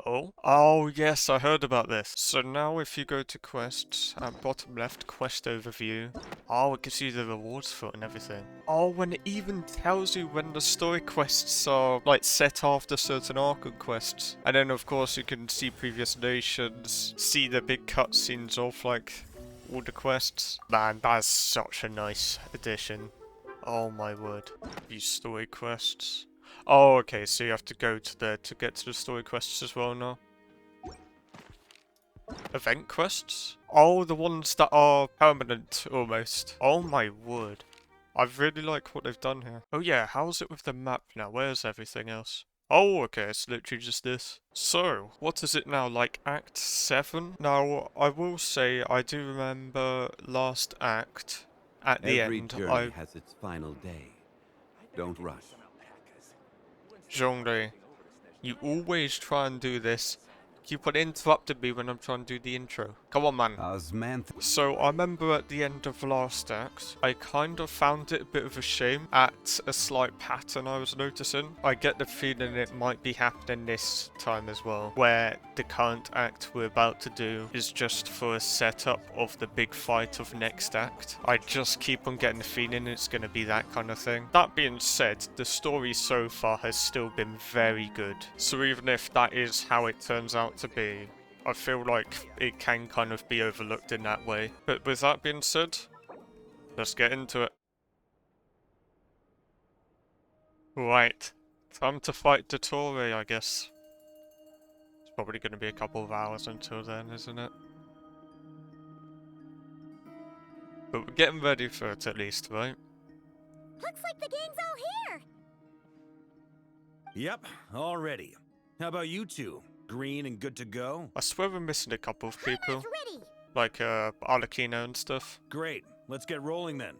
Oh? Oh, yes, I heard about this. So now if you go to quests, at bottom left, quest overview. Oh, it gives you the rewards for it and everything. Oh, and it even tells you when the story quests are, like, set after certain Arkham quests. And then, of course, you can see previous nations, see the big cutscenes of, like, all the quests. Man, that's such a nice addition. Oh my word. These story quests. Oh, okay, so you have to go to there to get to the story quests as well now. Event quests? Oh, the ones that are permanent, almost. Oh my word. I really like what they've done here. Oh yeah, how's it with the map now? Where's everything else? Oh, okay, it's literally just this. So, what is it now, like Act 7? Now, I will say, I do remember last act, at the Every end, journey has its final day. Don't rush. Zhongli, you always try and do this. Keep on interrupting me when I'm trying to do the intro. Come on, man. Osmanth. So I remember at the end of last act, I kind of found it a bit of a shame at a slight pattern I was noticing. I get the feeling it might be happening this time as well, where the current act we're about to do is just for a setup of the big fight of next act. I just keep on getting the feeling it's going to be that kind of thing. That being said, the story so far has still been very good. So even if that is how it turns out to be, I feel like it can kind of be overlooked in that way. But with that being said, let's get into it. Right, time to fight Dottore, I guess. It's probably going to be a couple of hours until then, isn't it? But we're getting ready for it at least, right? Looks like the gang's all here! Yep, all ready. How about you two? Green and good to go? I swear we're missing a couple of people. Comrade's ready! Like, Arlecchino and stuff. Great, let's get rolling then.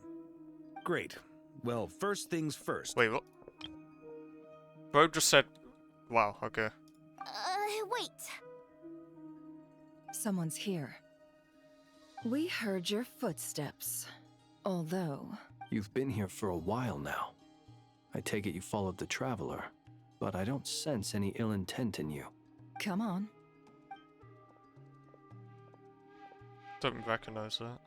Great. Well, first things first. Wait, what? Bro just said... Wow, okay. Wait. Someone's here. We heard your footsteps. Although... You've been here for a while now. I take it you followed the Traveler, but I don't sense any ill intent in you. Come on. Don't recognize that.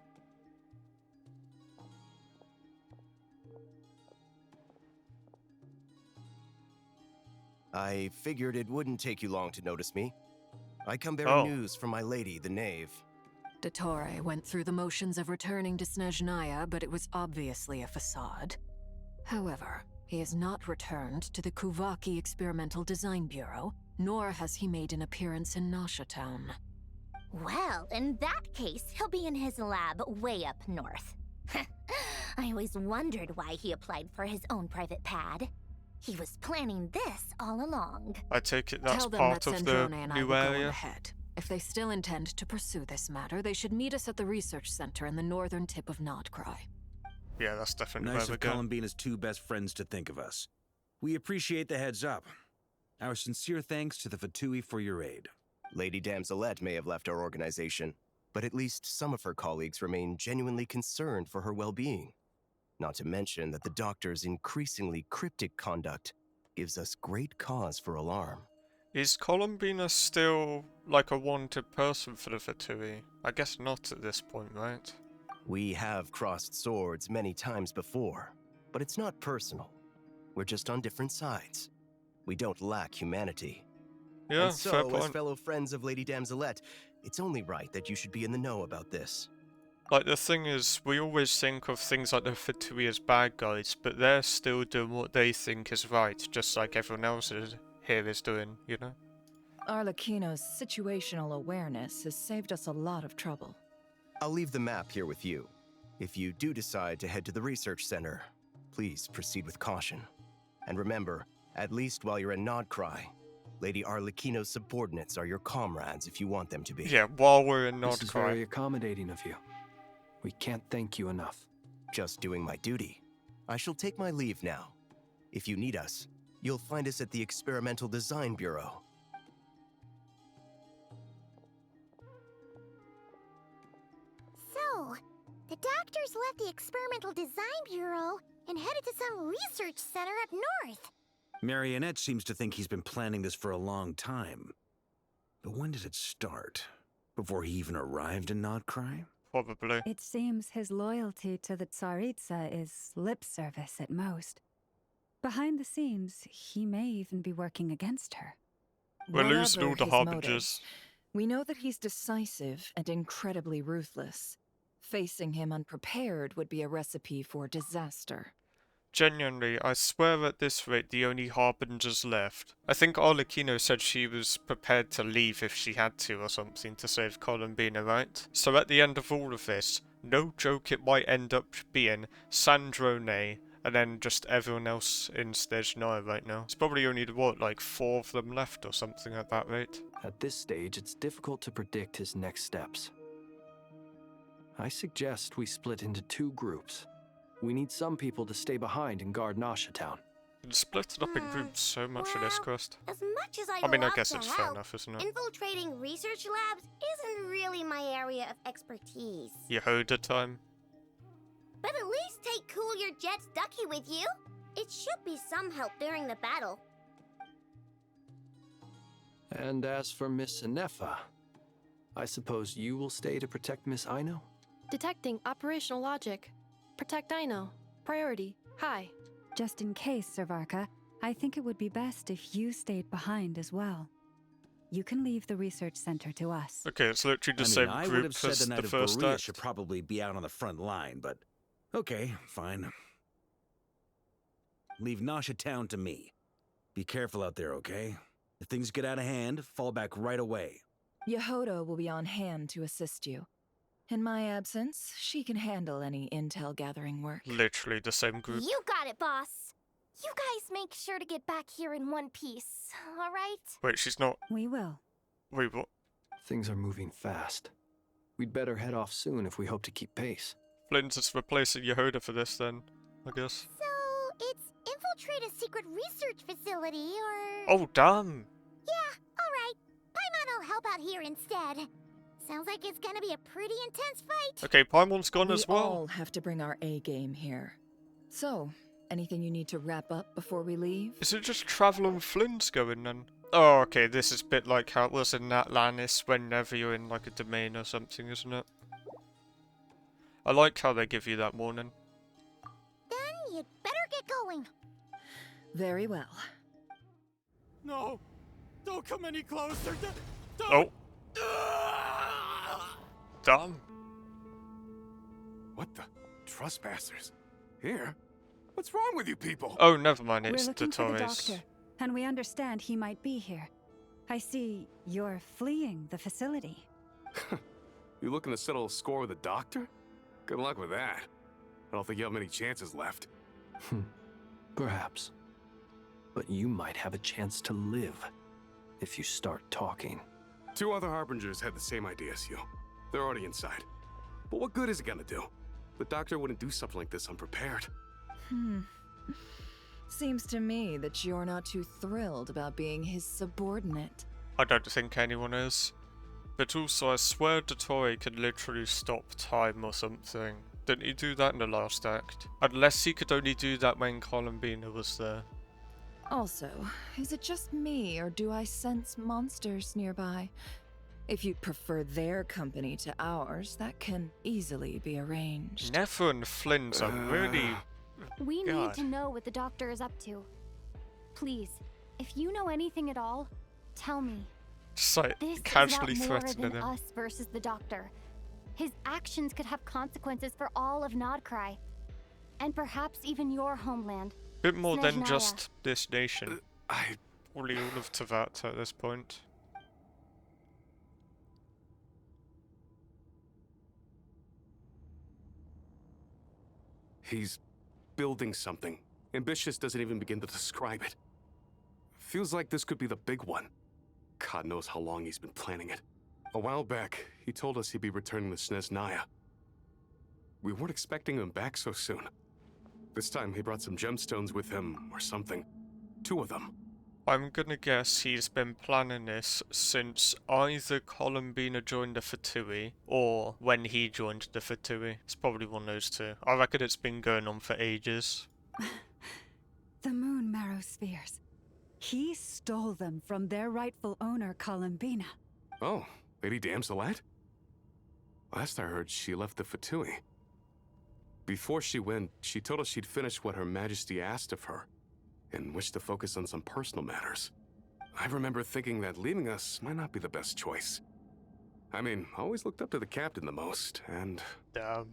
I figured it wouldn't take you long to notice me. I come bearing Oh. news from my lady, the Knave. Dottore went through the motions of returning to Snezhnaya, but it was obviously a facade. However, he has not returned to the Kuvaki Experimental Design Bureau, nor has he made an appearance in Nasha Town. Well, in that case, he'll be in his lab way up north. I always wondered why he applied for his own private pad. He was planning this all along. I take it that's Tell them part that of the Sandrone and I new will go on area? ahead. If they still intend to pursue this matter, they should meet us at the research center in the northern tip of Nodcry. Yeah, that's definitely Nice where of we're going. Columbina's two best friends to think of us. We appreciate the heads up. Our sincere thanks to the Fatui for your aid. Lady Damselette may have left our organization, but at least some of her colleagues remain genuinely concerned for her well-being. Not to mention that the doctor's increasingly cryptic conduct gives us great cause for alarm. Is Columbina still like a wanted person for the Fatui? I guess not at this point, right? We have crossed swords many times before, but it's not personal. We're just on different sides. We don't lack humanity. Yeah, And fair so, as point. fellow friends of Lady Damselette, it's only right that you should be in the know about this. Like, the thing is, we always think of things like the Fatui as bad guys, but they're still doing what they think is right, just like everyone else here is doing, you know? Arlecchino's situational awareness has saved us a lot of trouble. I'll leave the map here with you. If you do decide to head to the research center, please proceed with caution. And remember, at least while you're in Nodcry, Lady Arlecchino's subordinates are your comrades if you want them to be. Yeah, while we're in This is very Nodcry. accommodating of you. We can't thank you enough. Just doing my duty. I shall take my leave now. If you need us, you'll find us at the Experimental Design Bureau. So, the doctors left the Experimental Design Bureau and headed to some research center up north. Marionette seems to think he's been planning this for a long time. But when did it start? Before he even arrived in Nodcry? Probably. It seems his loyalty to the Tsaritsa is lip service at most. Behind the scenes, he may even be working against her. We're losing all Whatever the his harbingers. motives, we know that he's decisive and incredibly ruthless. Facing him unprepared would be a recipe for disaster. Genuinely, I swear at this rate the only harbingers left. I think Arlecchino said she was prepared to leave if she had to or something to save Columbina, right? So at the end of all of this, no joke it might end up being Sandrone and then just everyone else in Snezhnaya right now. It's probably only, what, like 4 of them left or something at that rate? At this stage, it's difficult to predict his next steps. I suggest we split into 2 groups. We need some people to stay behind and guard Nasha Town. And split it up in groups so much in this quest. As much as I mean, I love guess to it's fair help, enough, isn't it? infiltrating research labs isn't really my area of expertise. Yehoda time. But at least take Cool Your Jet's ducky with you. It should be some help during the battle. And as for Miss Inefa, I suppose you will stay to protect Miss Aino? Detecting operational logic. Protect Aino. Priority. High. Just in case, Servarka, I think it would be best if you stayed behind as well. You can leave the research center to us. Okay, it's literally the I same would group have said as the Knight the of first Berea act. should probably be out on the front line, but okay, fine. Leave Nasha Town to me. Be careful out there, okay? If things get out of hand, fall back right away. Yehoda will be on hand to assist you. In my absence, she can handle any intel gathering work. Literally the same group. You got it, boss. You guys make sure to get back here in one piece, all right? Wait, she's not. We will. Wait, what? Things are moving fast. We'd better head off soon if we hope to keep pace. Flynn's just replacing Yehoda for this then, I guess. So, it's infiltrate a secret research facility, or... Oh, damn! Yeah, alright. Paimon will help out here instead. Sounds like it's gonna be a pretty intense fight. Okay, Paimon's gone We as well. all have to bring our A game here. So, anything you need to wrap up before we leave? Is it just Travel and Flynn's going then? Oh, okay, this is a bit like how it was in Atlantis whenever you're in like a domain or something, isn't it? I like how they give you that warning. Then you'd better get going. Very well. No! Don't come any closer! Oh! Damn. What the? Trespassers? Here? What's wrong with you people? Oh, never mind, We're it's looking for the Dottore's. doctor, and we understand he might be here. I see you're fleeing the facility. You looking to settle a score with the doctor? Good luck with that. I don't think you have many chances left. Perhaps. But you might have a chance to live if you start talking. 2 other Harbingers had the same idea as you. They're already inside. But what good is it gonna do? The doctor wouldn't do something like this unprepared. Seems to me that you're not too thrilled about being his subordinate. I don't think anyone is. But also, I swear Dottore could literally stop time or something. Didn't he do that in the last act? Unless he could only do that when Columbina was there. Also, is it just me, or do I sense monsters nearby? If you'd prefer their company to ours, that can easily be arranged. Nefer and Flynn's are really... We God. need to know what the doctor is up to. Please, if you know anything at all, tell me. Just like This casually is not more threatening than him. us versus the doctor. His actions could have consequences for all of Nodcry. And perhaps even your homeland. Bit more than Snezhnaya. just this nation. I... Probably all of Teyvat at this point. He's building something. Ambitious doesn't even begin to describe it. Feels like this could be the big one. God knows how long he's been planning it. A while back, he told us he'd be returning to Snezhnaya. We weren't expecting him back so soon. This time he brought some gemstones with him, or something. 2 of them. I'm gonna guess he's been planning this since either Columbina joined the Fatui or when he joined the Fatui. It's probably one of those 2. I reckon it's been going on for ages. The moon marrow spheres. He stole them from their rightful owner, Columbina. Oh, Lady Damselette? Last I heard, she left the Fatui. Before she went, she told us she'd finished what Her Majesty asked of her, and wished to focus on some personal matters. I remember thinking that leaving us might not be the best choice. I mean, I always looked up to the captain the most, and... Damn.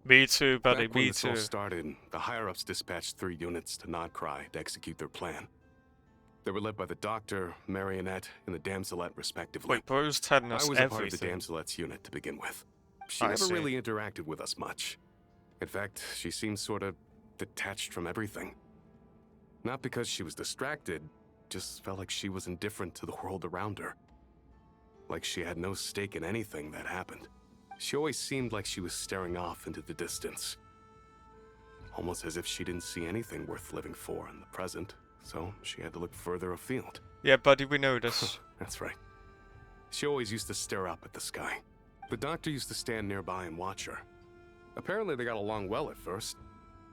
Me too, buddy, Back when me this all too. started, the higher-ups dispatched 3 units to Nodcry to execute their plan. They were led by the Doctor, Marionette, and the Damselette, respectively. Wait, bro's telling us I was a part of the everything. Damselette's unit to begin with. She I never see. really interacted with us much. In fact, she seemed sort of detached from everything. Not because she was distracted, just felt like she was indifferent to the world around her. Like she had no stake in anything that happened. She always seemed like she was staring off into the distance. Almost as if she didn't see anything worth living for in the present, so she had to look further afield. Yeah, buddy, we know this. That's right. She always used to stare up at the sky. The Doctor used to stand nearby and watch her. Apparently they got along well at first,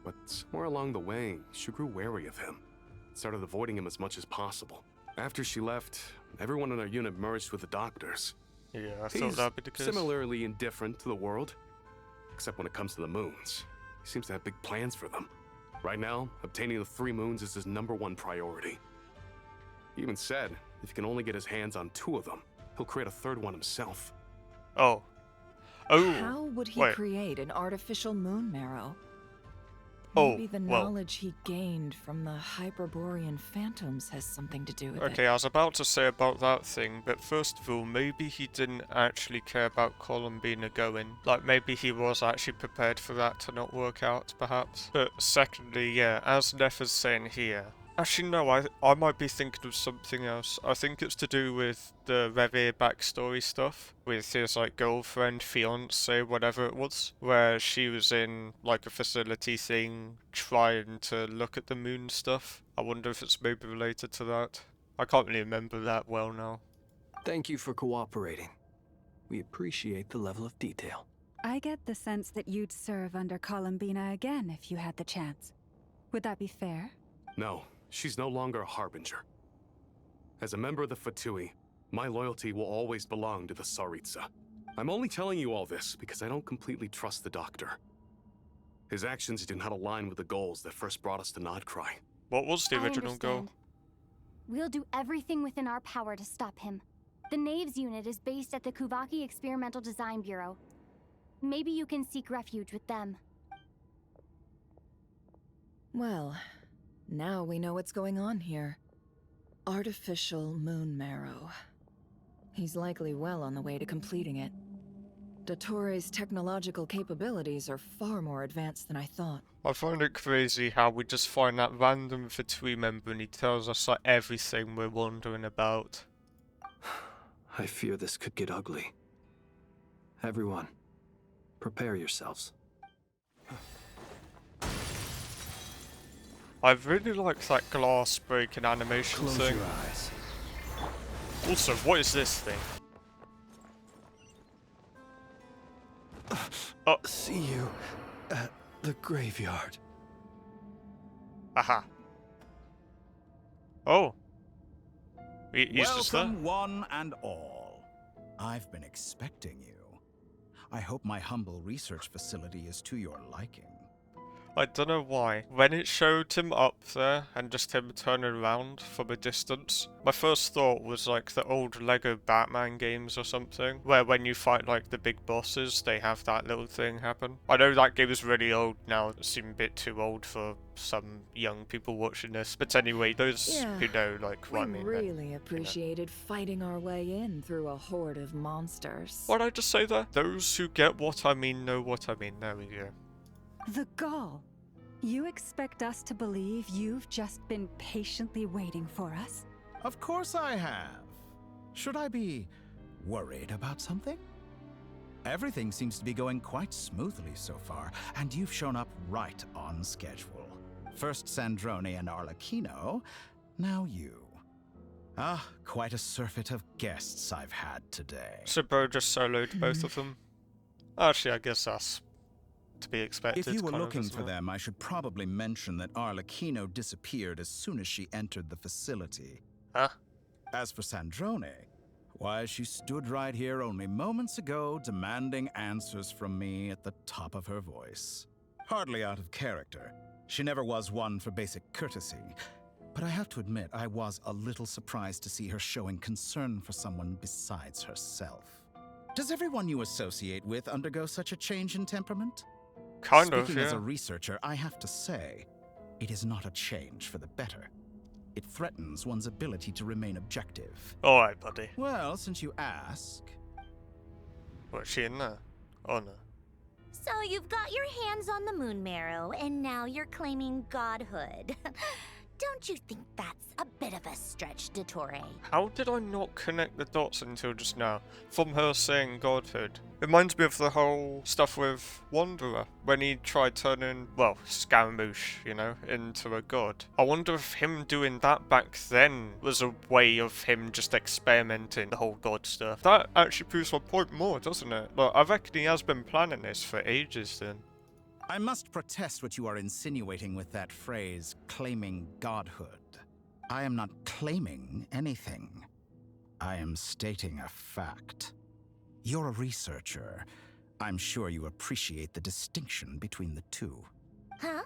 but somewhere along the way, she grew wary of him. Started avoiding him as much as possible. After she left, everyone in our unit merged with the Doctors. Yeah, I thought He's that'd be the case. similarly indifferent to the world, except when it comes to the moons. He seems to have big plans for them. Right now, obtaining the 3 moons is his #1 priority. He even said if he can only get his hands on 2 of them, he'll create a 3rd one himself. Oh. Oh. How would he wait. create an artificial moon marrow? Oh, Maybe the well. knowledge he gained from the Hyperborean phantoms has something to do with Okay, it. I was about to say about that thing, but first of all, maybe he didn't actually care about Columbina going. Like, maybe he was actually prepared for that to not work out, perhaps. But secondly, yeah, as Neff is saying here, actually no, I might be thinking of something else. I think it's to do with the Revere backstory stuff, with his, like, girlfriend, fiance, whatever it was, where she was in, like, a facility thing, trying to look at the moon stuff. I wonder if it's maybe related to that. I can't really remember that well now. Thank you for cooperating. We appreciate the level of detail. I get the sense that you'd serve under Columbina again if you had the chance. Would that be fair? No, she's no longer a Harbinger. As a member of the Fatui, my loyalty will always belong to the Tsaritsa. I'm only telling you all this because I don't completely trust the Doctor. His actions do not align with the goals that first brought us to Nodcry. What was the I original goal? understand. We'll do everything within our power to stop him. The Knaves unit is based at the Kuvaki Experimental Design Bureau. Maybe you can seek refuge with them. Well, now we know what's going on here. Artificial moon marrow. He's likely well on the way to completing it. Dottore's technological capabilities are far more advanced than I thought. I find it crazy how we just find that random Fatui member and he tells us like everything we're wondering about. I fear this could get ugly. Everyone, prepare yourselves. I really like that glass breaking animation Close thing. your eyes. Also, what is this thing? Oh. See you at the graveyard. Aha. Oh. He's just there. Welcome, one and all. I've been expecting you. I hope my humble research facility is to your liking. I don't know why. When it showed him up there and just him turning around from a distance, my first thought was like the old Lego Batman games or something, where when you fight like the big bosses, they have that little thing happen. I know that game is really old now, it seems a bit too old for some young people watching this, but anyway, those who know like what I mean. We really appreciated fighting our way in through a horde of monsters. What did I just say there? Those who get what I mean know what I mean. There we go. The gall. You expect us to believe you've just been patiently waiting for us? Of course I have. Should I be worried about something? Everything seems to be going quite smoothly so far, and you've shown up right on schedule. First Sandrone and Arlecchino, now you. Ah, quite a surfeit of guests I've had today. So bro just soloed both of them. Actually, I guess that's to be expected. If you were kind of, looking isn't for it? them, I should probably mention that Arlecchino disappeared as soon as she entered the facility. Huh? As for Sandrone, Why, she stood right here only moments ago, demanding answers from me at the top of her voice. Hardly out of character. She never was one for basic courtesy. But I have to admit, I was a little surprised to see her showing concern for someone besides herself. Does everyone you associate with undergo such a change in temperament? Kind of, Speaking as yeah. a researcher, I have to say, it is not a change for the better. It threatens one's ability to remain objective. Alright, buddy. Well, since you ask... What's she in there? Oh no. So you've got your hands on the moon marrow, and now you're claiming godhood. Don't you think that's a bit of a stretch, Dottore? How did I not connect the dots until just now? From her saying godhood. It reminds me of the whole stuff with Wanderer, when he tried turning, well, Scaramouche, you know, into a god. I wonder if him doing that back then was a way of him just experimenting the whole god stuff. That actually proves my point more, doesn't it? Like, I reckon he has been planning this for ages then. I must protest what you are insinuating with that phrase, claiming godhood. I am not claiming anything. I am stating a fact. You're a researcher. I'm sure you appreciate the distinction between the two. Huh?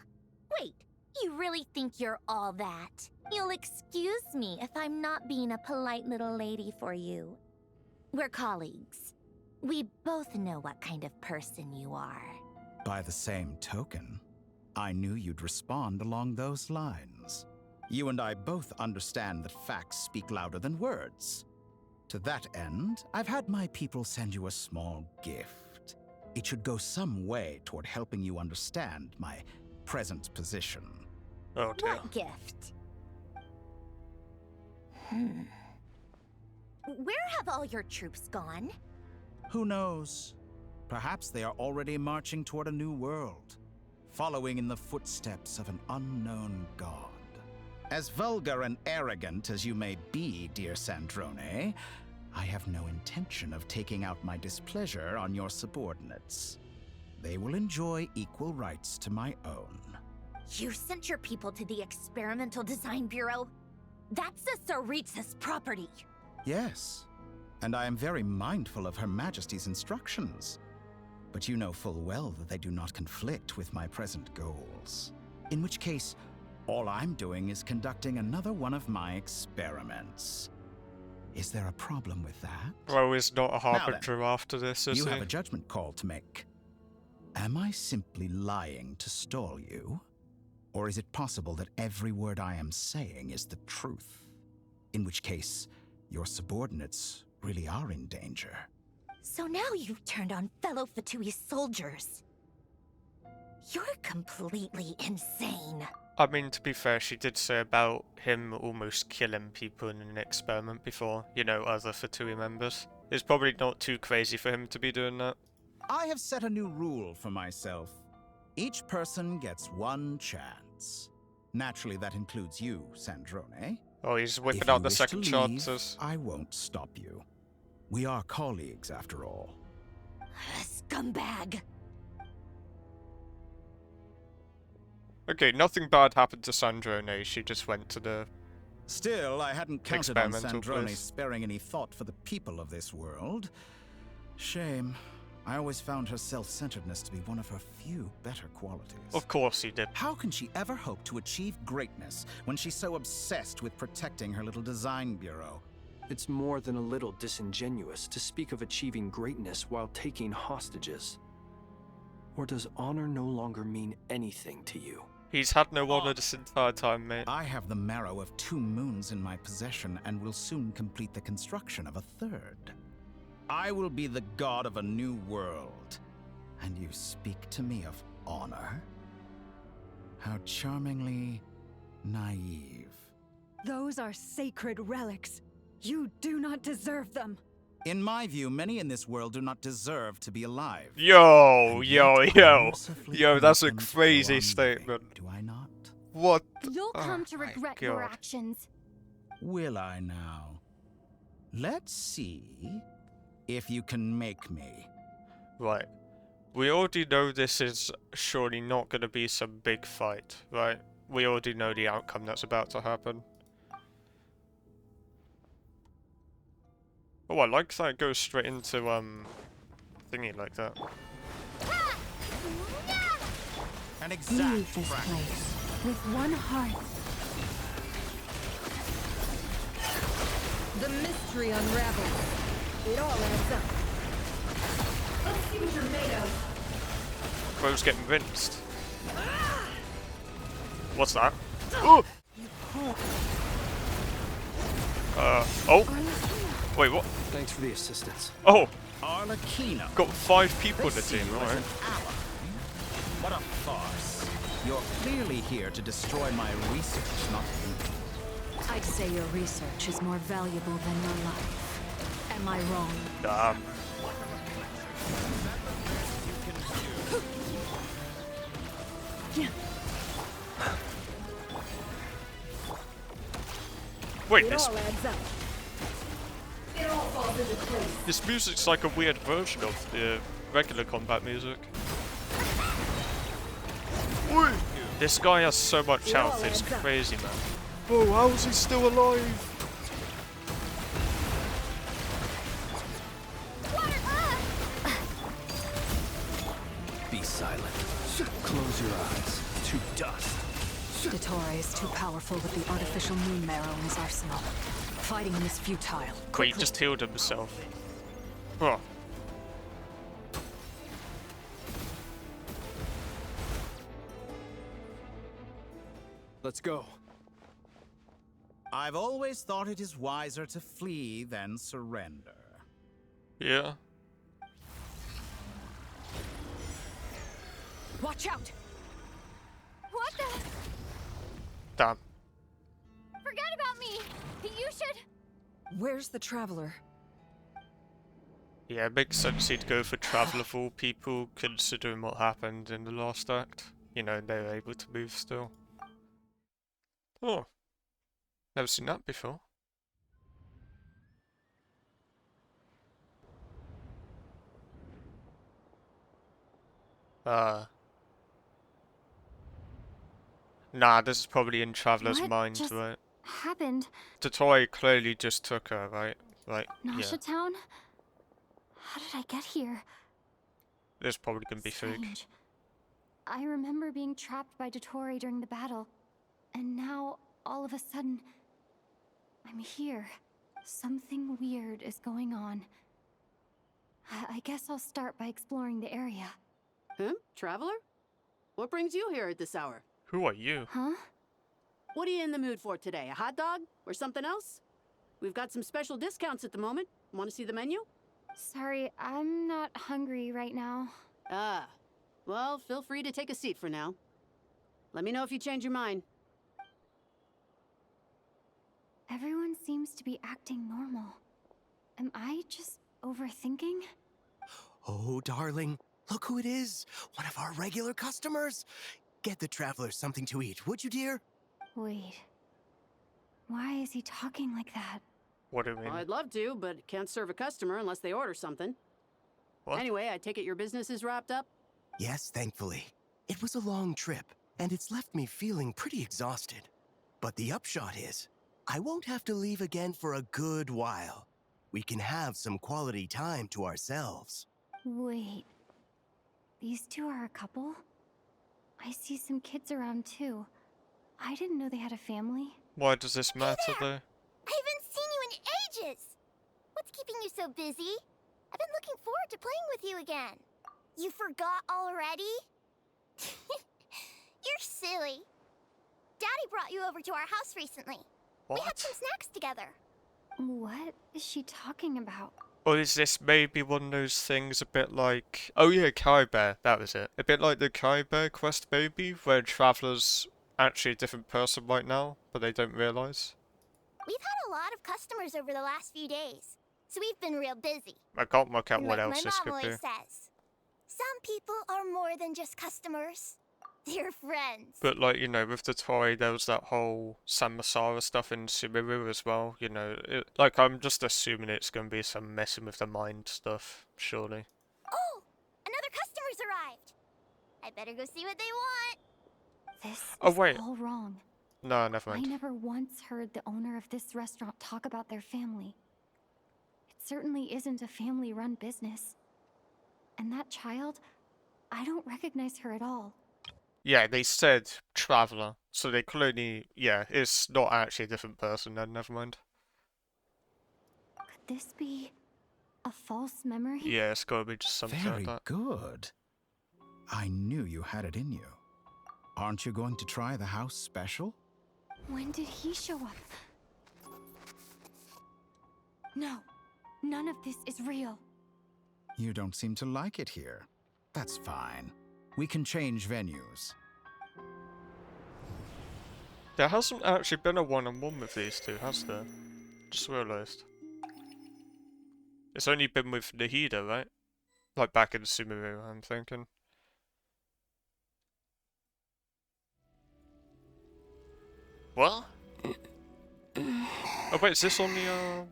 Wait, you really think you're all that? You'll excuse me if I'm not being a polite little lady for you. We're colleagues. We both know what kind of person you are. By the same token, I knew you'd respond along those lines. You and I both understand that facts speak louder than words. To that end, I've had my people send you a small gift. It should go some way toward helping you understand my present position. Oh dear. What gift? Where have all your troops gone? Who knows? Perhaps they are already marching toward a new world, following in the footsteps of an unknown god. As vulgar and arrogant as you may be, dear Sandrone, I have no intention of taking out my displeasure on your subordinates. They will enjoy equal rights to my own. You sent your people to the Experimental Design Bureau? That's a Tsaritsa's property. Yes, and I am very mindful of Her Majesty's instructions. But you know full well that they do not conflict with my present goals. In which case, all I'm doing is conducting another one of my experiments. Is there a problem with that? Well, he's not a Now harbinger after this, is you he? have a judgment call to make. Am I simply lying to stall you? Or is it possible that every word I am saying is the truth? In which case, your subordinates really are in danger. So now you've turned on fellow Fatui soldiers. You're completely insane. I mean, to be fair, she did say about him almost killing people in an experiment before, you know, other Fatui members. It's probably not too crazy for him to be doing that. I have set a new rule for myself. Each person gets one chance. Naturally, that includes you, Sandrone. Oh, he's whipping If out you the wish second to chances. leave, I won't stop you. We are colleagues, after all. Scumbag. Okay, nothing bad happened to Sandrone. She just went to the... Still, I hadn't counted on experimental Sandrone place. sparing any thought for the people of this world. Shame. I always found her self-centeredness to be one of her few better qualities. Of course he did. How can she ever hope to achieve greatness when she's so obsessed with protecting her little design bureau? It's more than a little disingenuous to speak of achieving greatness while taking hostages. Or does honor no longer mean anything to you? He's had no honor this entire time, mate. I have the marrow of 2 moons in my possession and will soon complete the construction of a 3rd. I will be the god of a new world. And you speak to me of honor? How charmingly naive. Those are sacred relics. You do not deserve them. In my view, many in this world do not deserve to be alive. Yo, And yo, yet I yo. mercifully Yo, that's a permit them to go crazy on living, statement. Do I not? What? You'll Oh come to my regret your God. actions. Will I now? Let's see if you can make me. Right. We already know this is surely not going to be some big fight, right? We already know the outcome that's about to happen. Oh, I like that it goes straight into, thingy like that. An Leave exact this practice. place with one heart. The mystery unravels. It all adds up. Let's see what you're made of. Bro's getting rinsed. What's that? Oh! Oh! Wait, what? Thanks for the assistance. Oh! Arlecchino. Got 5 people in the They see team, you as alright. an ally. What a farce. You're clearly here to destroy my research, not me. I'd say your research is more valuable than your life. Am I wrong? Damn. Wait, this music's like a weird version of the regular combat music. Oi! This guy has so much health, it's crazy, man. Oh, how is he still alive? Be silent. Close your eyes. To dust. Dottore is too powerful with the artificial moon marrow in his arsenal. Fighting him is futile. Wait, he just healed himself. Oh. Let's go. I've always thought it is wiser to flee than surrender. Yeah. Watch out! What the? Damn. Forget about me. You should. Where's the traveler? Yeah, it makes sense he'd go for Traveler of all people, considering what happened in the last act. You know, they were able to move still. Oh. Never seen that before. Nah, this is probably in Traveler's What mind, just right? happened? Dottore clearly just took her, right? Like, Nasha yeah. Town? How did I get here? This is probably gonna be fake. Strange. I remember being trapped by Dottore during the battle, and now, all of a sudden, I'm here. Something weird is going on. I guess I'll start by exploring the area. Traveler? What brings you here at this hour? Who are you? Huh? What are you in the mood for today? A hot dog? Or something else? We've got some special discounts at the moment. Want to see the menu? Sorry, I'm not hungry right now. Ah. Well, feel free to take a seat for now. Let me know if you change your mind. Everyone seems to be acting normal. Am I just overthinking? Oh, darling, look who it is. One of our regular customers. Get the traveler something to eat, would you, dear? Wait. Why is he talking like that? What do you mean? Well, I'd love to, but can't serve a customer unless they order something. What? Anyway, I take it your business is wrapped up? Yes, thankfully. It was a long trip, and it's left me feeling pretty exhausted. But the upshot is, I won't have to leave again for a good while. We can have some quality time to ourselves. Wait. These two are a couple? I see some kids around too. I didn't know they had a family. Why does this matter, though? I haven't seen you in ages! What's keeping you so busy? I've been looking forward to playing with you again. You forgot already? You're silly. Daddy brought you over to our house recently. We had What? some snacks together. What is she talking about? Or is this maybe one of those things a bit like... Oh yeah, Kai Bear, that was it. A bit like the Kai Bear quest maybe, where Traveler's actually a different person right now, but they don't realise. We've had a lot of customers over the last few days, so we've been real busy. I can't work out And what like else my this mom could be. always says, some people are more than just customers. They're friends. But like, you know, with the toy, there was that whole San Masara stuff in Sumiru as well, you know. Like, I'm just assuming it's going to be some messing with the mind stuff, surely. Oh, another customer's arrived. I better go see what they want. This Oh, is wait. all wrong. No, never I mind. never once heard the owner of this restaurant talk about their family. It certainly isn't a family-run business. And that child, I don't recognize her at all. Yeah, they said traveler, so they clearly, yeah, it's not actually a different person then, never mind. Could this be a false memory? Yeah, it's gotta be just something Very like that. good. I knew you had it in you. Aren't you going to try the house special? When did he show up? No, none of this is real. You don't seem to like it here. That's fine. We can change venues. There hasn't actually been a one-on-one with these two, has there? Just realised. It's only been with Nahida, right? Like back in Sumeru, I'm thinking. What? Oh wait, is this on the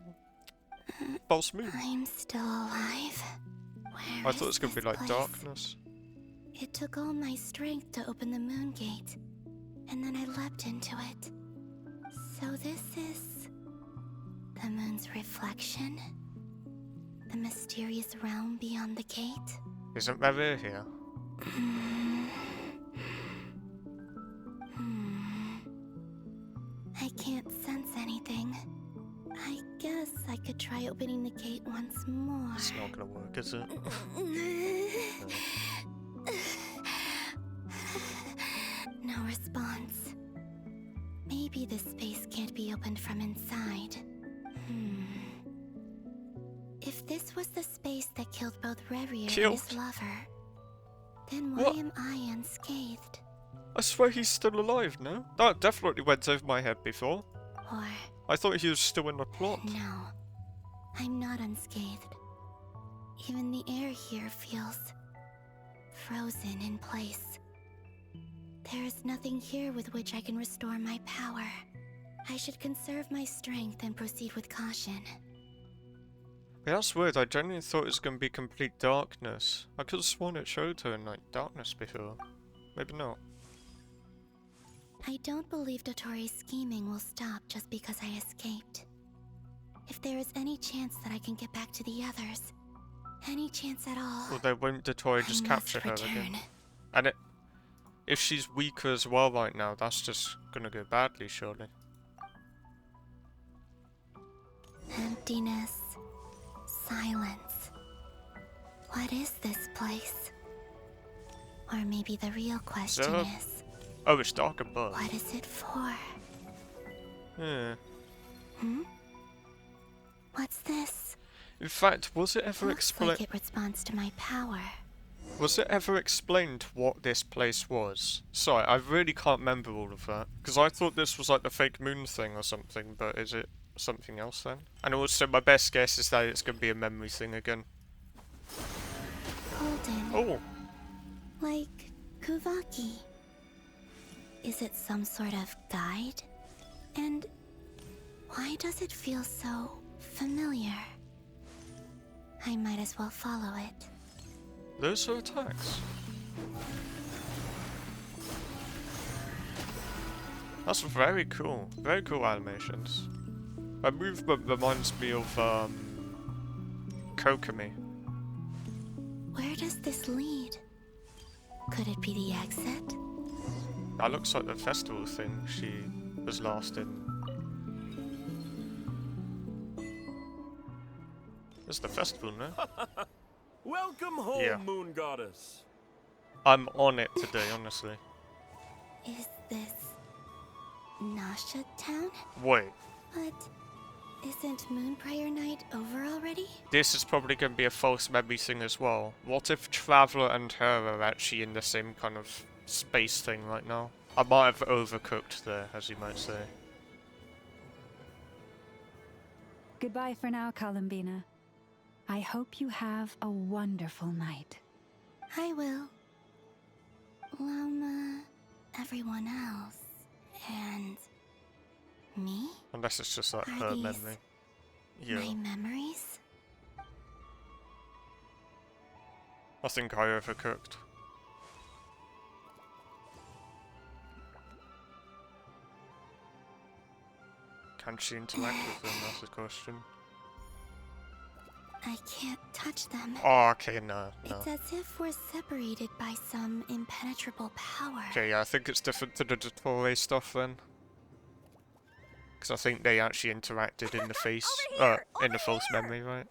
false moon? I'm still alive. I thought it was gonna be like darkness. It took all my strength to open the moon gate, and then I leapt into it. So this is the moon's reflection? The mysterious realm beyond the gate? Isn't Maria here? I can't sense anything. I guess I could try opening the gate once more. It's not gonna work, is it? No response. Maybe this space can't be opened from inside. If this was the space that killed both Revier and his lover, then why am I unscathed? I swear he's still alive, no? That definitely went over my head before. Or... I thought he was still in the plot. No, I'm not unscathed. Even the air here feels frozen in place. There is nothing here with which I can restore my power. I should conserve my strength and proceed with caution. Yeah, that's weird. I genuinely thought it was going to be complete darkness. I could have sworn it showed her in like darkness before. Maybe not. I don't believe Dottore's scheming will stop just because I escaped. If there is any chance that I can get back to the others, any chance at all, Well, then won't Dottore just capture her again? And if she's weaker as well right now, that's just gonna go badly, surely. Emptiness, silence. What is this place? Or maybe the real question is... Oh, it's dark above. What is it for? Yeah. What's this? In fact, was it ever explained? Looks like it responds to my power. Was it ever explained what this place was? Sorry, I really can't remember all of that. Because I thought this was like the fake moon thing or something, but is it something else then? And also, my best guess is that it's going to be a memory thing again. Golden. Oh! Like Kuvaki. Is it some sort of guide? And why does it feel so familiar? I might as well follow it. Those are attacks. That's very cool. Very cool animations. My movement reminds me of Kokomi. Where does this lead? Could it be the exit? That looks like the festival thing she was last in. It's the festival, no? Welcome home, Yeah. Moon Goddess. I'm on it today, honestly. Is this Nasha Town? Wait, But isn't Moon Prayer Night over already? this is probably going to be a false memory thing as well. What if Traveler and her are actually in the same kind of space thing right now? I might have overcooked there, as you might say. Goodbye for now, Columbina. I hope you have a wonderful night. I will. Lama, everyone else, and me? Unless it's just like Are her these memory. Yeah. My memories? I think I overcooked. Can she interact with them? That's the question. I can't touch them. Oh, okay, no. It's as if we're separated by some impenetrable power. Okay, yeah, I think it's different to the Dottore stuff then. Because I think they actually interacted in the face, in the false memory, right?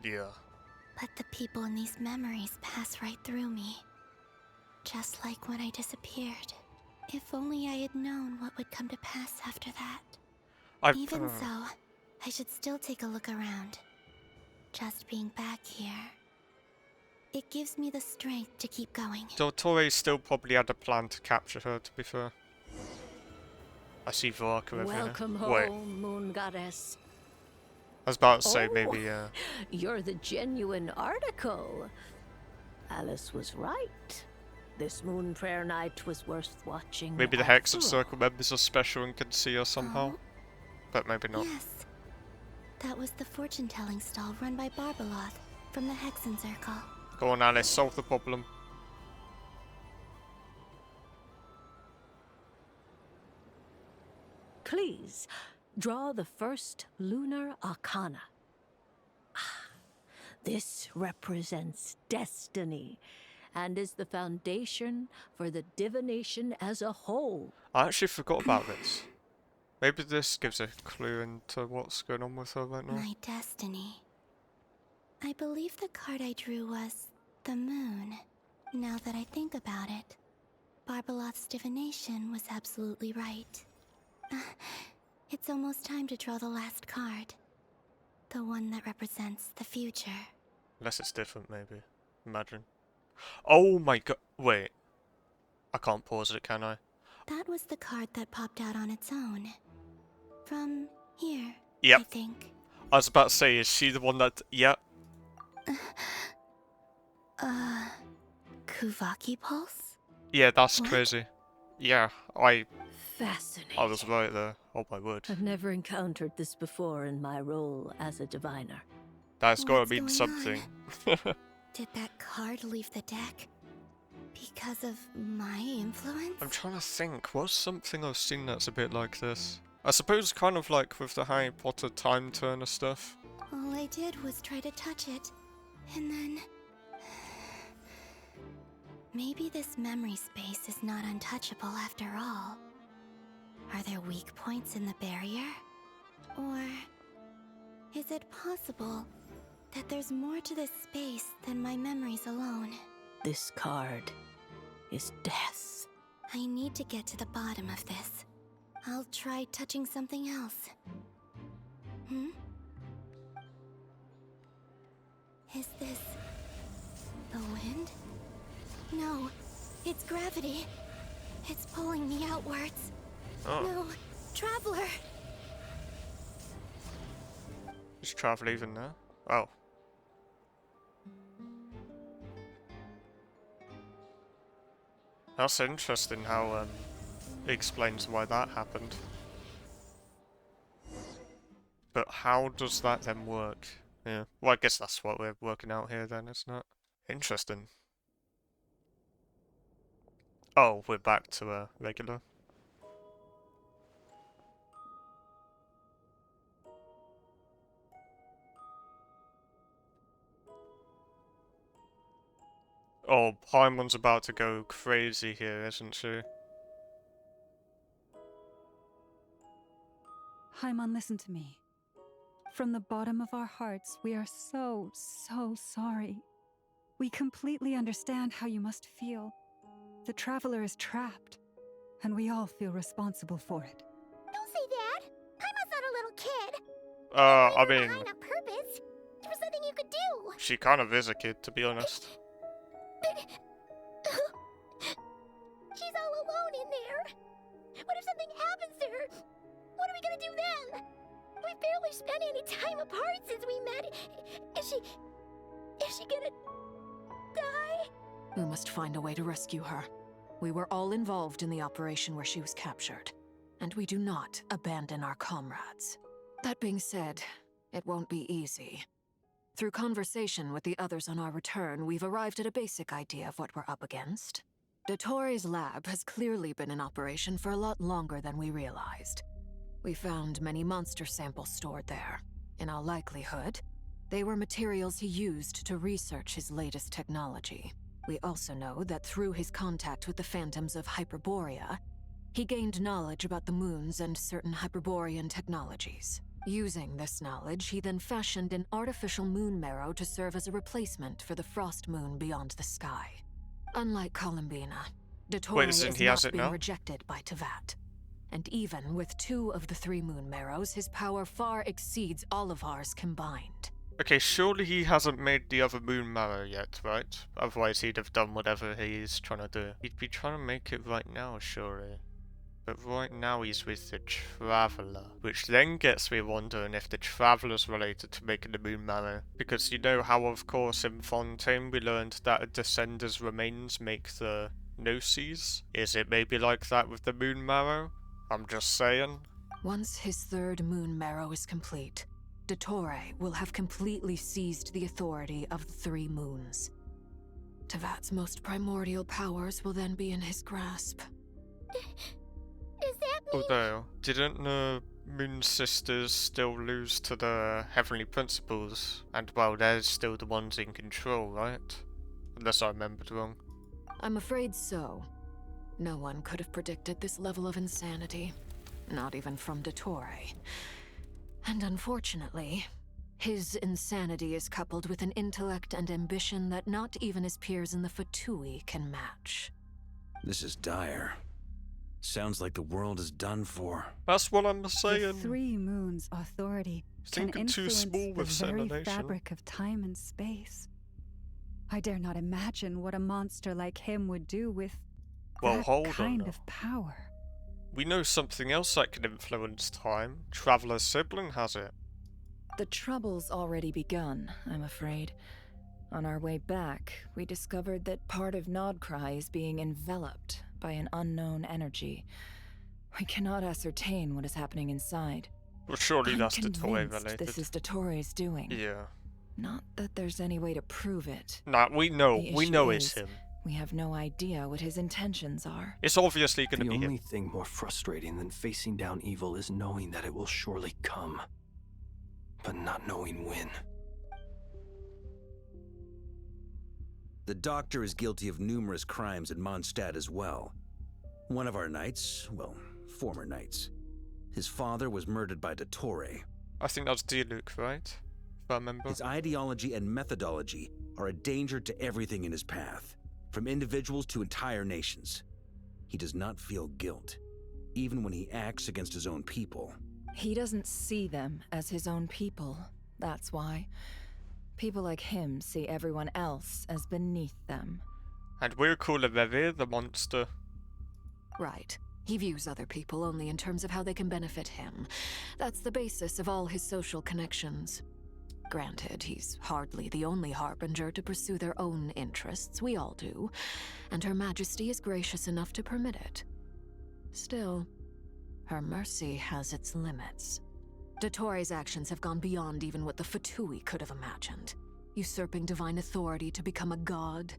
Yeah. But the people in these memories pass right through me. Just like when I disappeared. If only I had known what would come to pass after that. Even so, I should still take a look around. Just being back here. It gives me the strength to keep going. Dottore still probably had a plan to capture her, to be fair. I see Varka over here. Welcome Wait, home, Moon Goddess. I was about to say maybe, You're the genuine article. Alice was right. This moon prayer night was worth watching. maybe the Hex of Circle members are special and can see her somehow. But maybe not. Yes. That was the fortune-telling stall run by Barbeloth from the Hexen Circle. Go on, Alice, solve the problem. Please, draw the first lunar arcana. This represents destiny and is the foundation for the divination as a whole. I actually forgot about this. Maybe this gives a clue into what's going on with her right now. My destiny. I believe the card I drew was the moon. Now that I think about it, Barbeloth's divination was absolutely right. It's almost time to draw the last card. The one that represents the future. Unless it's different, maybe. Imagine. Oh my god. Wait. I can't pause it, can I? That was the card that popped out on its own. From here, Yep. I think. I was about to say, is she the one that... Yep. Kuvaki Pulse? Yeah, that's What? crazy. Yeah, I Fascinating. was right there. Oh my word. I've never encountered this before in my role as a diviner. That's gotta What's mean going something. Did that card leave the deck? Because of my influence? I'm trying to think. What's something I've seen that's a bit like this? I suppose kind of like with the Harry Potter time turner stuff. All I did was try to touch it, and then... Maybe this memory space is not untouchable after all. Are there weak points in the barrier? Or... is it possible that there's more to this space than my memories alone? This card is death. I need to get to the bottom of this. I'll try touching something else. Is this... the wind? No, it's gravity. It's pulling me outwards. Oh. No, Traveler! Is travel even there? Oh. That's interesting how it explains why that happened. But how does that then work? Yeah. Well, I guess that's what we're working out here then, isn't it? Interesting. Oh, we're back to regular. Oh, Paimon's about to go crazy here, isn't she? Haimon, listen to me. From the bottom of our hearts, we are so sorry. We completely understand how you must feel. The Traveler is trapped, and we all feel responsible for it. Don't say that! Paimon's not a little kid! I mean... Behind on purpose! There was nothing you could do! She kind of is a kid, to be honest. She's all alone in there! What if something happens to her? What are we gonna do then? We've barely spent any time apart since we met. Is she gonna... die? We must find a way to rescue her. We were all involved in the operation where she was captured, and we do not abandon our comrades. That being said, it won't be easy. Through conversation with the others on our return, we've arrived at a basic idea of what we're up against. Dottore's lab has clearly been in operation for a lot longer than we realized. We found many monster samples stored there. In all likelihood, they were materials he used to research his latest technology. We also know that through his contact with the phantoms of Hyperborea, he gained knowledge about the moons and certain Hyperborean technologies. Using this knowledge, he then fashioned an artificial moon marrow to serve as a replacement for the frost moon beyond the sky. Unlike Columbina, Dottore is not being rejected by Teyvat. And even with 2 of the 3 moon marrows, his power far exceeds all of ours combined. Okay, surely he hasn't made the other moon marrow yet, right? Otherwise he'd have done whatever he's trying to do. He'd be trying to make it right now, surely. But right now he's with the Traveler, which then gets me wondering if the Traveler's related to making the moon marrow. Because you know how, of course, in Fontaine we learned that a Descender's remains make the Gnosis? Is it maybe like that with the moon marrow? I'm just saying. Once his 3rd moon marrow is complete, Dottore will have completely seized the authority of the 3 moons. Teyvat's most primordial powers will then be in his grasp. Does that mean... Although, didn't the Moon Sisters still lose to the Heavenly Principles? And, well, they're still the ones in control, right? Unless I remembered wrong. I'm afraid so. No one could have predicted this level of insanity. Not even from Dottore. And unfortunately, his insanity is coupled with an intellect and ambition that not even his peers in the Fatui can match. This is dire. Sounds like the world is done for. That's what I'm saying. The 3 moons' authority can influence the very fabric of time and space. I dare not imagine what a monster like him would do with that kind of power. We know something else that can influence time. Traveler's sibling has it. The trouble's already begun, I'm afraid. On our way back, we discovered that part of Nodcry is being enveloped by an unknown energy. We cannot ascertain what is happening inside. Well, surely that's Dottore related. This is Dottore's doing. Yeah. Not that there's any way to prove it. Nah, we know it's him. We have no idea what his intentions are. It's obviously going to be him. The only thing more frustrating than facing down evil is knowing that it will surely come, but not knowing when. The Doctor is guilty of numerous crimes in Mondstadt as well. One of our knights, well, former knights. His father was murdered by Dottore. I think that's Diluc, right? If I remember. His ideology and methodology are a danger to everything in his path, from individuals to entire nations. He does not feel guilt, even when he acts against his own people. He doesn't see them as his own people, that's why. People like him see everyone else as beneath them. And we're calling Revere the monster. Right. He views other people only in terms of how they can benefit him. That's the basis of all his social connections. Granted, he's hardly the only harbinger to pursue their own interests. We all do. And Her Majesty is gracious enough to permit it. Still, her mercy has its limits. Dottore's actions have gone beyond even what the Fatui could have imagined. Usurping divine authority to become a god.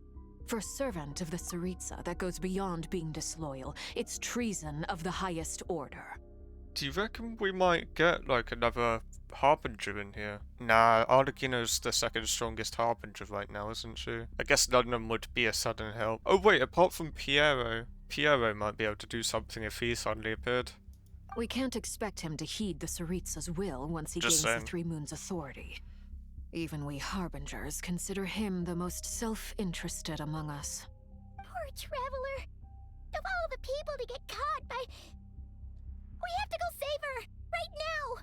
For a servant of the Tsaritsa, that goes beyond being disloyal. It's treason of the highest order. Do you reckon we might get, like, another Harbinger in here? Nah, Arlecchino's the 2nd strongest Harbinger right now, isn't she? I guess none of them would be a sudden help. Oh wait, apart from Piero. Piero might be able to do something if he suddenly appeared. We can't expect him to heed the Tsaritsa's will once he gains the 3 moons' authority. Even we Harbingers consider him the most self-interested among us. Poor Traveler. Of all the people to get caught by... We have to go save her! Right now!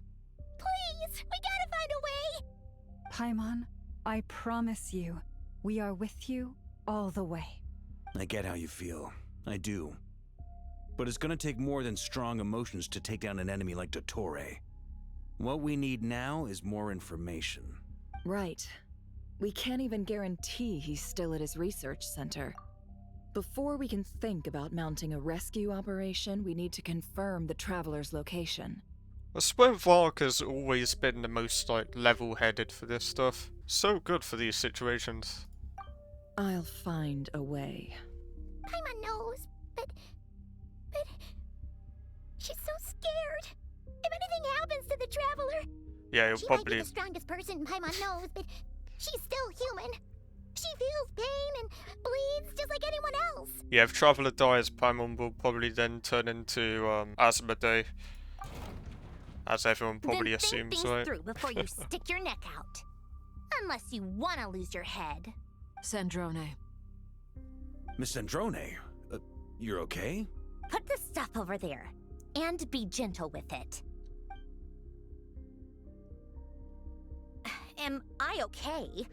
Please! We gotta find a way! Paimon, I promise you, we are with you all the way. I get how you feel. I do. But it's gonna take more than strong emotions to take down an enemy like Dottore. What we need now is more information. Right. We can't even guarantee he's still at his research center. Before we can think about mounting a rescue operation, we need to confirm the Traveler's location. I swear Vark has always been the most, like, level-headed for this stuff. So good for these situations. I'll find a way. Paimon knows, but she's so scared. If anything happens to the Traveler, Yeah, you'll she probably... might be the strongest person Paimon knows, but she's still human. She feels pain and bleeds just like anyone else. Yeah, if Traveler dies, Paimon will probably then turn into Asmodee. As everyone probably then assumes, think things right? through before you stick your neck out. Unless you want to lose your head. Sandrone. Miss Sandrone, you're okay? Put the stuff over there, and be gentle with it. Am I okay?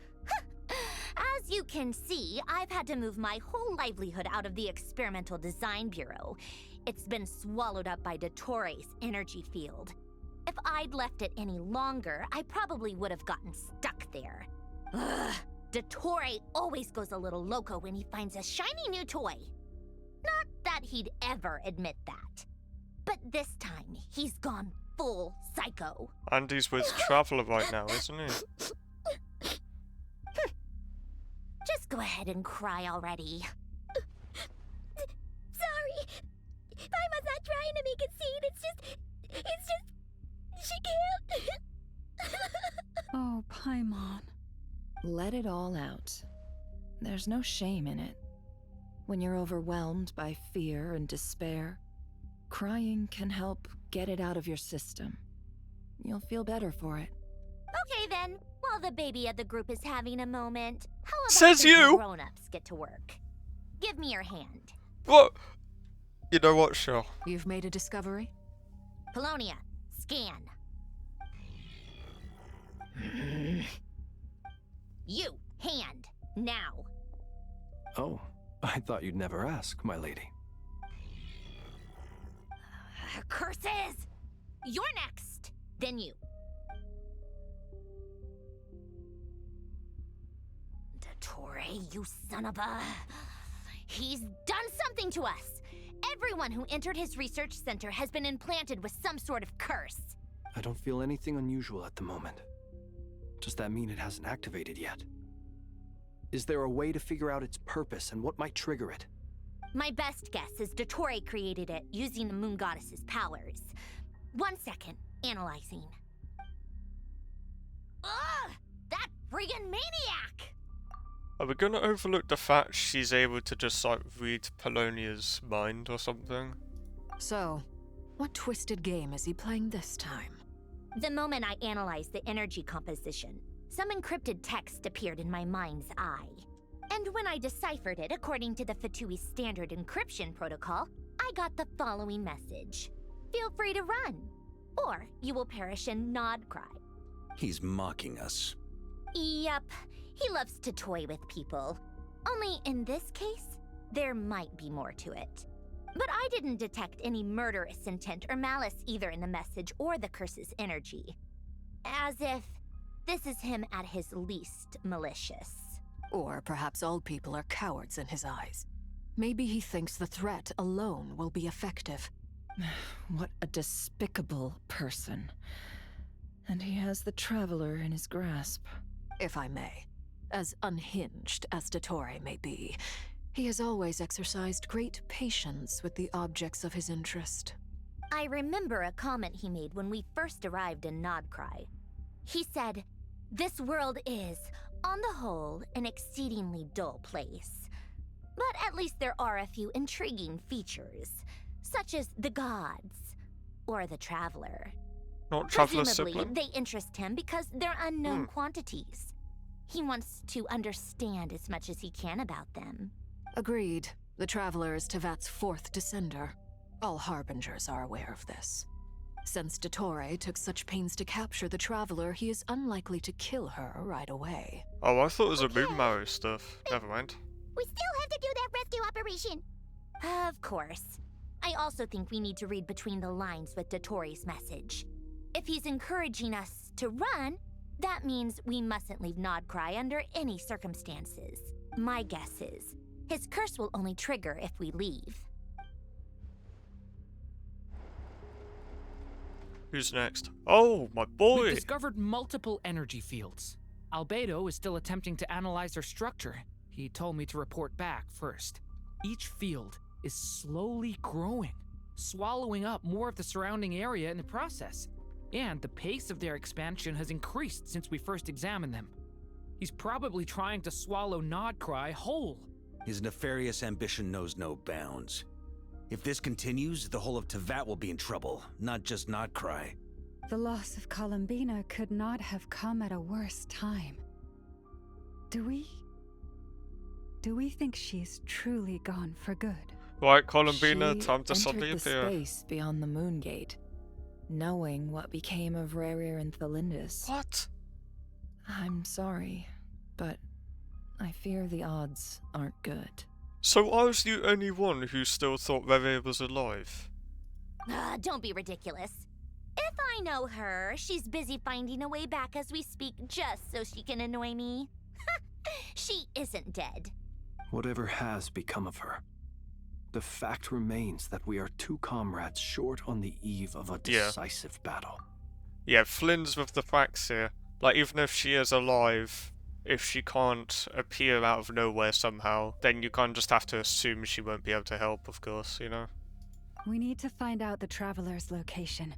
As you can see, I've had to move my whole livelihood out of the Experimental Design Bureau. It's been swallowed up by Dottore's energy field. If I'd left it any longer, I probably would have gotten stuck there. Ugh, Dottore always goes a little loco when he finds a shiny new toy. Not that he'd ever admit that. But this time, he's gone full psycho. And he's with Traveler right now, isn't he? Just go ahead and cry already. Sorry. Paimon's not trying to make a scene. It's just, she can't. Oh, Paimon. Let it all out. There's no shame in it. When you're overwhelmed by fear and despair, crying can help get it out of your system. You'll feel better for it. Okay then, while the baby of the group is having a moment, how about Says the you! grown-ups get to work? Give me your hand. What? You know what, sure. You've made a discovery? Polonia, scan. You, hand, now. Oh, I thought you'd never ask, my lady. Curses! You're next, then you. Dottore, you son of a... He's done something to us! Everyone who entered his research center has been implanted with some sort of curse. I don't feel anything unusual at the moment. Does that mean it hasn't activated yet? Is there a way to figure out its purpose and what might trigger it? My best guess is Dottore created it using the Moon Goddess's powers. 1 second, analyzing. Ugh! That friggin' maniac! Are we gonna overlook the fact she's able to just, like, read Polonia's mind or something? So, what twisted game is he playing this time? The moment I analyzed the energy composition, some encrypted text appeared in my mind's eye. And when I deciphered it according to the Fatui standard encryption protocol, I got the following message. Feel free to run, or you will perish in nod cry. He's mocking us. Yep, he loves to toy with people. Only in this case, there might be more to it. But I didn't detect any murderous intent or malice either in the message or the curse's energy. As if this is him at his least malicious. Or perhaps all people are cowards in his eyes. Maybe he thinks the threat alone will be effective. What a despicable person. And he has the Traveler in his grasp. If I may. As unhinged as Dottore may be, he has always exercised great patience with the objects of his interest. I remember a comment he made when we first arrived in Nodcry. He said, "This world is, on the whole, an exceedingly dull place. But at least there are a few intriguing features, such as the gods, or the Traveler. Not Traveler's Presumably, sibling? they interest him because they're unknown quantities. He wants to understand as much as he can about them." Agreed. The Traveler is Tevat's fourth descender. All Harbingers are aware of this. Since Dottore took such pains to capture the Traveler, he is unlikely to kill her right away. Oh, I thought it was a Moon Marrow stuff. Never mind. We still have to do that rescue operation. Of course. I also think we need to read between the lines with Dottore's message. If he's encouraging us to run, that means we mustn't leave Nodcry under any circumstances. My guess is, his curse will only trigger if we leave. Who's next? Oh, my boy! We've discovered multiple energy fields. Albedo is still attempting to analyze their structure. He told me to report back first. Each field is slowly growing, swallowing up more of the surrounding area in the process. And the pace of their expansion has increased since we first examined them. He's probably trying to swallow Nodcry whole. His nefarious ambition knows no bounds. If this continues, the whole of Tevat will be in trouble, not just Nodcry. The loss of Columbina could not have come at a worse time. Do we think she's truly gone for good? Right, Columbina, She time to entered suddenly the appear. space beyond the Moon Gate, knowing what became of Rerir and Thalindus. What? I'm sorry, but I fear the odds aren't good. So I was the only one who still thought Rerir was alive? Don't be ridiculous. If I know her, she's busy finding a way back as we speak just so she can annoy me. She isn't dead. Whatever has become of her, the fact remains that we are two comrades short on the eve of a decisive battle. Yeah, Flynn's with the facts here. Like, even if she is alive, if she can't appear out of nowhere somehow, then you kind of just have to assume she won't be able to help, of course, you know? We need to find out the Traveler's location.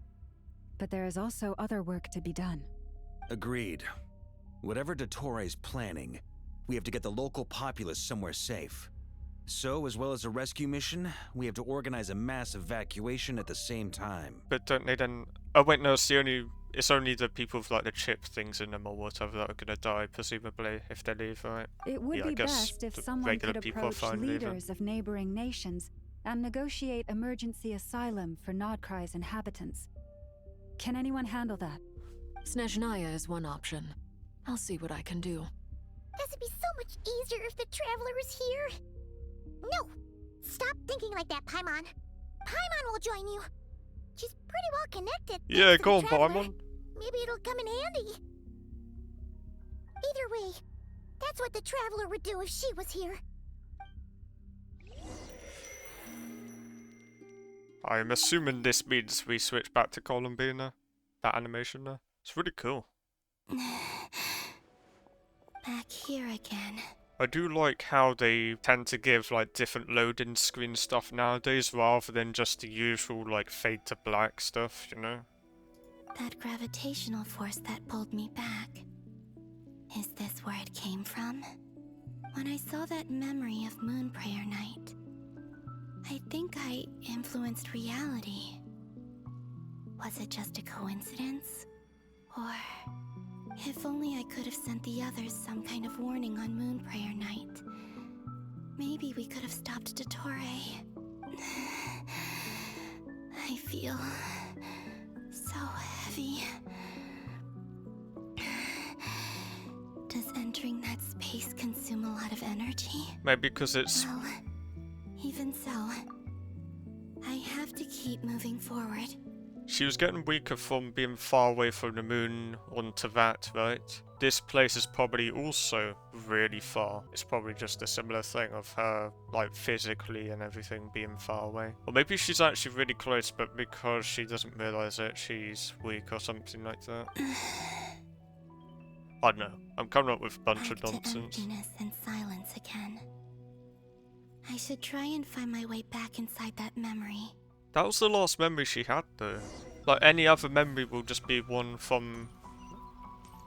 But there is also other work to be done. Agreed. Whatever Dottore's planning, we have to get the local populace somewhere safe. So, as well as a rescue mission, we have to organize a mass evacuation at the same time. But don't they then... Oh wait, no, it's only the people with like the chip things in them or whatever that are gonna die, presumably, if they leave, right? It would be I guess best if the someone regular could people are approach fine leaving. leaders of neighboring nations and negotiate emergency asylum for Nodcry's inhabitants. Can anyone handle that? Snezhnaya is one option. I'll see what I can do. This would be so much easier if the Traveler was here. No! Stop thinking like that, Paimon. Paimon will join you. She's pretty well connected. Yeah, thanks to go on, the Traveler. Paimon. Maybe it'll come in handy. Either way, that's what the Traveler would do if she was here. I'm assuming this means we switch back to Columbina. That animation there. It's really cool. Back here again. I do like how they tend to give like different loading screen stuff nowadays rather than just the usual like fade to black stuff, you know? That gravitational force that pulled me back. Is this where it came from? When I saw that memory of Moon Prayer Night, I think I influenced reality. Was it just a coincidence? Or, if only I could have sent the others some kind of warning on Moon Prayer Night. Maybe we could have stopped Dottore. I feel so heavy. Does entering that space consume a lot of energy? Maybe because it's... Well, even so, I have to keep moving forward. She was getting weaker from being far away from the moon onto that, right? This place is probably also really far. It's probably just a similar thing of her, like, physically and everything being far away. Or maybe she's actually really close, but because she doesn't realize it, she's weak or something like that. I don't know. I'm coming up with a bunch of nonsense. Emptiness and silence again. I should try and find my way back inside that memory. That was the last memory she had, though. Like, any other memory will just be one from,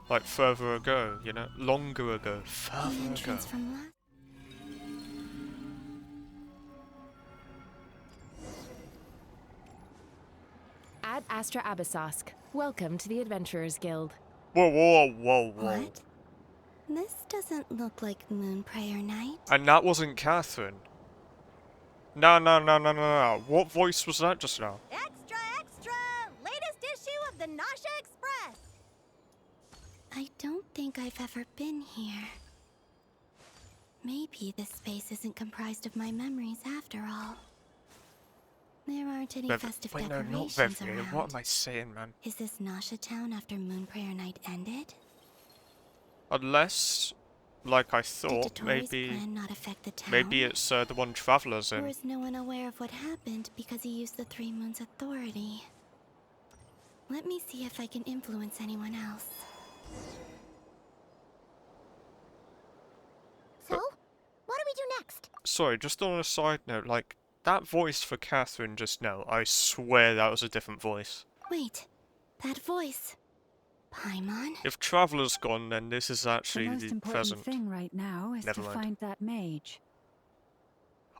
like, further ago, you know? Longer ago. Further ago. Ad Astra Abyssosk. Welcome to the Adventurers Guild. Whoa, whoa, whoa, whoa. What? This doesn't look like Moon Prayer Night. And that wasn't Catherine. No. What voice was that just now? Extra, extra! Latest issue of the Nasha Express! I don't think I've ever been here. Maybe this space isn't comprised of my memories after all. There aren't any festive Wait, no, decorations not Beverly. around. What am I saying, man? Is this Nasha Town after Moon Prayer Night ended? Unless, like I Did thought, Dottore's plan not affect the town? maybe it's the one Traveler's Or in. is no one aware of what happened because he used the Three Moons' authority? Let me see if I can influence anyone else. So, what do we do next? sorry, just on a side note, like, that voice for Catherine just now, I swear that was a different voice. Wait, that voice. Paimon? If Traveler's gone, then this is The actually most the important present. thing right now is Never to mind. find that mage.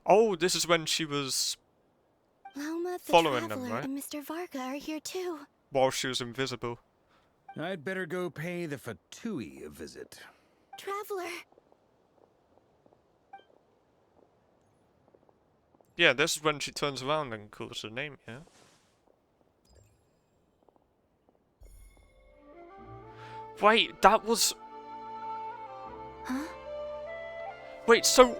Oh, this is when she was Lauma, the following them, Traveler, right? and Mr. Varga are here too. While she was invisible. I'd better go pay the Fatui a visit. Traveler! Yeah, this is when she turns around and calls her name, yeah? Wait, that was... Huh? Wait, so...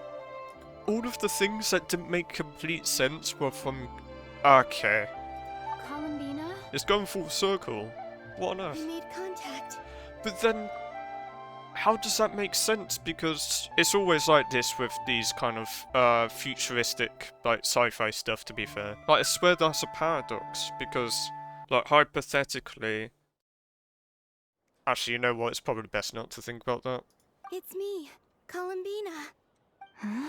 all of the things that didn't make complete sense were from... Okay. Columbina? It's going full circle. What on I earth? made contact. But then... how does that make sense? Because it's always like this with these kind of futuristic, like, sci-fi stuff, to be fair. Like, I swear that's a paradox, because, like, hypothetically... Actually, you know what? It's probably best not to think about that. It's me, Columbina. Huh?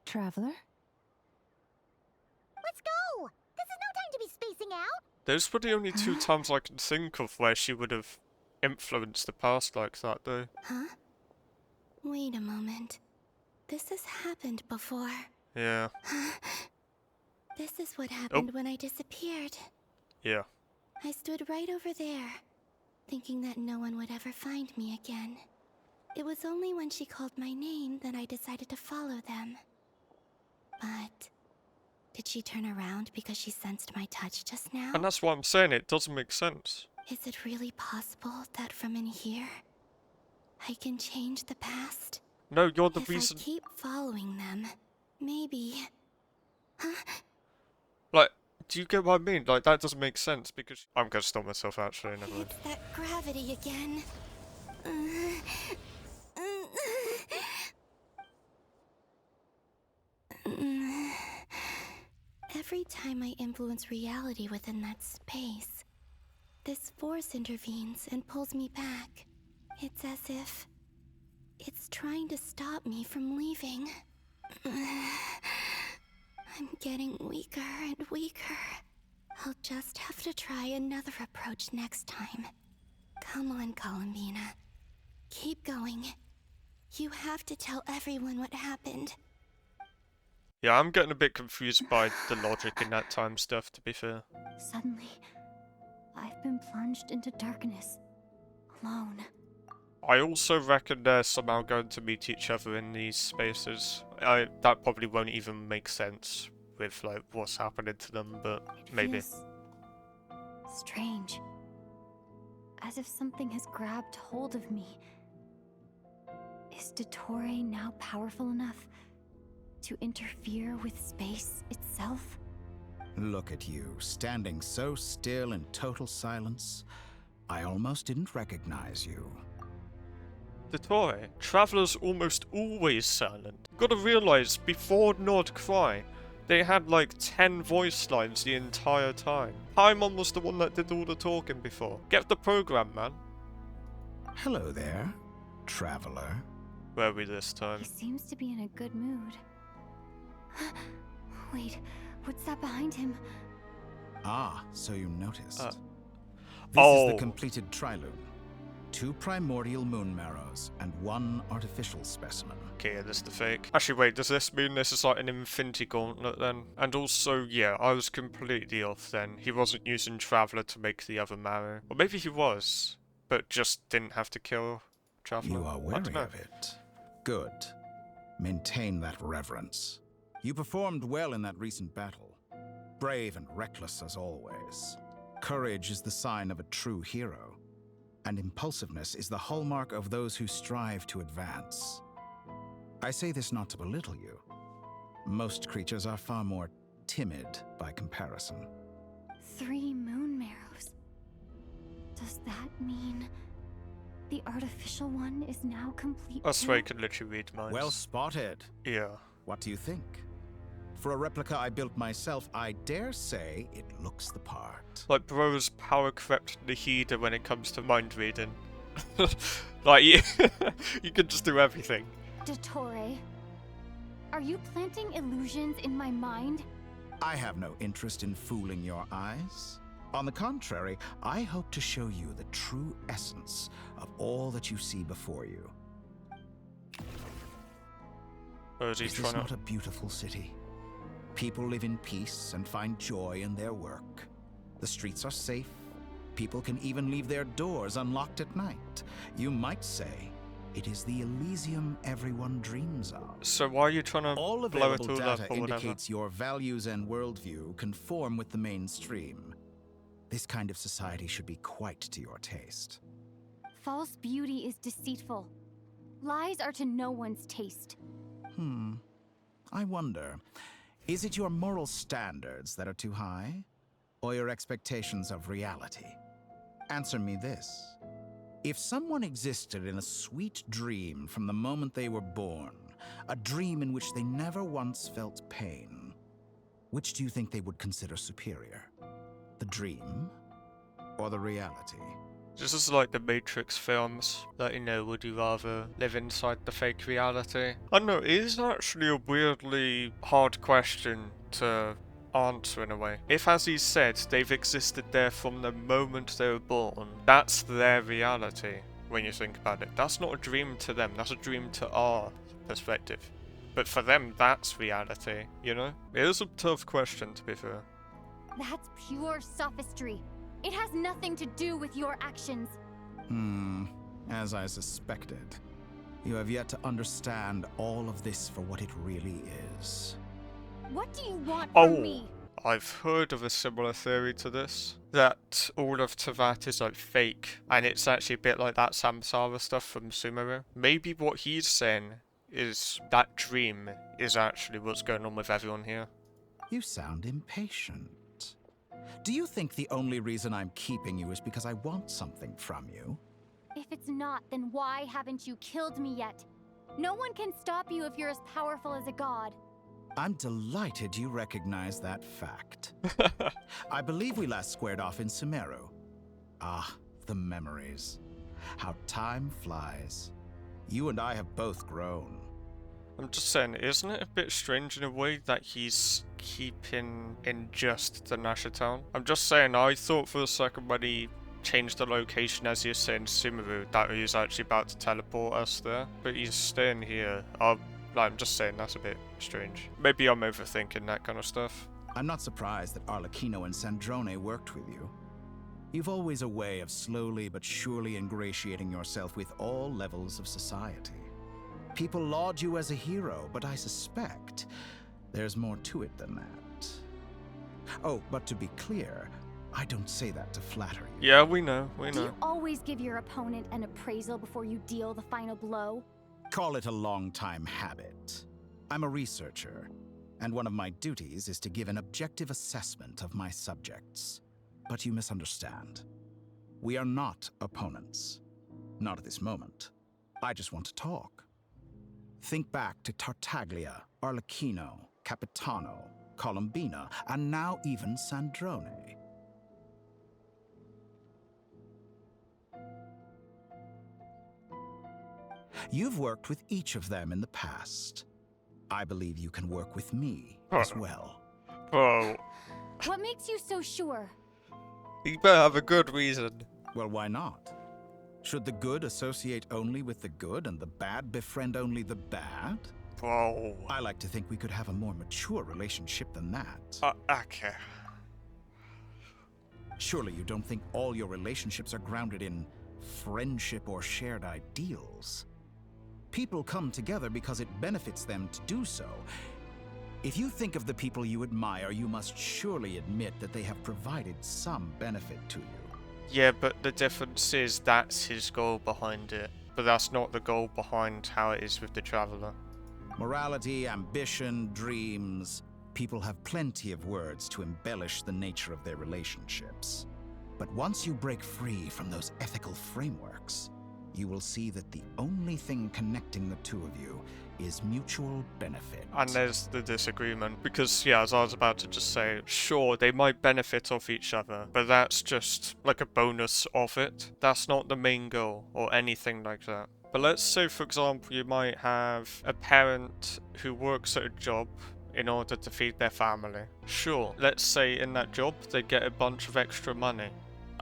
Traveler? Let's go! This is no time to be spacing out! Those were the only two times I can think of where she would have influenced the past like that, though. Huh? Wait a moment. This has happened before. Yeah. This is what happened when I disappeared. Yeah. I stood right over there, thinking that no one would ever find me again. It was only when she called my name that I decided to follow them. But... did she turn around because she sensed my touch just now? And that's why I'm saying it doesn't make sense. Is it really possible that from in here, I can change the past? No, you're the if reason... I keep following them, maybe... Huh? Like, do you get what I mean? Like, that doesn't make sense, because... I'm gonna stop myself, actually, never mind. It's that gravity again. Every time I influence reality within that space, this force intervenes and pulls me back. It's as if it's trying to stop me from leaving. I'm getting weaker and weaker. I'll just have to try another approach next time. Come on, Columbina. Keep going. You have to tell everyone what happened. Yeah, I'm getting a bit confused by the logic in that time stuff, to be fair. Suddenly, I've been plunged into darkness. Alone. I also reckon they're somehow going to meet each other in these spaces. That probably won't even make sense with, like, what's happening to them, but maybe. Feels strange. As if something has grabbed hold of me. Is Dottore now powerful enough to interfere with space itself? Look at you, standing so still in total silence. I almost didn't recognize you. Dottore, Traveler's almost always silent. Gotta realize, before Nod Cry, they had like 10 voice lines the entire time. Paimon was the one that did all the talking before. Get the program, man. Hello there, Traveler. Where are we this time? He seems to be in a good mood. Wait, what's that behind him? Ah, so you noticed. This oh. is the completed Triloom. 2 primordial moon marrows, and 1 artificial specimen. Okay, yeah, this is the fake. Actually, wait, does this mean this is like an Infinity Gauntlet then? And also, yeah, I was completely off then. He wasn't using Traveler to make the other marrow. Or maybe he was, but just didn't have to kill Traveler. You are wary of it. Good. Maintain that reverence. You performed well in that recent battle. Brave and reckless as always. Courage is the sign of a true hero. And impulsiveness is the hallmark of those who strive to advance. I say this not to belittle you. Most creatures are far more timid by comparison. 3 moon marrows. Does that mean the artificial one is now complete? I swear you can literally read minds. Well spotted. Yeah. What do you think? For a replica I built myself, I dare say it looks the part. Like bro's power crept Nahida when it comes to mind reading. Like, you, you could just do everything. Dottore, are you planting illusions in my mind? I have no interest in fooling your eyes. On the contrary, I hope to show you the true essence of all that you see before you. Or is he Is trying this to... not a beautiful city? People live in peace and find joy in their work. The streets are safe. People can even leave their doors unlocked at night. You might say it is the Elysium everyone dreams of. So why are you trying to All blow it available all up data or whatever? indicates your values and worldview conform with the mainstream. This kind of society should be quite to your taste. False beauty is deceitful. Lies are to no one's taste. I wonder, is it your moral standards that are too high? Or your expectations of reality? Answer me this. If someone existed in a sweet dream from the moment they were born, a dream in which they never once felt pain, which do you think they would consider superior? The dream or the reality? This is like the Matrix films, that, you know, would you rather live inside the fake reality? I don't know, it is actually a weirdly hard question to answer in a way. If, as he said, they've existed there from the moment they were born, that's their reality, when you think about it. That's not a dream to them, that's a dream to our perspective. But for them, that's reality, you know? It is a tough question, to be fair. That's pure sophistry. It has nothing to do with your actions. As I suspected. You have yet to understand all of this for what it really is. What do you want from me? I've heard of a similar theory to this. That all of Teyvat is like fake, and it's actually a bit like that Samsara stuff from Sumeru. Maybe what he's saying is that dream is actually what's going on with everyone here. You sound impatient. Do you think the only reason I'm keeping you is because I want something from you? If it's not, then why haven't you killed me yet? No one can stop you if you're as powerful as a god. I'm delighted you recognize that fact. I believe we last squared off in Sumeru. Ah, the memories. How time flies. You and I have both grown. I'm just saying, isn't it a bit strange in a way that he's keeping in just the Nasha town? I'm just saying, I thought for a second when he changed the location, as you said in Sumeru, that he was actually about to teleport us there. But he's staying here. I'm just saying, that's a bit strange. Maybe I'm overthinking that kind of stuff. I'm not surprised that Arlecchino and Sandrone worked with you. You've always a way of slowly but surely ingratiating yourself with all levels of society. People laud you as a hero, but I suspect there's more to it than that. Oh, but to be clear, I don't say that to flatter you. Yeah, we know. Do you always give your opponent an appraisal before you deal the final blow? Call it a long-time habit. I'm a researcher, and one of my duties is to give an objective assessment of my subjects. But you misunderstand. We are not opponents. Not at this moment. I just want to talk. Think back to Tartaglia, Arlecchino, Capitano, Colombina, and now even Sandrone. You've worked with each of them in the past. I believe you can work with me as well. Oh. What makes you so sure? You better have a good reason. Well, why not? Should the good associate only with the good and the bad befriend only the bad? Whoa. I like to think we could have a more mature relationship than that. Okay. Surely you don't think all your relationships are grounded in friendship or shared ideals? People come together because it benefits them to do so. If you think of the people you admire, you must surely admit that they have provided some benefit to you. Yeah, but the difference is that's his goal behind it. But that's not the goal behind how it is with the Traveler. Morality, ambition, dreams. People have plenty of words to embellish the nature of their relationships. But once you break free from those ethical frameworks, you will see that the only thing connecting the two of you is mutual benefit. And there's the disagreement, because yeah, as I was about to just say, sure, they might benefit off each other, but that's just like a bonus of it. That's not the main goal or anything like that. But let's say, for example, you might have a parent who works at a job in order to feed their family. Sure, let's say in that job they get a bunch of extra money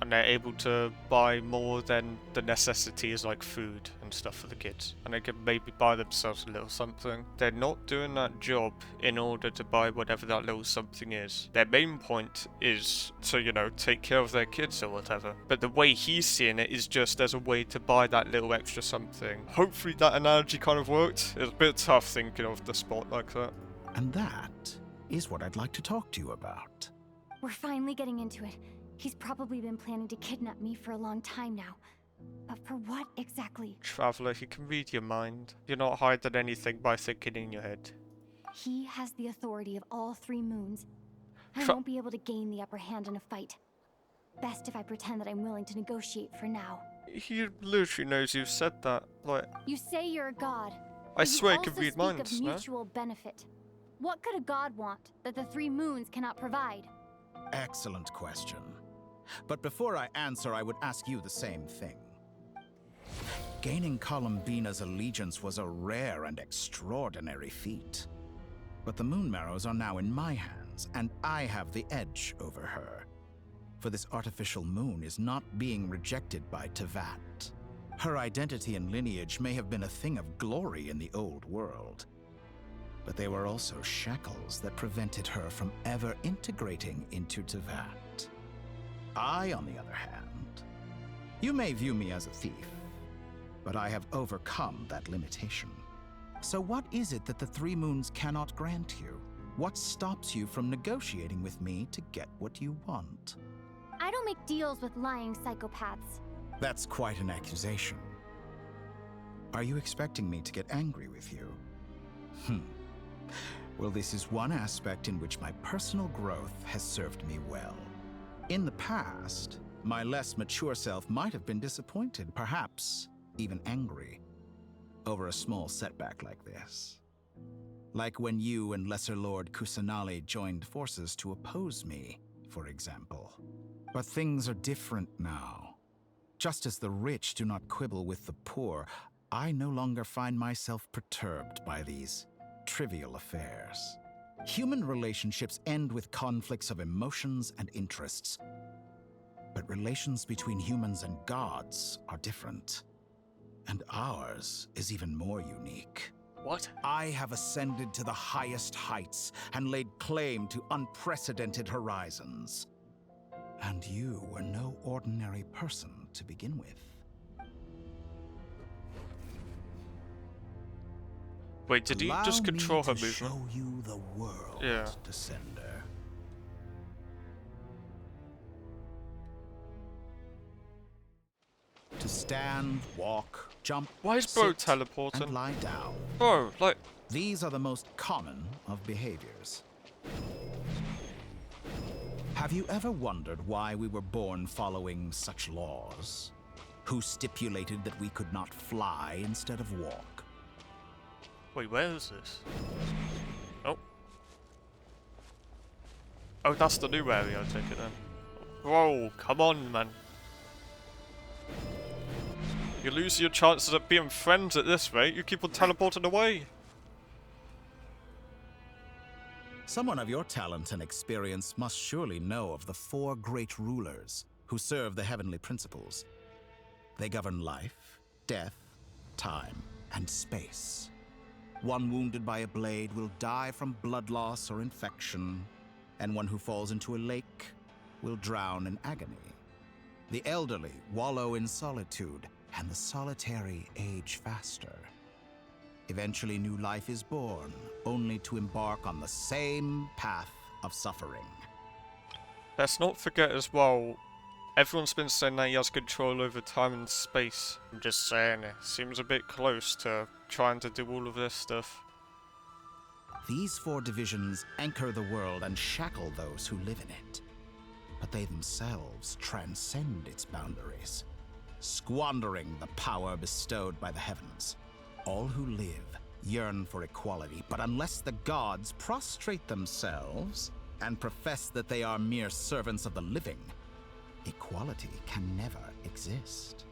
and they're able to buy more than the necessities like food and stuff for the kids. And they can maybe buy themselves a little something. They're not doing that job in order to buy whatever that little something is. Their main point is to, you know, take care of their kids or whatever. But the way he's seeing it is just as a way to buy that little extra something. Hopefully that analogy kind of worked. It's a bit tough thinking of the spot like that. And that is what I'd like to talk to you about. We're finally getting into it. He's probably been planning to kidnap me for a long time now. But for what exactly? Traveler, he can read your mind. You're not hiding anything by thinking in your head. He has the authority of all three moons. I won't be able to gain the upper hand in a fight. Best if I pretend that I'm willing to negotiate for now. He literally knows you've said that. Like, You say you're a god. I swear he can read minds. minds, Of no? mutual benefit. What could a god want that the three moons cannot provide? Excellent question. But before I answer, I would ask you the same thing. Gaining Columbina's allegiance was a rare and extraordinary feat. But the Moon Marrows are now in my hands, and I have the edge over her. For this artificial moon is not being rejected by Tevat. Her identity and lineage may have been a thing of glory in the old world. But they were also shackles that prevented her from ever integrating into Tevat. I, on the other hand, you may view me as a thief, but I have overcome that limitation. So what is it that the three moons cannot grant you? What stops you from negotiating with me to get what you want? I don't make deals with lying psychopaths. That's quite an accusation. Are you expecting me to get angry with you? Well, this is one aspect in which my personal growth has served me well. In the past, my less mature self might have been disappointed, perhaps even angry, over a small setback like this. Like when you and Lesser Lord Kusanali joined forces to oppose me, for example. But things are different now. Just as the rich do not quibble with the poor, I no longer find myself perturbed by these trivial affairs. Human relationships end with conflicts of emotions and interests. But relations between humans and gods are different. And ours is even more unique. What? I have ascended to the highest heights and laid claim to unprecedented horizons. And you were no ordinary person to begin with. Wait, did he just control her movement? Show you the world, yeah. Descender. To stand, walk, jump, why is Bro sit, teleporting? and lie down. Bro, like... These are the most common of behaviors. Have you ever wondered why we were born following such laws? Who stipulated that we could not fly instead of walk? Wait, where is this? Oh. Oh, that's the new area, I take it then. Bro, come on, man. You lose your chances of being friends at this rate. You keep on teleporting away. Someone of your talent and experience must surely know of the four great rulers who serve the heavenly principles. They govern life, death, time, and space. One wounded by a blade will die from blood loss or infection, and one who falls into a lake will drown in agony. The elderly wallow in solitude, and the solitary age faster. Eventually, new life is born, only to embark on the same path of suffering. Let's not forget as well, everyone's been saying that he has control over time and space. I'm just saying, it seems a bit close to trying to do all of this stuff. These four divisions anchor the world and shackle those who live in it. But they themselves transcend its boundaries. squandering the power bestowed by the heavens. All who live yearn for equality, but unless the gods prostrate themselves and profess that they are mere servants of the living, equality can never exist.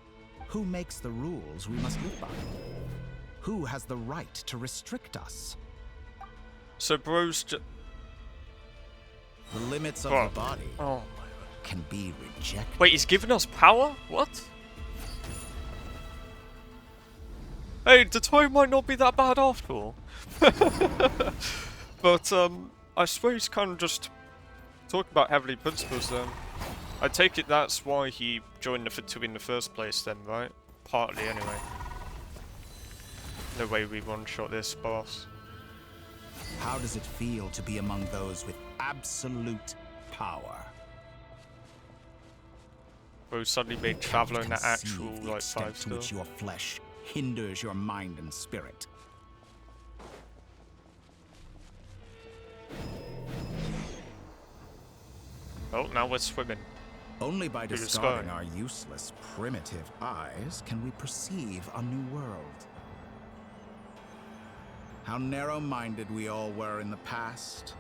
Who makes the rules we must live by? Who has the right to restrict us? So bro's The limits of the body can be rejected. Wait, he's giving us power? What? Hey, Dottore might not be that bad after all. But, I swear he's kind of just talking about heavenly principles then. I take it that's why he joined the Fatu in the first place then, right? Partly, anyway. No way we one-shot this boss. How does it feel to be among those with absolute power? Bro suddenly made Traveler an actual, like, 5 to which your flesh hinders your mind and spirit. Oh, now we're swimming. Only by Through the discarding sky. our useless, primitive eyes can we perceive a new world. How narrow-minded we all were in the past.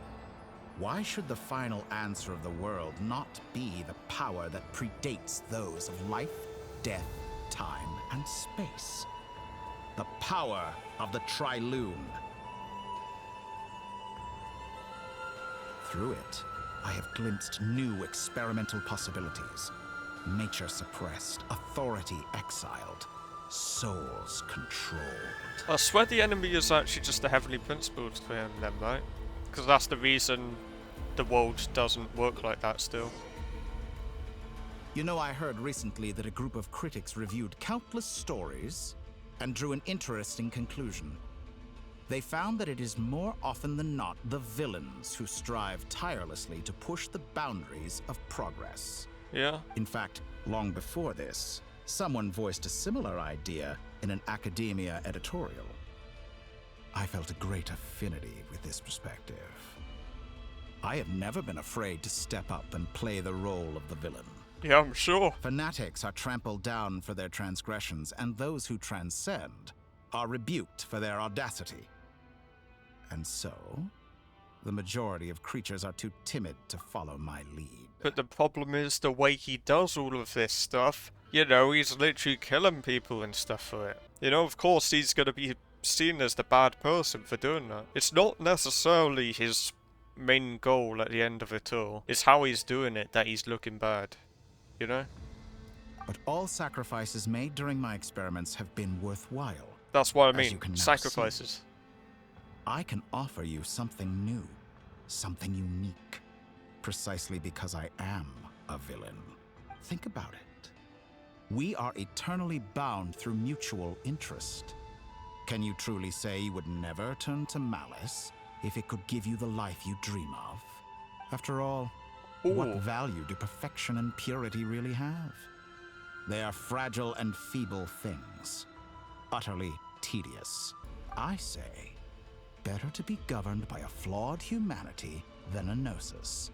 Why should the final answer of the world not be the power that predates those of life, death, time, and space? The power of the Trilune. Through it, I have glimpsed new experimental possibilities. Nature suppressed, authority exiled, souls controlled. I swear the enemy is actually just the heavenly principles for him then, right? Because that's the reason the world doesn't work like that still. You know, I heard recently that a group of critics reviewed countless stories and drew an interesting conclusion. They found that it is more often than not the villains who strive tirelessly to push the boundaries of progress. Yeah. In fact, long before this, someone voiced a similar idea in an academia editorial. I felt a great affinity with this perspective. I have never been afraid to step up and play the role of the villain. Yeah, I'm sure. Fanatics are trampled down for their transgressions, and those who transcend are rebuked for their audacity. And so, the majority of creatures are too timid to follow my lead. But the problem is the way he does all of this stuff. You know, he's literally killing people and stuff for it. You know, of course he's gonna be seen as the bad person for doing that. It's not necessarily his main goal at the end of it all. It's how he's doing it that he's looking bad. You know? But all sacrifices made during my experiments have been worthwhile. That's what I As mean. you can now Sacrifices. see. I can offer you something new, something unique, precisely because I am a villain. Think about it. We are eternally bound through mutual interest. Can you truly say you would never turn to malice if it could give you the life you dream of? After all, what value do perfection and purity really have? They are fragile and feeble things, utterly tedious. I say, better to be governed by a flawed humanity than a gnosis.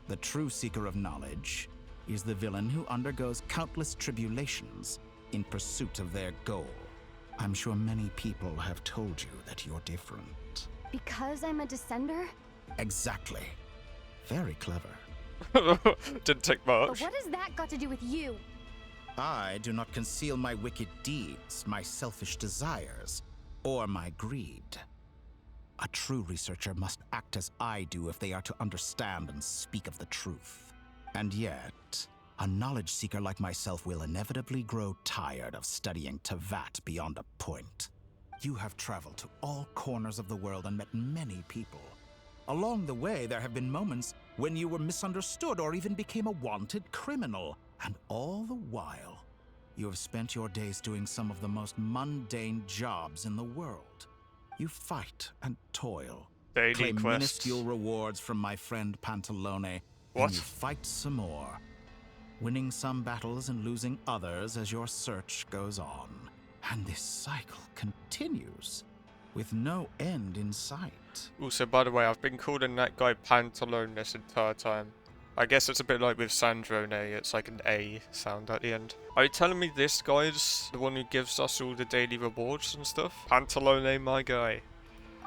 The true seeker of knowledge is the villain who undergoes countless tribulations in pursuit of their goal. I'm sure many people have told you that you're different. Because I'm a descender? Exactly. Very clever. Didn't take much. But what has that got to do with you? I do not conceal my wicked deeds, my selfish desires, or my greed. A true researcher must act as I do if they are to understand and speak of the truth. And yet, a knowledge seeker like myself will inevitably grow tired of studying Tevat beyond a point. You have traveled to all corners of the world and met many people. Along the way, there have been moments when you were misunderstood or even became a wanted criminal. And all the while, you have spent your days doing some of the most mundane jobs in the world. You fight and toil, Daily claim quests. minuscule rewards from my friend Pantalone, What? and you fight some more, winning some battles and losing others as your search goes on. And this cycle continues, with no end in sight. Also, by the way, I've been calling that guy Pantalone this entire time. I guess it's a bit like with Sandrone, it's like an A sound at the end. Are you telling me this guy's the one who gives us all the daily rewards and stuff? Pantalone, my guy.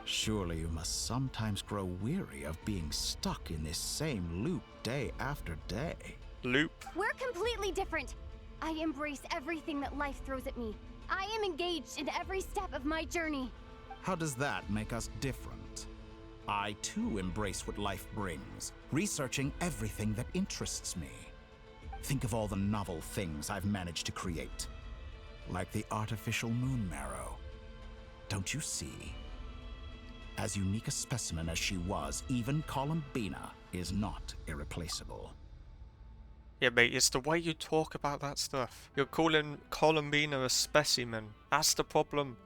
Surely you must sometimes grow weary of being stuck in this same loop day after day. Loop? We're completely different. I embrace everything that life throws at me. I am engaged in every step of my journey. How does that make us different? I too embrace what life brings, researching everything that interests me. Think of all the novel things I've managed to create. Like the artificial moon marrow. Don't you see? As unique a specimen as she was, even Columbina is not irreplaceable. Yeah, mate, it's the way you talk about that stuff. You're calling Columbina a specimen. That's the problem.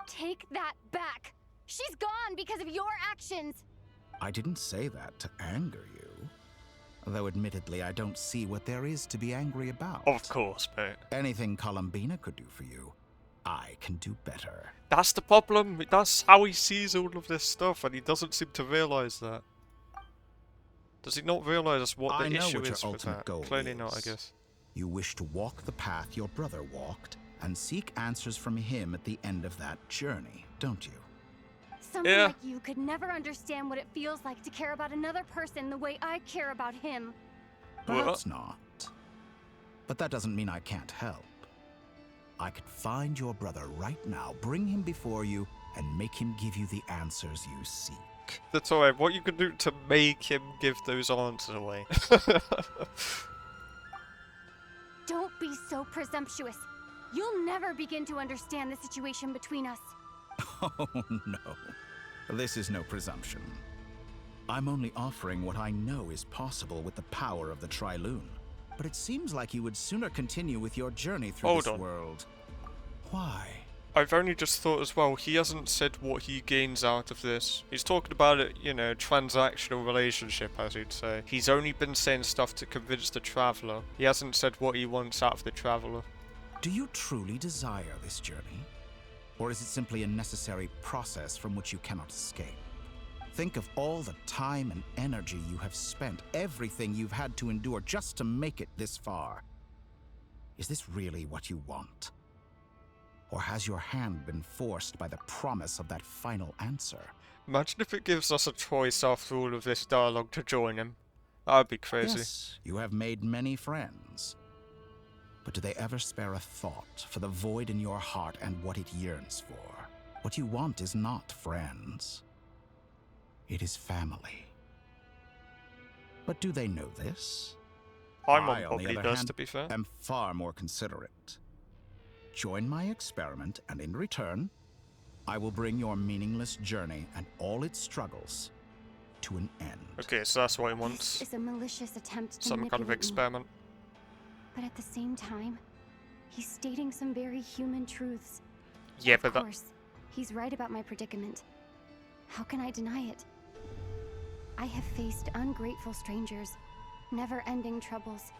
Take that back. She's gone because of your actions. I didn't say that to anger you. Though admittedly, I don't see what there is to be angry about. Of course, mate. Anything Columbina could do for you, I can do better. That's the problem. That's how he sees all of this stuff, and he doesn't seem to realize that. Does he not realize what the issue is with that? Clearly not, I guess. You wish to walk the path your brother walked, and seek answers from him at the end of that journey, don't you? Someone like you could never understand what it feels like to care about another person the way I care about him. Perhaps not. But that doesn't mean I can't help. I could find your brother right now, bring him before you, and make him give you the answers you seek. Dottore, what you can do to make him give those answers away? Don't be so presumptuous. You'll never begin to understand the situation between us. Oh no. This is no presumption. I'm only offering what I know is possible with the power of the Triloon. But it seems like you would sooner continue with your journey through this world. Why? I've only just thought as well, he hasn't said what he gains out of this. He's talking about it, you know, transactional relationship, as he'd say. He's only been saying stuff to convince the Traveler. He hasn't said what he wants out of the Traveler. Do you truly desire this journey? Or is it simply a necessary process from which you cannot escape? Think of all the time and energy you have spent, everything you've had to endure just to make it this far. Is this really what you want? Or has your hand been forced by the promise of that final answer? Imagine if it gives us a choice after all of this dialogue to join him. That'd be crazy. Yes, you have made many friends. But do they ever spare a thought for the void in your heart and what it yearns for? What you want is not friends. It is family. But do they know this? I'm I, on on the Bobby other does, hand, to be fair. am far more considerate. Join my experiment, and in return, I will bring your meaningless journey and all its struggles to an end. Okay, so that's what he wants. This is a malicious attempt to Some kind of manipulate me. experiment. But at the same time, he's stating some very human truths. Yeah, but Of course, he's right about my predicament. How can I deny it? I have faced ungrateful strangers, never-ending troubles,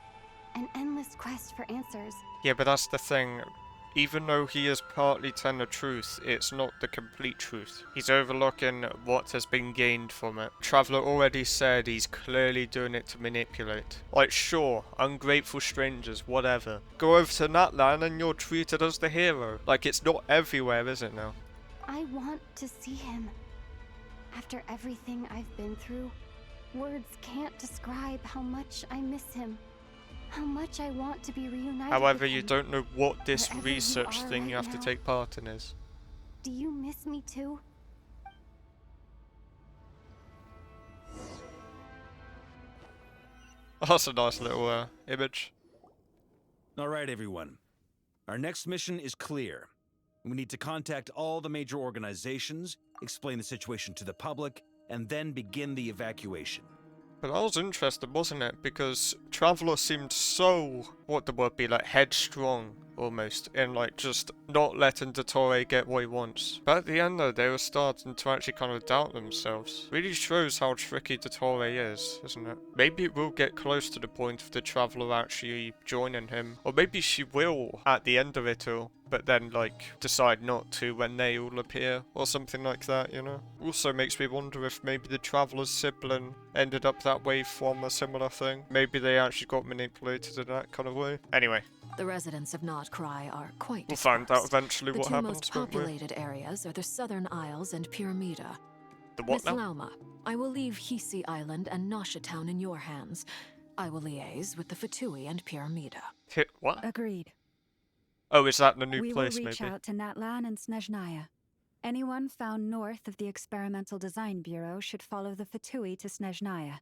an endless quest for answers. Yeah, but that's the thing. Even though he is partly telling the truth, it's not the complete truth. He's overlooking what has been gained from it. Traveler already said he's clearly doing it to manipulate. Like, sure, ungrateful strangers, whatever. Go over to Natlan and you're treated as the hero. Like, it's not everywhere, is it now? I want to see him. After everything I've been through, words can't describe how much I miss him. How much I want to be reunited However, with you him. don't know what this Wherever you research are thing you right have to now. take part in is. Do you miss me too? That's a nice little image. All right, everyone. Our next mission is clear. We need to contact all the major organizations, explain the situation to the public, and then begin the evacuation. But that was interesting, wasn't it? Because Traveler seemed so, what the word be, like headstrong, almost, in like just not letting Dottore get what he wants. But at the end though, they were starting to actually kind of doubt themselves. Really shows how tricky Dottore is, isn't it? Maybe it will get close to the point of the Traveler actually joining him. Or maybe she will at the end of it all. but then, like, decide not to when they all appear, or something like that, you know? Also makes me wonder if maybe the Traveler's sibling ended up that way from a similar thing. Maybe they actually got manipulated in that kind of way. Anyway. The residents of Nodcry are quite We'll dispersed. find out eventually the what two happens, most won't we? populated areas are the Southern Isles and Pyramida. The what Miss now? Lauma, I will leave Hisi Island and Nasha Town in your hands. I will liaise with the Fatui and Pyramida. Hit what? Agreed. Oh, is that the new We place, will reach maybe? out to Natlan and Snezhnaya. Anyone found north of the Experimental Design Bureau should follow the Fatui to Snezhnaya.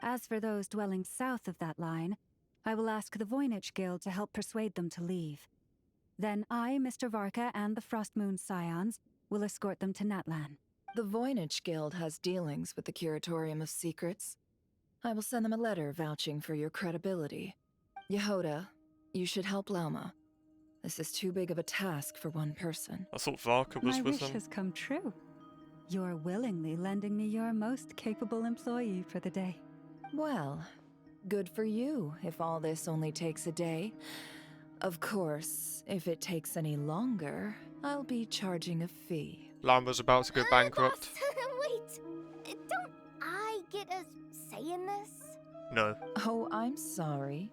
As for those dwelling south of that line, I will ask the Voynich Guild to help persuade them to leave. Then I, Mr. Varka, and the Frostmoon Scions will escort them to Natlan. The Voynich Guild has dealings with the Curatorium of Secrets. I will send them a letter vouching for your credibility. Yehoda, you should help Lauma. This is too big of a task for one person. I thought Varka was My with wish him. has come true. You're willingly lending me your most capable employee for the day. Well, good for you if all this only takes a day. Of course, if it takes any longer, I'll be charging a fee. Lama's about to go bankrupt. Wait, don't I get a say in this? No. Oh, I'm sorry.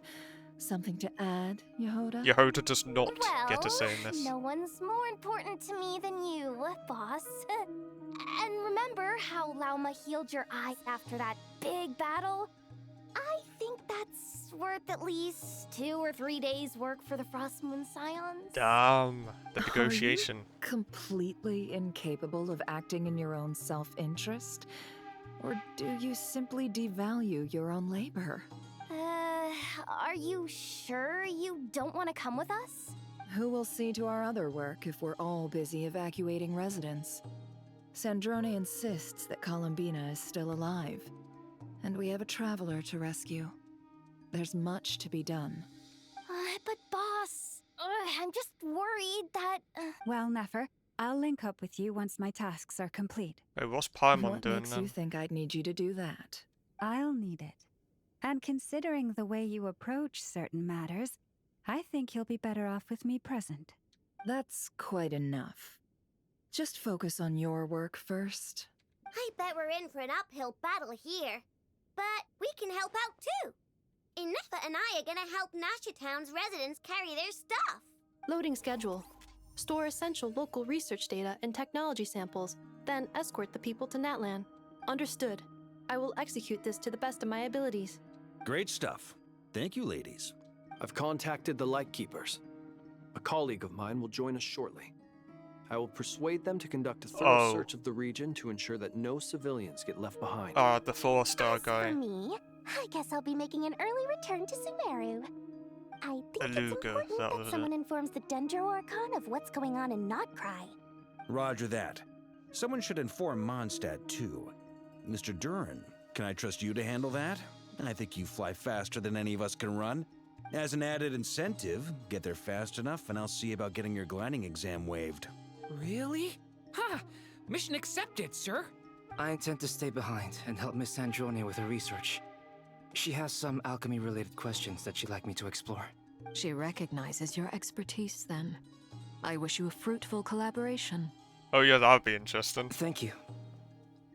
Something to add, Yehoda? Yehoda does not Well, get a say in this. no one's more important to me than you, boss. And remember how Lauma healed your eyes after that big battle? I think that's worth at least 2 or 3 days' work for the Frostmoon Scions. Damn, the Are you negotiation. completely incapable of acting in your own self-interest? Or do you simply devalue your own labor? Are you sure you don't want to come with us? Who will see to our other work if we're all busy evacuating residents? Sandrone insists that Columbina is still alive, and we have a traveler to rescue. There's much to be done. But boss, I'm just worried that... Well, Nefer, I'll link up with you once my tasks are complete. Hey, what's Paimon What doing makes then? you think I'd need you to do that? I'll need it. And considering the way you approach certain matters, I think you'll be better off with me present. That's quite enough. Just focus on your work first. I bet we're in for an uphill battle here. But we can help out too. Inefa and I are gonna help Nasha Town's residents carry their stuff. Loading schedule. Store essential local research data and technology samples, then escort the people to Natlan. Understood. I will execute this to the best of my abilities. Great stuff. Thank you, ladies. I've contacted the Lightkeepers. A colleague of mine will join us shortly. I will persuade them to conduct a thorough search of the region to ensure that no civilians get left behind. The 4-star guy. For me, I guess I'll be making an early return to Sumeru. I think it's Aluga, important that that was someone it. informs the Dendro Archon of what's going on in Nodcry. Roger that. Someone should inform Mondstadt, too. Mr. Duran, can I trust you to handle that? I think you fly faster than any of us can run. As an added incentive, get there fast enough and I'll see about getting your gliding exam waived. Really? Ha! Mission accepted, sir. I intend to stay behind and help Miss Sandrone with her research. She has some alchemy-related questions that she'd like me to explore. She recognizes your expertise then. I wish you a fruitful collaboration. Oh yeah, that would be interesting. Thank you.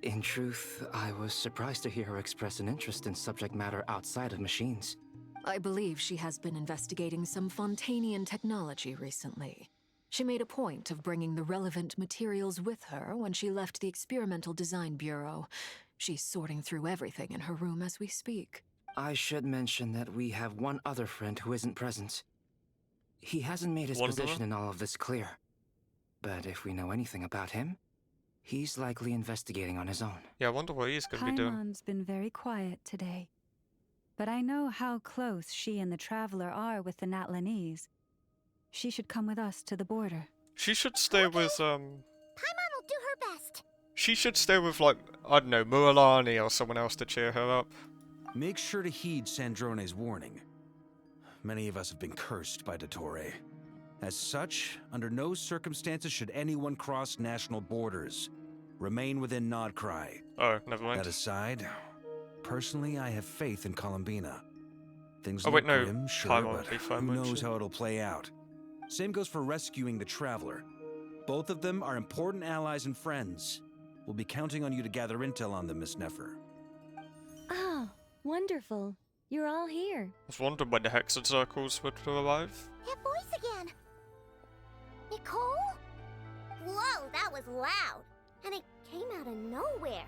In truth, I was surprised to hear her express an interest in subject matter outside of machines. I believe she has been investigating some Fontanian technology recently. She made a point of bringing the relevant materials with her when she left the Experimental Design Bureau. She's sorting through everything in her room as we speak. I should mention that we have one other friend who isn't present. He hasn't made his Wanderer? position in all of this clear. But if we know anything about him, he's likely investigating on his own. Yeah, I wonder what he's going to be doing. Paimon's been very quiet today. But I know how close she and the Traveler are with the Natlanese. She should come with us to the border. She should stay with, Paimon will do her best. She should stay with, like, I don't know, Mualani or someone else to cheer her up. Make sure to heed Sandrone's warning. Many of us have been cursed by Dottore. As such, under no circumstances should anyone cross national borders. Remain within Nodcry. Oh, never mind. That aside, personally, I have faith in Columbina. Things Oh, look wait, no. grim, sure, Paimon but would be fine, who wouldn't knows she? how it'll play out. Same goes for rescuing the Traveler. Both of them are important allies and friends. We'll be counting on you to gather intel on them, Miss Nefer. Oh, wonderful. You're all here. I was wondering when the Hexen Circles would arrive. That voice again! Nicole? Whoa, that was loud! And it came out of nowhere.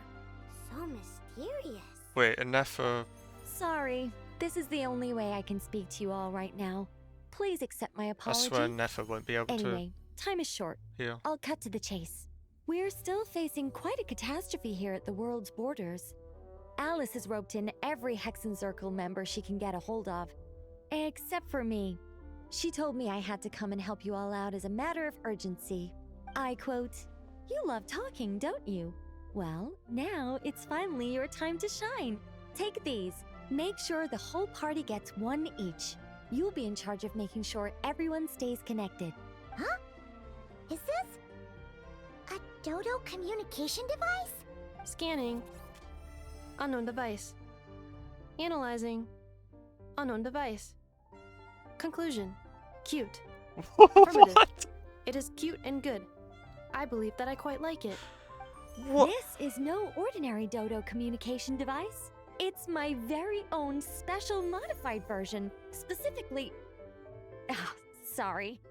So mysterious. Wait, and Nefer... Sorry, this is the only way I can speak to you all right now. Please accept my I apology. swear Nefer won't be able to... Anyway, time is short. Yeah. I'll cut to the chase. We're still facing quite a catastrophe here at the world's borders. Alice has roped in every Hexen Circle member she can get a hold of. Except for me. She told me I had to come and help you all out as a matter of urgency. I quote, "You love talking, don't you? Well, now it's finally your time to shine. Take these. Make sure the whole party gets one each. You'll be in charge of making sure everyone stays connected." Huh? Is this a Dodo communication device? Scanning. Unknown device. Analyzing. Unknown device. Conclusion. Cute. Affirmative. It is cute and good. I believe that I quite like it. This is no ordinary Dodo communication device. It's my very own special modified version, specifically... Ah, sorry.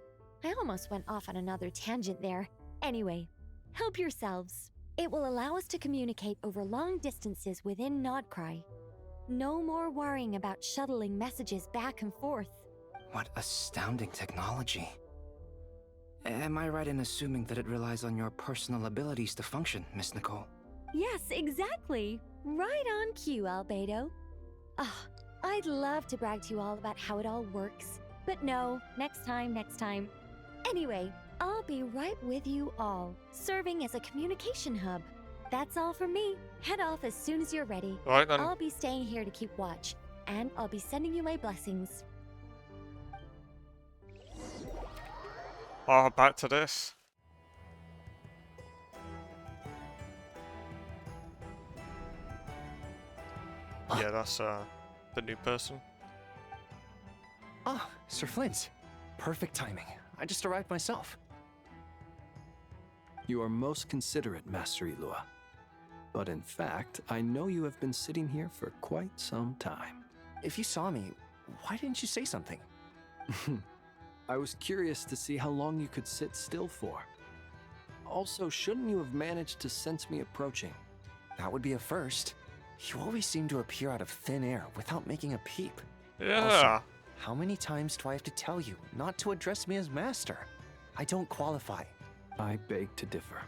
I almost went off on another tangent there. Anyway, help yourselves. It will allow us to communicate over long distances within Nodcry. No more worrying about shuttling messages back and forth. What astounding technology. Am I right in assuming that it relies on your personal abilities to function, Miss Nicole? Yes, exactly. Right on cue, Albedo. Ah, I'd love to brag to you all about how it all works. But no, next time. Anyway, I'll be right with you all, serving as a communication hub. That's all from me. Head off as soon as you're ready. All right, then. I'll be staying here to keep watch, and I'll be sending you my blessings. Oh, back to this. Yeah, that's the new person. Ah, Sir Flint. Perfect timing. I just arrived myself. You are most considerate, Master Ilua. But in fact, I know you have been sitting here for quite some time. If you saw me, why didn't you say something? I was curious to see how long you could sit still for. Also, shouldn't you have managed to sense me approaching? That would be a first. You always seem to appear out of thin air without making a peep. Yeah. Also, how many times do I have to tell you not to address me as master? I don't qualify. I beg to differ.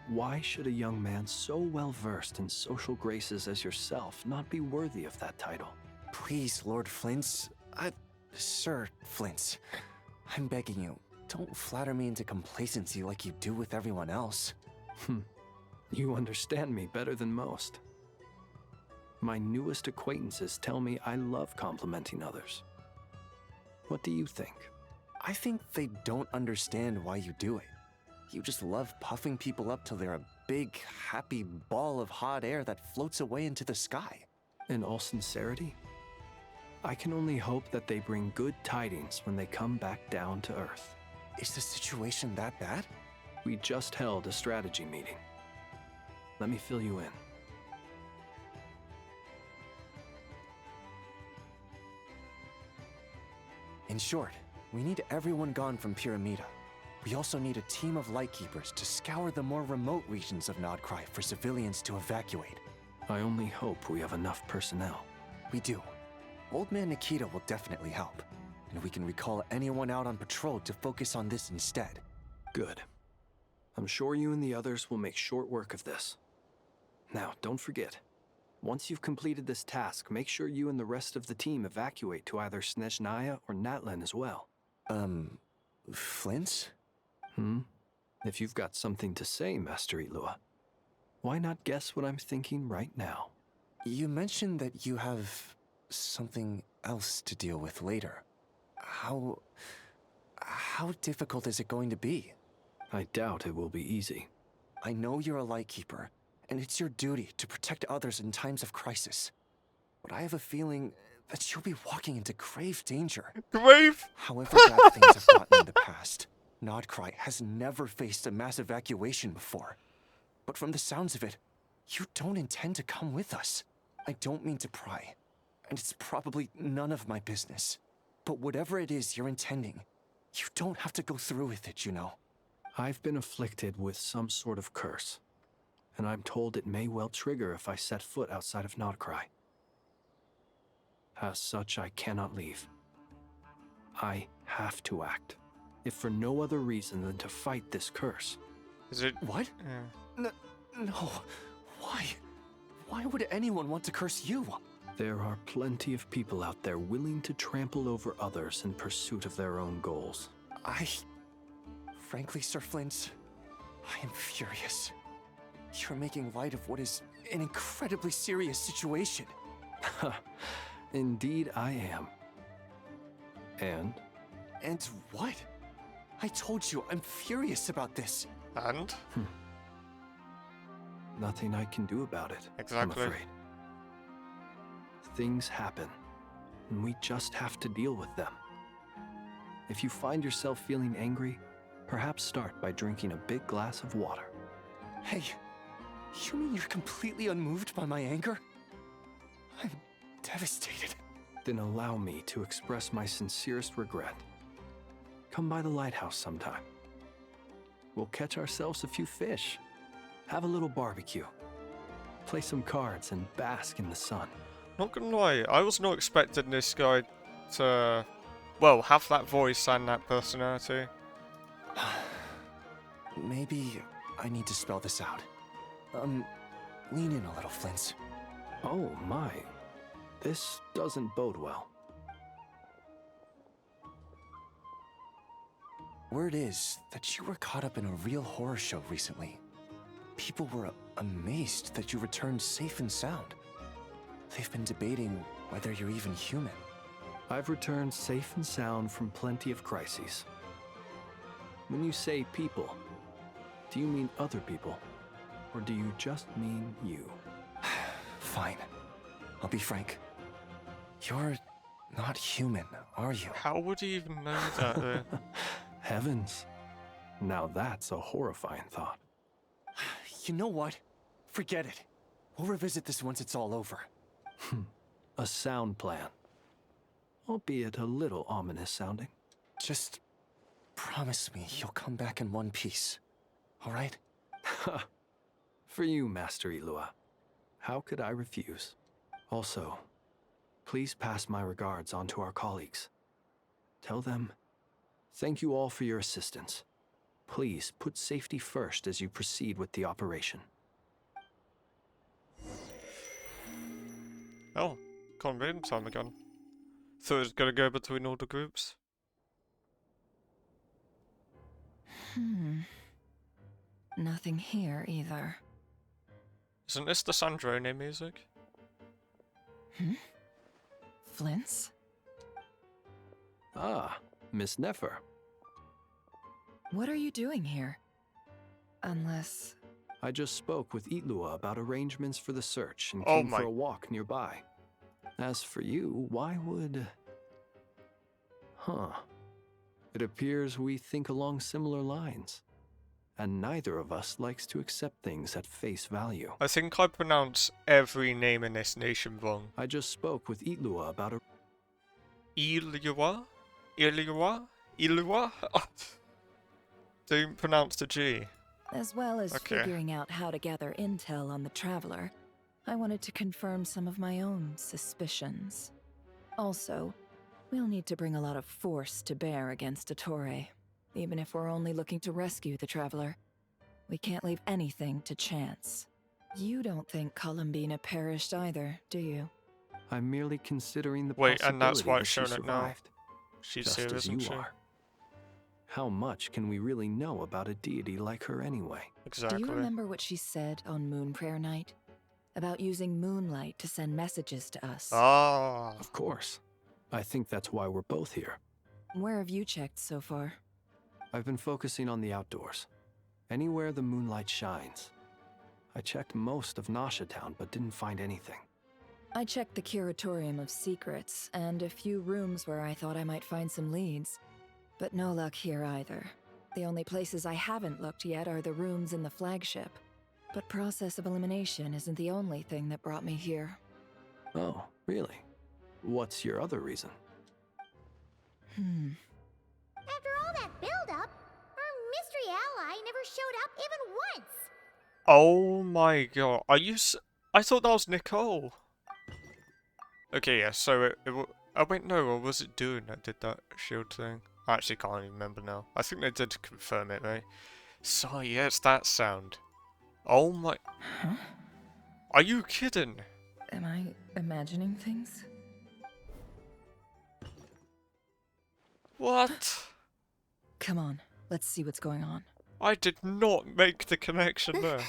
Why should a young man so well versed in social graces as yourself not be worthy of that title? Please, Lord Flint's... Sir Flint's. I'm begging you, don't flatter me into complacency like you do with everyone else. You understand me better than most. My newest acquaintances tell me I love complimenting others. What do you think? I think they don't understand why you do it. You just love puffing people up till they're a big, happy ball of hot air that floats away into the sky. In all sincerity, I can only hope that they bring good tidings when they come back down to Earth. Is the situation that bad? We just held a strategy meeting. Let me fill you in. In short, we need everyone gone from Pyramida. We also need a team of Lightkeepers to scour the more remote regions of Nodcry for civilians to evacuate. I only hope we have enough personnel. We do. Old Man Nikita will definitely help, and we can recall anyone out on patrol to focus on this instead. Good. I'm sure you and the others will make short work of this. Now, don't forget, once you've completed this task, make sure you and the rest of the team evacuate to either Snezhnaya or Natlan as well. Flint? If you've got something to say, Master Ilua, why not guess what I'm thinking right now? You mentioned that you have something else to deal with later. How difficult is it going to be? I doubt it will be easy. I know you're a Lightkeeper, and it's your duty to protect others in times of crisis. But I have a feeling that you'll be walking into grave danger. Grave? However bad things have gotten in the past, Nodcry has never faced a mass evacuation before. But from the sounds of it, you don't intend to come with us. I don't mean to pry, and it's probably none of my business. But whatever it is you're intending, you don't have to go through with it, you know. I've been afflicted with some sort of curse, and I'm told it may well trigger if I set foot outside of Nodcry. As such, I cannot leave. I have to act, if for no other reason than to fight this curse. Is it... What? Yeah. No. Why? Why would anyone want to curse you? There are plenty of people out there willing to trample over others in pursuit of their own goals. Frankly, Sir Flint, I am furious. You're making light of what is an incredibly serious situation. Indeed I am. And? And what? I told you, I'm furious about this. And? Nothing I can do about it, Exactly. I'm afraid. Things happen, and we just have to deal with them. If you find yourself feeling angry, perhaps start by drinking a big glass of water. Hey, you mean you're completely unmoved by my anger? I'm devastated. Then allow me to express my sincerest regret. Come by the lighthouse sometime. We'll catch ourselves a few fish, have a little barbecue, play some cards, and bask in the sun. Not gonna lie, I was not expecting this guy to, well, have that voice and that personality. Maybe I need to spell this out. Lean in a little, Flint. Oh my, this doesn't bode well. Word is that you were caught up in a real horror show recently. People were amazed that you returned safe and sound. They've been debating whether you're even human. I've returned safe and sound from plenty of crises. When you say people, do you mean other people? Or do you just mean you? Fine. I'll be frank. You're not human, are you? How would he even know that? Heavens. Now that's a horrifying thought. You know what? Forget it. We'll revisit this once it's all over. A sound plan. Albeit a little ominous sounding. Just promise me you'll come back in one piece. All right? For you, Master Ilua. How could I refuse? Also, please pass my regards on to our colleagues. Tell them, thank you all for your assistance. Please put safety first as you proceed with the operation. Oh, convenient time again. Thought it was gonna go between all the groups. Nothing here either. Isn't this the Sandrone music? Flint's? Ah, Miss Nefer. What are you doing here? Unless... I just spoke with Itlua about arrangements for the search and came for a walk nearby. As for you, why would... It appears we think along similar lines. And neither of us likes to accept things at face value. I think I pronounce every name in this nation wrong. I just spoke with Itlua about a... Ilua? Ilua? Ilua? Don't pronounce the G. As well as figuring out how to gather intel on the Traveler, I wanted to confirm some of my own suspicions. Also, we'll need to bring a lot of force to bear against Dottore, even if we're only looking to rescue the Traveler. We can't leave anything to chance. You don't think Columbina perished either, do you? I'm merely considering the Wait, possibility and that's why that it's she shown it now. survived. She's just serious, as you isn't she? are. How much can we really know about a deity like her anyway? Exactly. Do you remember what she said on Moon Prayer Night? About using moonlight to send messages to us? Ah. Of course. I think that's why we're both here. Where have you checked so far? I've been focusing on the outdoors. Anywhere the moonlight shines. I checked most of Nasha Town, but didn't find anything. I checked the Curatorium of Secrets and a few rooms where I thought I might find some leads. But no luck here either. The only places I haven't looked yet are the rooms in the flagship. But process of elimination isn't the only thing that brought me here. Oh, really? What's your other reason? After all that build-up, our mystery ally never showed up even once. Oh my god. I thought that was Nicole. Okay, yeah, so oh wait, no, or was it Dune that did that shield thing? I actually can't even remember now. I think they did confirm it, right? So, yeah, it's that sound. Oh my... Huh? Are you kidding? Am I imagining things? What? Come on, let's see what's going on. I did not make the connection there.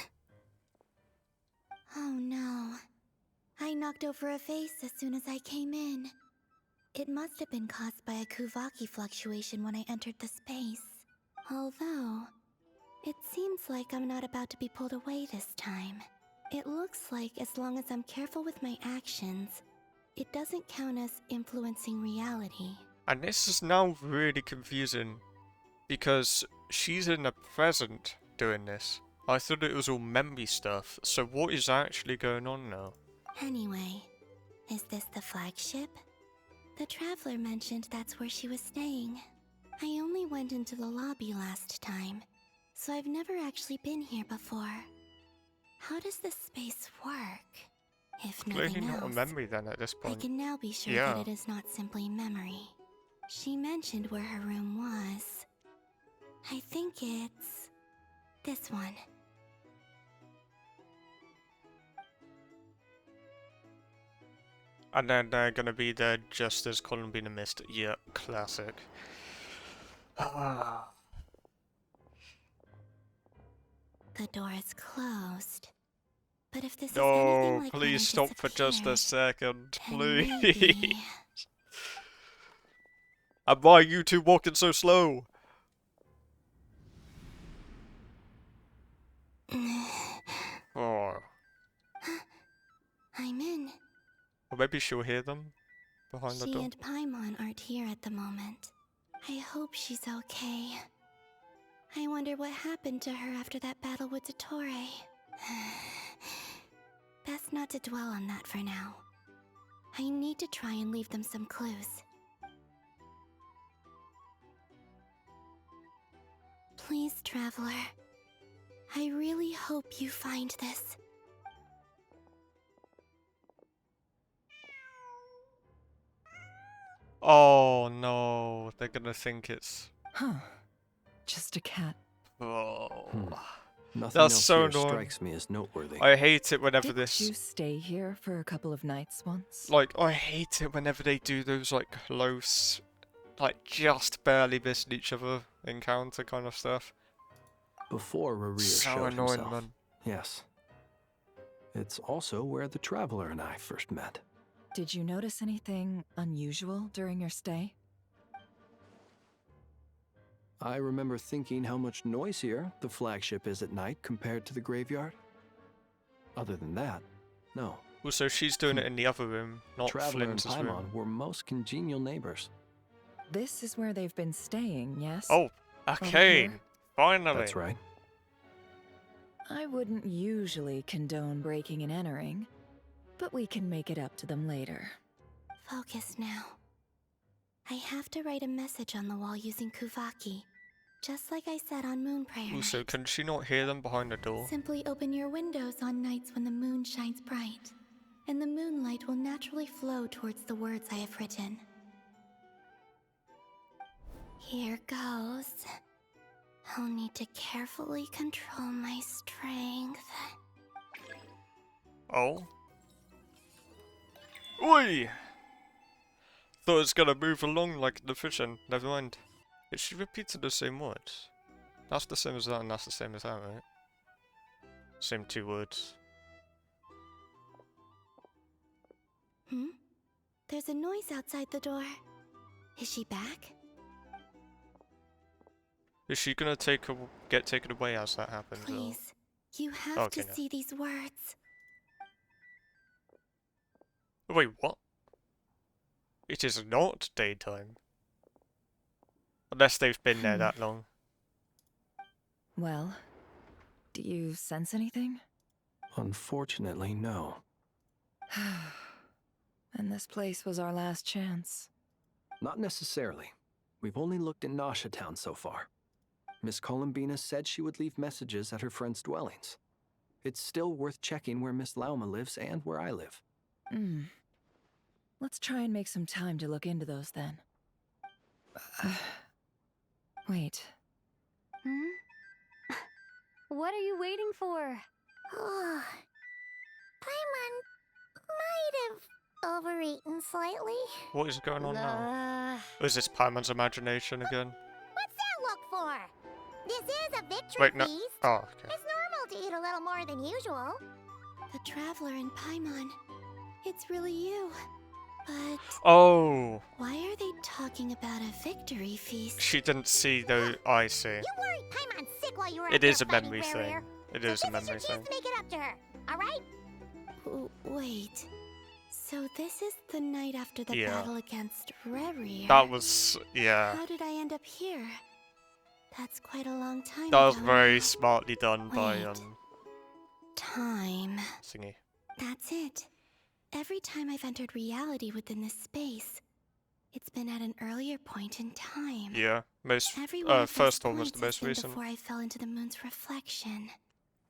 Oh no. I knocked over a vase as soon as I came in. It must have been caused by a Kuvaki fluctuation when I entered the space. Although, it seems like I'm not about to be pulled away this time. It looks like as long as I'm careful with my actions, it doesn't count as influencing reality. And this is now really confusing, because she's in the present doing this. I thought it was all memory stuff, so what is actually going on now? Anyway, is this the flagship? The Traveler mentioned that's where she was staying. I only went into the lobby last time, so I've never actually been here before. How does this space work? If Clearly nothing not a else, memory then at this point. I can now be sure Yeah. that it is not simply memory. She mentioned where her room was. I think it's this one. And then they're gonna be there just as Columbina missed. Yep, classic. Ah. The door is closed. But if this is No, anything like when I please stop for just a disappeared, second, then please. maybe- And why are you two walking so slow? Oh. I'm in. Or maybe she'll hear them behind the She door. and Paimon aren't here at the moment. I hope she's okay. I wonder what happened to her after that battle with Dottore. Best not to dwell on that for now. I need to try and leave them some clues. Please, Traveler. I really hope you find this. Oh no, they're gonna think it's... Huh. Just a cat. Oh. Nothing That's else so here annoying. strikes me as noteworthy. I hate it whenever Didn't this... you stay here for a couple of nights once? Like, I hate it whenever they do those, like, close... Like, just barely missing each other encounter kind of stuff. Before Rarir So showed annoying, himself. man. Yes. It's also where the Traveler and I first met. Did you notice anything unusual during your stay? I remember thinking how much noisier the flagship is at night compared to the graveyard. Other than that, no. Also, she's doing it in the other room, not Traveler and Flint's room. Paimon were most congenial neighbors. This is where they've been staying, yes? Oh, Over okay. here? Finally. That's right. I wouldn't usually condone breaking and entering, but we can make it up to them later. Focus now. I have to write a message on the wall using Kuvaki, just like I said on Moonprayer Also, Night. can she not hear them behind the door? Simply open your windows on nights when the moon shines bright, and the moonlight will naturally flow towards the words I have written. Here goes. I'll need to carefully control my strength. Oh. Oi! Thought it was gonna move along like the fishing. Never mind. Is she repeated the same words? That's the same as that and that's the same as that, right? Same two words. There's a noise outside the door. Is she back? Is she gonna get taken away as that happens? or- Please, you have Okay, to no. see these words. Wait, what? It is not daytime. Unless they've been there that long. Well, do you sense anything? Unfortunately, no. And this place was our last chance. Not necessarily. We've only looked in Nasha Town so far. Miss Columbina said she would leave messages at her friends' dwellings. It's still worth checking where Miss Lauma lives and where I live. Let's try and make some time to look into those then. Wait. What are you waiting for? Oh, Paimon might have overeaten slightly. What is going on now? Is this Paimon's imagination again? What's that look for? This is a victory Wait, no. feast. Oh, okay. It's normal to eat a little more than usual. The Traveler and Paimon. It's really you. But Oh, why are they talking about a victory feast? she didn't see the. I see. You worried Paimon sick while you were It out there is a fighting memory Rare. thing. It is a memory This is your thing. chance to make it up to her, alright? Wait. So this is the night after the Yeah. battle against Rerir. That was, yeah. How did I end up here? That's quite a long time That was ago very now. smartly done by Wait. Time. Thingy. That's it. Every time I've entered reality within this space, it's been at an earlier point in time. Yeah, most. Every one of those First one was the points has most been recent. before I fell into the moon's reflection.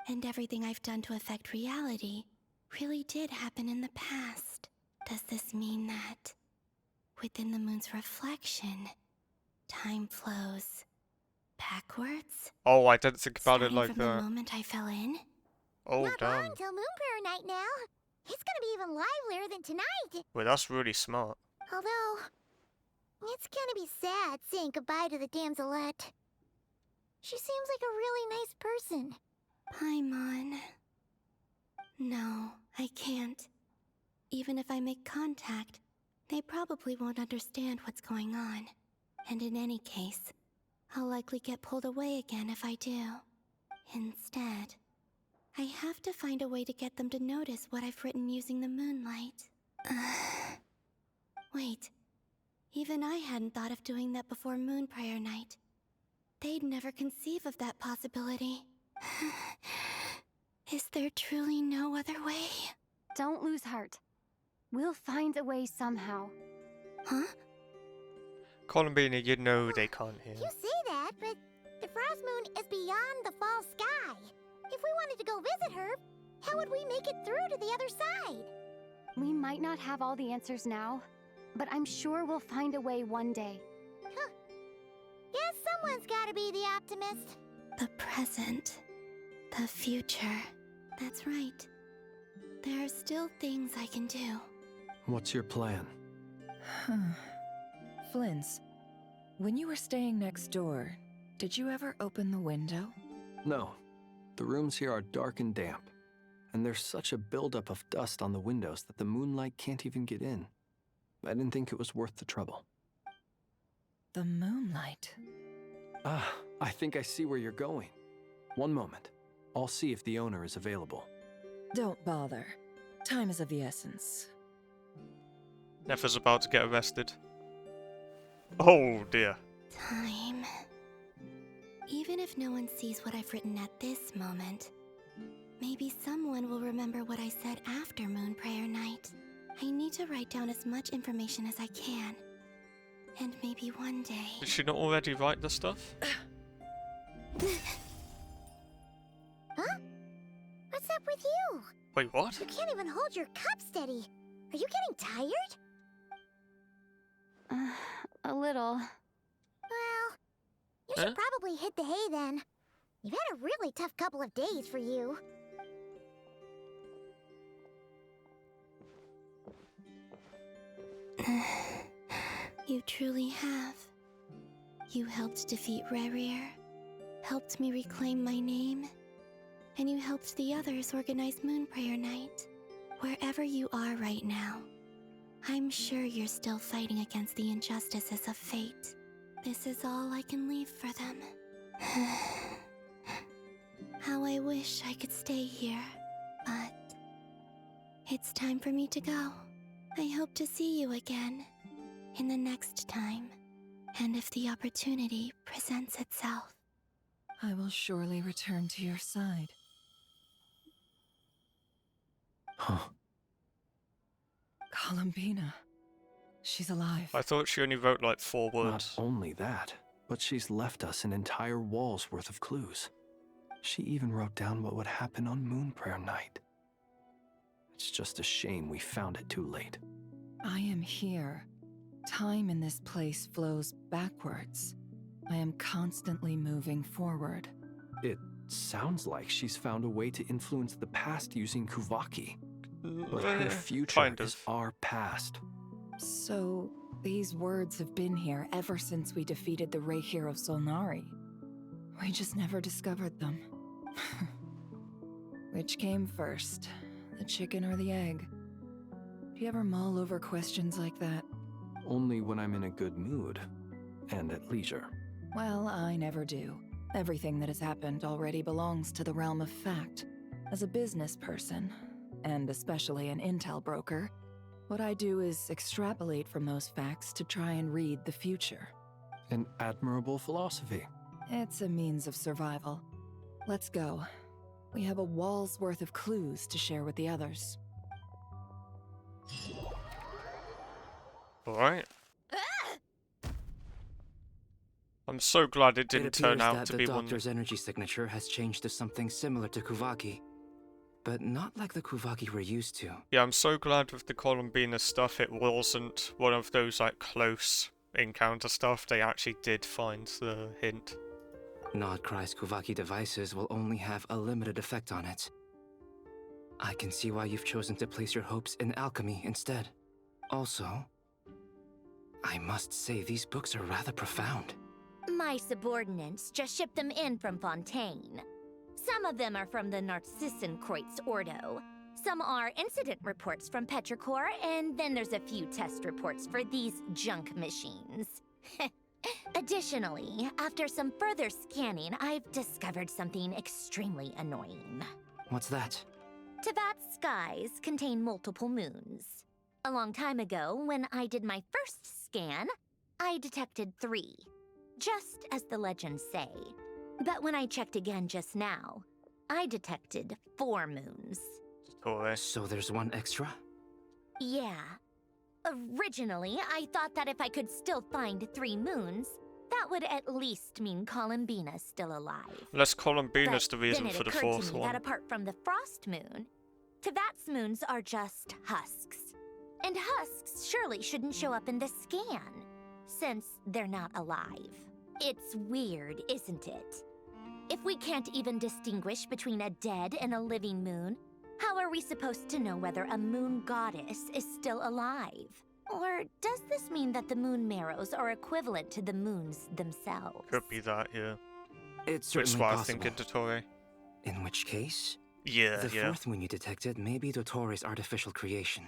And everything I've done to affect reality really did happen in the past. Does this mean that within the moon's reflection, time flows backwards? Oh, I didn't think about it Starting like from the that. moment I fell in? Oh, Not damn. long till Moon Prayer Night now. It's gonna be even livelier than tonight. Well, that's really smart. Although, it's gonna be sad saying goodbye to the damselette. She seems like a really nice person. Paimon. No, I can't. Even if I make contact, they probably won't understand what's going on. And in any case, I'll likely get pulled away again if I do. Instead, I have to find a way to get them to notice what I've written using the moonlight. Wait, even I hadn't thought of doing that before Moon Prayer Night. They'd never conceive of that possibility. Is there truly no other way? Don't lose heart. We'll find a way somehow. Huh? Columbina, you know they can't hear. You say that, but the Frost Moon is beyond the fall sky. If we wanted to go visit her, how would we make it through to the other side? We might not have all the answers now, but I'm sure we'll find a way one day. Huh. Guess someone's gotta be the optimist. The present. The future. That's right. There are still things I can do. What's your plan? Flints, when you were staying next door, did you ever open the window? No. The rooms here are dark and damp. And there's such a buildup of dust on the windows that the moonlight can't even get in. I didn't think it was worth the trouble. The moonlight. Ah, I think I see where you're going. One moment. I'll see if the owner is available. Don't bother. Time is of the essence. Nefer's about to get arrested. Oh dear. Time. Even if no one sees what I've written at this moment, maybe someone will remember what I said after Moon Prayer Night. I need to write down as much information as I can. And maybe one day... Did she not already write the stuff? Huh? What's up with you? Wait, what? You can't even hold your cup steady. Are you getting tired? A little. Well, you should probably hit the hay then. You've had a really tough couple of days for you. You truly have. You helped defeat Rerir, helped me reclaim my name, and you helped the others organize Moon Prayer Night. Wherever you are right now, I'm sure you're still fighting against the injustices of fate. This is all I can leave for them. How I wish I could stay here, but it's time for me to go. I hope to see you again in the next time, and if the opportunity presents itself. I will surely return to your side. Huh. Columbina. She's alive. I thought she only wrote like 4 words. Not only that, but she's left us an entire wall's worth of clues. She even wrote down what would happen on Moon Prayer Night. It's just a shame we found it too late. I am here. Time in this place flows backwards. I am constantly moving forward. It sounds like she's found a way to influence the past using Kuvaki. But her future kind of. is our past. So, these words have been here ever since we defeated the Ray Hero Solnari. We just never discovered them. Which came first, the chicken or the egg? Do you ever mull over questions like that? Only when I'm in a good mood and at leisure. Well, I never do. Everything that has happened already belongs to the realm of fact. As a business person, and especially an intel broker, what I do is extrapolate from those facts to try and read the future. An admirable philosophy. It's a means of survival. Let's go. We have a wall's worth of clues to share with the others. Alright. I'm so glad it didn't turn out to be one. The Doctor's energy signature has changed to something similar to Kuvaki, but not like the Kuvaki we're used to. Yeah, I'm so glad with the Columbina stuff it wasn't one of those like close encounter stuff. They actually did find the hint. Nodcry's Kuvaki devices will only have a limited effect on it. I can see why you've chosen to place your hopes in alchemy instead. Also, I must say these books are rather profound. My subordinates just shipped them in from Fontaine. Some of them are from the Narcissenkreuz Ordo. Some are incident reports from Petrichor, and then there's a few test reports for these junk machines. Additionally, after some further scanning, I've discovered something extremely annoying. What's that? Teyvat's skies contain multiple moons. A long time ago, when I did my first scan, I detected 3. Just as the legends say. But when I checked again just now, I detected 4 moons. So there's one extra? Yeah. Originally, I thought that if I could still find 3 moons, that would at least mean Columbina's still alive. Unless Columbina's the But reason then it for the occurred fourth to me one. that apart from the frost moon, Teyvat's moons are just husks. And husks surely shouldn't show up in the scan, since they're not alive. It's weird, isn't it? If we can't even distinguish between a dead and a living moon, how are we supposed to know whether a moon goddess is still alive? Or does this mean that the moon marrows are equivalent to the moons themselves? Could be that, yeah. It's Which is certainly what I possible. think in Dottore. In which case, Yeah, the yeah. 4th moon you detected may be Dottore's artificial creation.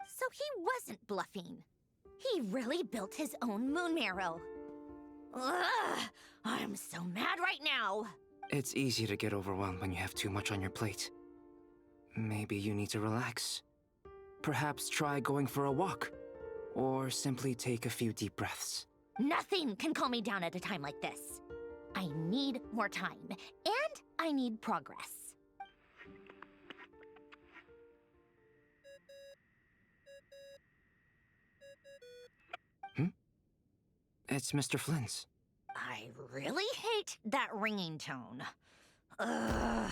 So he wasn't bluffing. He really built his own moon marrow. Ugh, I'm so mad right now. It's easy to get overwhelmed when you have too much on your plate. Maybe you need to relax. Perhaps try going for a walk. Or simply take a few deep breaths. Nothing can calm me down at a time like this. I need more time, and I need progress. It's Mr. Flynn's. I really hate that ringing tone. Ugh.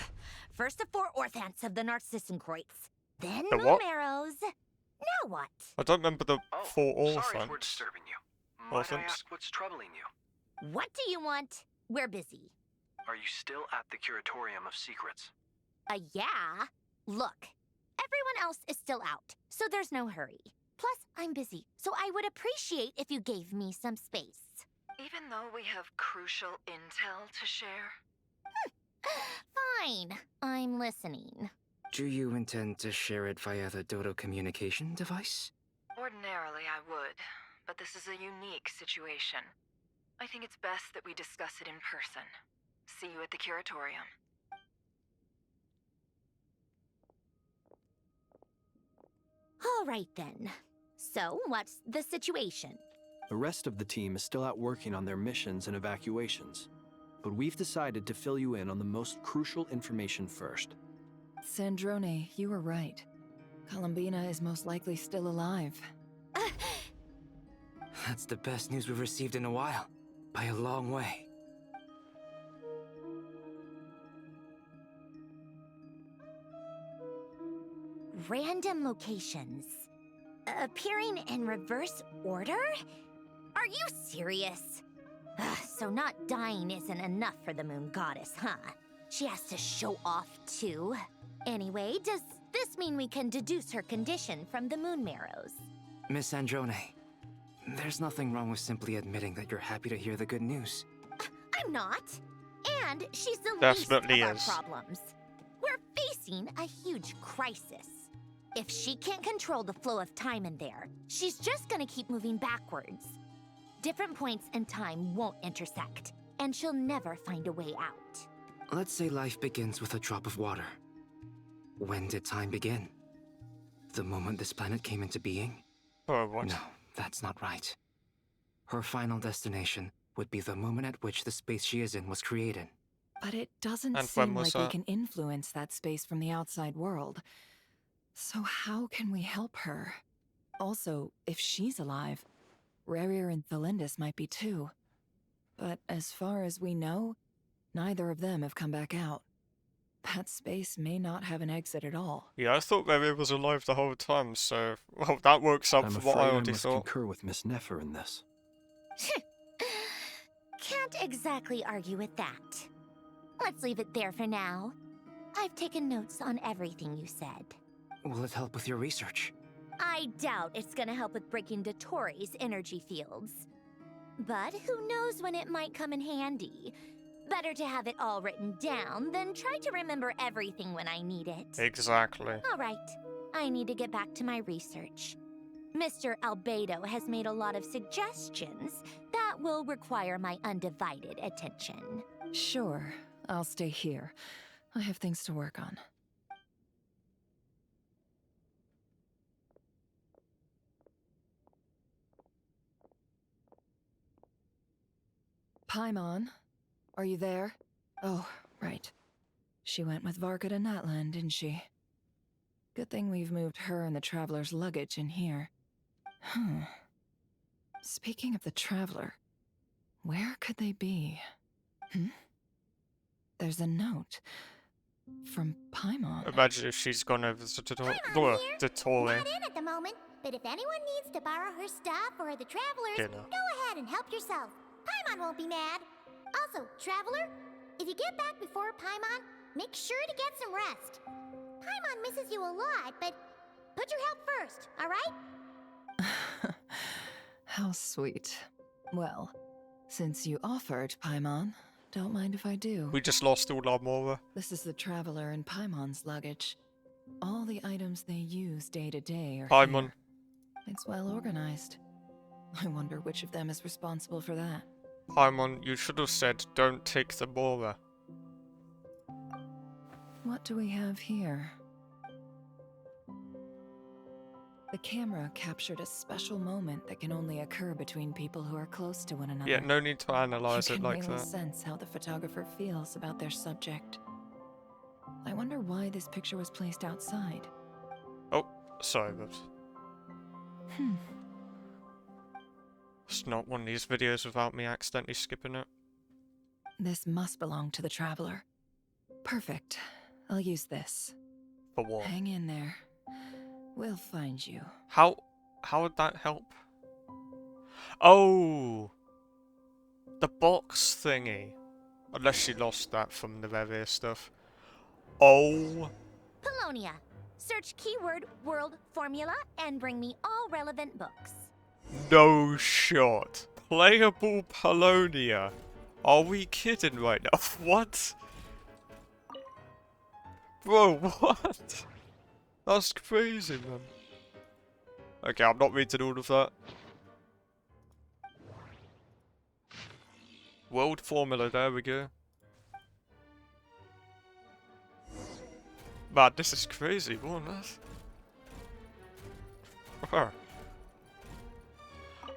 First the 4 orthants of the Narcissenkreuz, then The moon what? marrows. Now what? I don't remember the 4 Sorry if we're orphans. disturbing you. Might I Orphans? ask what's troubling you? What do you want? We're busy. Are you still at the Curatorium of Secrets? Yeah? Look, everyone else is still out, so there's no hurry. Plus, I'm busy, so I would appreciate if you gave me some space. Even though we have crucial intel to share? Fine, I'm listening. Do you intend to share it via the Dodo communication device? Ordinarily I would, but this is a unique situation. I think it's best that we discuss it in person. See you at the Curatorium. All right then. So, what's the situation? The rest of the team is still out working on their missions and evacuations, but we've decided to fill you in on the most crucial information first. Sandrone, you were right. Columbina is most likely still alive. That's the best news we've received in a while, by a long way. Random locations. Appearing in reverse order? Are you serious? So not dying isn't enough for the moon goddess, huh? She has to show off too. Anyway, does this mean we can deduce her condition from the moon marrows? Miss Androne, there's nothing wrong with simply admitting that you're happy to hear the good news. I'm not. And she's the Definitely least of is. our problems. We're facing a huge crisis. If she can't control the flow of time in there, she's just gonna keep moving backwards. Different points in time won't intersect, and she'll never find a way out. Let's say life begins with a drop of water. When did time begin? The moment this planet came into being? Oh, what? No, that's not right. Her final destination would be the moment at which the space she is in was created. But it doesn't And when seem was like we that? can influence that space from the outside world. So how can we help her? Also, if she's alive, Rarier and Thalindus might be too. But as far as we know, neither of them have come back out. That space may not have an exit at all. Yeah, I thought Rary was alive the whole time, so well, that works out I'm for what I afraid I already must thought. concur with Miss Nefer in this. Can't exactly argue with that. Let's leave it there for now. I've taken notes on everything you said. Will it help with your research? I doubt it's gonna help with breaking Dottore's energy fields. But who knows when it might come in handy. Better to have it all written down than try to remember everything when I need it. Exactly. All right, I need to get back to my research. Mr. Albedo has made a lot of suggestions that will require my undivided attention. Sure, I'll stay here. I have things to work on. Paimon, are you there? Oh, right. She went with Varka to Natlan, didn't she? Good thing we've moved her and the Traveler's luggage in here. Speaking of the Traveler, where could they be? There's a note. From Paimon. Imagine if she's gone over to Dottore. Not in at the moment, but if anyone needs to borrow her stuff or the Travelers, Dinner. go ahead and help yourself. Paimon won't be mad. Also, Traveler, if you get back before Paimon, make sure to get some rest. Paimon misses you a lot, but put your health first, all right? How sweet. Well, since you offered, Paimon, don't mind if I do. We just lost all our Mora. This is the Traveler and Paimon's luggage. All the items they use day to day are Paimon. here. It's well organized. I wonder which of them is responsible for that. Paimon, you should have said, don't take the Mora. What do we have here? The camera captured a special moment that can only occur between people who are close to one another. Yeah, no need to analyze You it can like really that. sense how the photographer feels about their subject. I wonder why this picture was placed outside. Oh, sorry, but it's not one of these videos without me accidentally skipping it. This must belong to the Traveler. Perfect. I'll use this. For what? Hang in there. We'll find you. How would that help? Oh, the box thingy. Unless she lost that from the various stuff. Oh. Polonia. Search keyword world formula and bring me all relevant books. No shot. Playable Polonia. Are we kidding right now? What? Bro, what? That's crazy, man. Okay, I'm not reading all of that. World formula, there we go. Man, this is crazy, what on earth?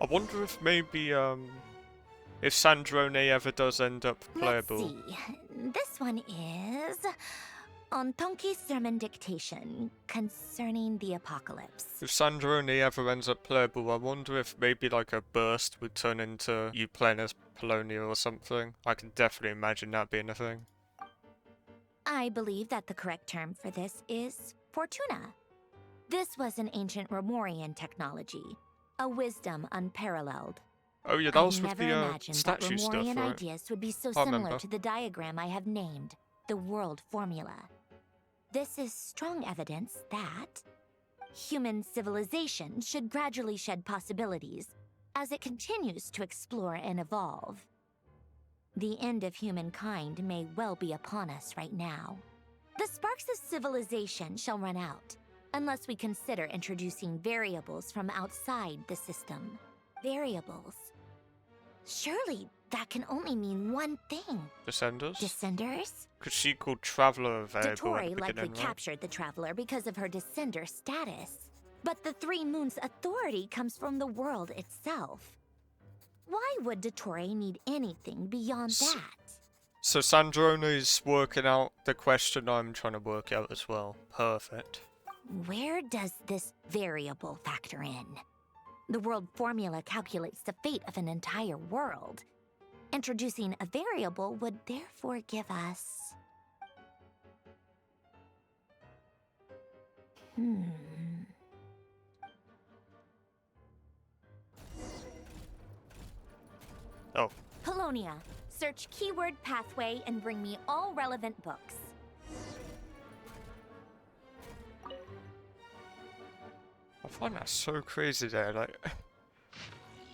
I wonder if maybe, if Sandrone ever does end up playable. Let's see. This one is on Tonki's sermon dictation concerning the apocalypse. If Sandrone ever ends up playable, I wonder if maybe like a burst would turn into you playing as Polonia or something. I can definitely imagine that being a thing. I believe that the correct term for this is Fortuna. This was an ancient Romorian technology, a wisdom unparalleled. Oh yeah, that was with never the imagined that statue stuff, Romorian right? ideas would be so I similar remember. to the diagram I have named, the world formula. This is strong evidence that human civilization should gradually shed possibilities as it continues to explore and evolve. The end of humankind may well be upon us right now. The sparks of civilization shall run out, unless we consider introducing variables from outside the system. Variables. Surely that can only mean one thing. Descenders? Descenders? Because she called Traveler available at Dottore the likely beginning, right? captured the Traveler because of her Descender status. But the Three Moons' authority comes from the world itself. Why would Dottore need anything beyond that? So Sandrone's working out the question I'm trying to work out as well. Perfect. Where does this variable factor in? The world formula calculates the fate of an entire world. Introducing a variable would therefore give us... Oh. Polonia, search keyword pathway and bring me all relevant books. I find that so crazy there, like...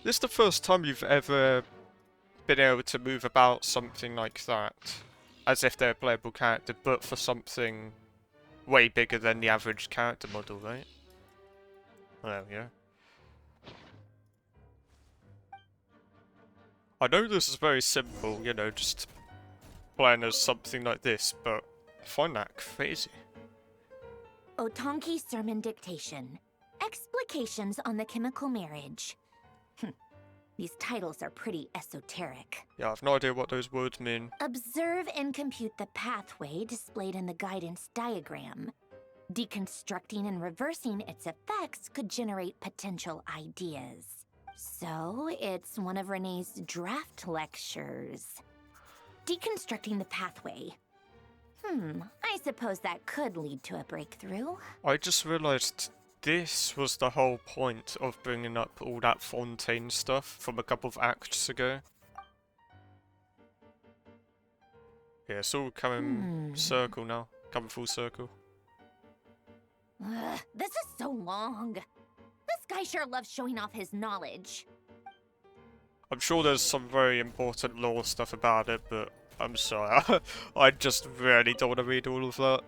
This is the first time you've ever been able to move about something like that. As if they're a playable character, but for something way bigger than the average character model, right? Well, yeah. I know this is very simple, you know, just playing as something like this, but I find that crazy. Otonki Sermon Dictation. Explications on the Chemical Marriage. These titles are pretty esoteric. Yeah, I've no idea what those words mean. Observe and compute the pathway displayed in the guidance diagram. Deconstructing and reversing its effects could generate potential ideas. So, it's one of Renee's draft lectures. Deconstructing the pathway. I suppose that could lead to a breakthrough. I just realised this was the whole point of bringing up all that Fontaine stuff from a couple of acts ago. Yeah, it's all coming circle now. Coming full circle. This is so long. This guy sure loves showing off his knowledge. I'm sure there's some very important lore stuff about it, but I'm sorry. I just really don't want to read all of that.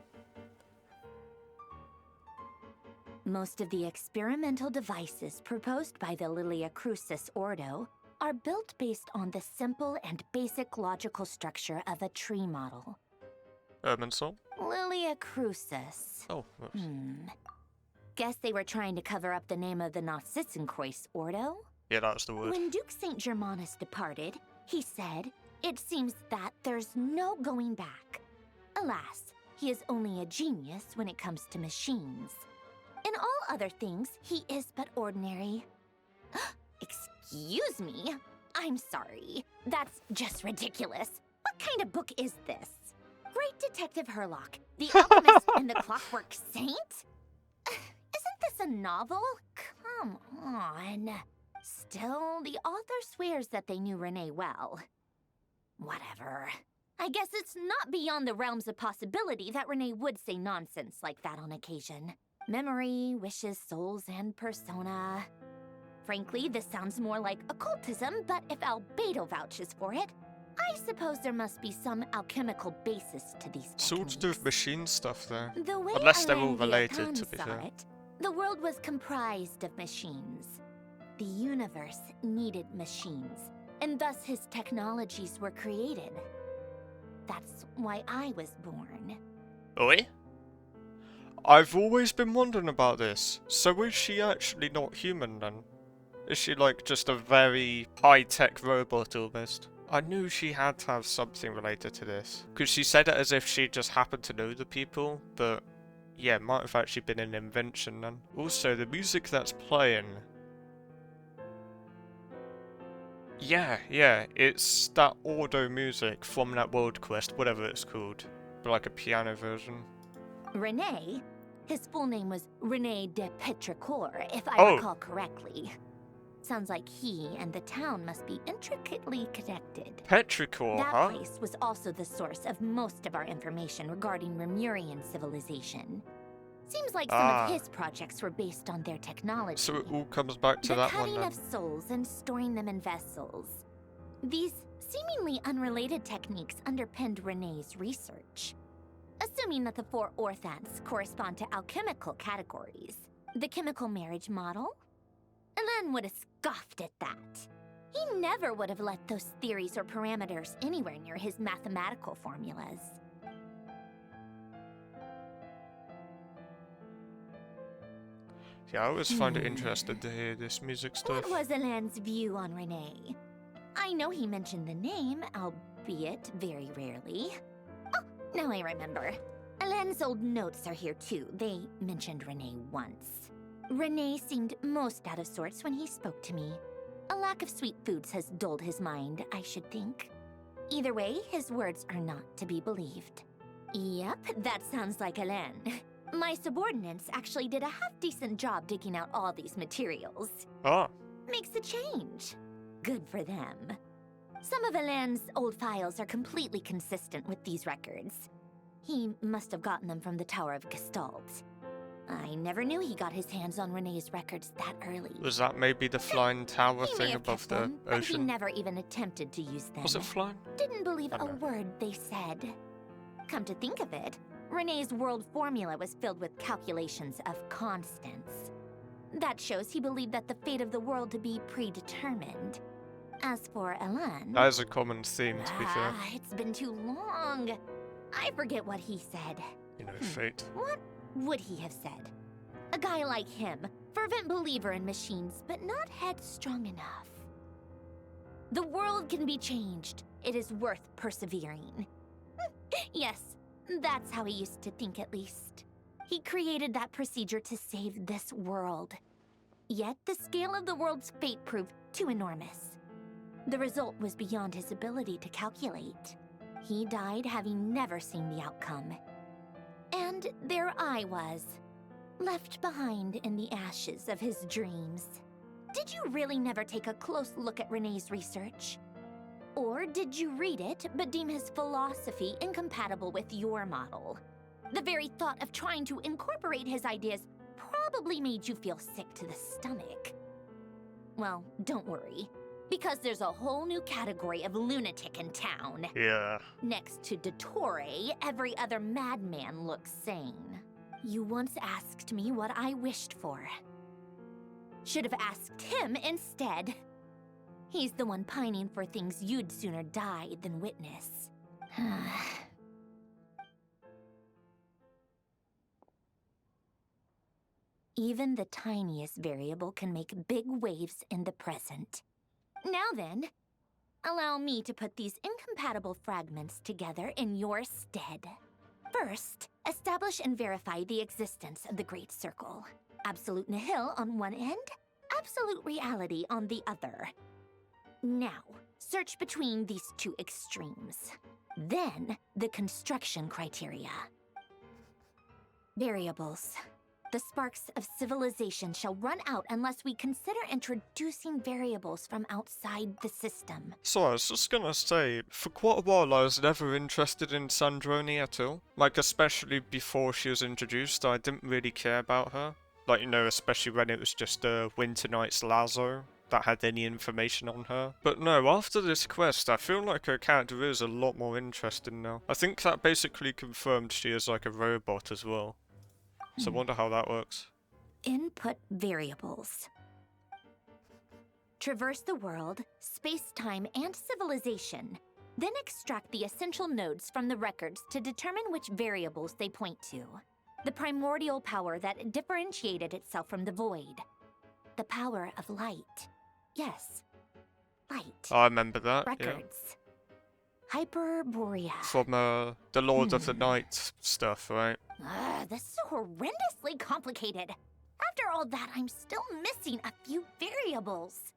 Most of the experimental devices proposed by the Lilia Crucis Ordo are built based on the simple and basic logical structure of a tree model. Erminsol? Lilia Crucis. Oh, oops. Guess they were trying to cover up the name of the Nautitzenkreuz Ordo? Yeah, that's the word. When Duke St. Germanus departed, he said, "It seems that there's no going back." Alas, he is only a genius when it comes to machines. In all other things, he is but ordinary. Excuse me? I'm sorry. That's just ridiculous. What kind of book is this? Great Detective Herlock, the Alchemist and the Clockwork Saint? Isn't this a novel? Come on. Still, the author swears that they knew Renee well. Whatever. I guess it's not beyond the realms of possibility that Renee would say nonsense like that on occasion. Memory, wishes, souls, and persona. Frankly, this sounds more like occultism, but if Albedo vouches for it, I suppose there must be some alchemical basis to these It's all to do with machine stuff there. The way Unless they're all Alain related, Viacon to be saw fair. it, the world was comprised of machines. The universe needed machines, and thus his technologies were created. That's why I was born. Oi? I've always been wondering about this. So is she actually not human then? Is she like just a very high-tech robot almost? I knew she had to have something related to this. Because she said it as if she just happened to know the people, but yeah, it might have actually been an invention then. Also, the music that's playing... Yeah, it's that auto music from that World Quest, whatever it's called. But like a piano version. Renee? His full name was Rene de Petrichor, if I recall correctly. Sounds like he and the town must be intricately connected. Petrichor, That place was also the source of most of our information regarding Remurian civilization. Seems like some of his projects were based on their technology. So it all comes back to that one The then. cutting of souls and storing them in vessels. These seemingly unrelated techniques underpinned Renee's research. Assuming that the 4 orthants correspond to alchemical categories. The chemical marriage model? Elen would have scoffed at that. He never would have let those theories or parameters anywhere near his mathematical formulas. Yeah, I always find it interesting to hear this music stuff. What was Elen's view on Renee? I know he mentioned the name, albeit very rarely. Oh, now I remember. Elen's old notes are here too. They mentioned Renee once. Renee seemed most out of sorts when he spoke to me. A lack of sweet foods has dulled his mind, I should think. Either way, his words are not to be believed. Yep, that sounds like Elen. My subordinates actually did a half-decent job digging out all these materials. Makes a change. Good for them. Some of Elen's old files are completely consistent with these records. He must have gotten them from the Tower of Gestalt. I never knew he got his hands on Renee's records that early. Was that maybe the flying tower He may thing have above kept the them, but he ocean? never even attempted to use them. Was it flying? Didn't believe I a don't know. word they said. Come to think of it, Renee's world formula was filled with calculations of constants. That shows he believed that the fate of the world to be predetermined. As for Elen... That is a common theme, to be fair. It's been too long. I forget what he said. You know, fate. What would he have said? A guy like him, fervent believer in machines, but not headstrong enough. The world can be changed. It is worth persevering. Yes, that's how he used to think at least. He created that procedure to save this world. Yet the scale of the world's fate proved too enormous. The result was beyond his ability to calculate. He died having never seen the outcome. And there I was, left behind in the ashes of his dreams. Did you really never take a close look at Renee's research? Or did you read it, but deem his philosophy incompatible with your model? The very thought of trying to incorporate his ideas probably made you feel sick to the stomach. Well, don't worry, because there's a whole new category of lunatic in town. Yeah. Next to Dottore, every other madman looks sane. You once asked me what I wished for. Should have asked him instead. He's the one pining for things you'd sooner die than witness. Even the tiniest variable can make big waves in the present. Now then, allow me to put these incompatible fragments together in your stead. First, establish and verify the existence of the Great Circle. Absolute nihil on one end, absolute reality on the other. Now, search between these two extremes. Then, the construction criteria. Variables. The sparks of civilization shall run out unless we consider introducing variables from outside the system. So I was just gonna say, for quite a while I was never interested in Sandroni at all. Like, especially before she was introduced, I didn't really care about her. Like, you know, especially when it was just Winter Night's Lazo that had any information on her. But no, after this quest, I feel like her character is a lot more interesting now. I think that basically confirmed she is like a robot as well. So I wonder how that works. Input variables. Traverse the world, space-time, and civilization. Then extract the essential nodes from the records to determine which variables they point to. The primordial power that differentiated itself from the void. The power of light. Yes. Light. I remember that. Yeah. Records. Hyperborea. From the Lord of the Night stuff, right? This is horrendously complicated. After all that, I'm still missing a few variables.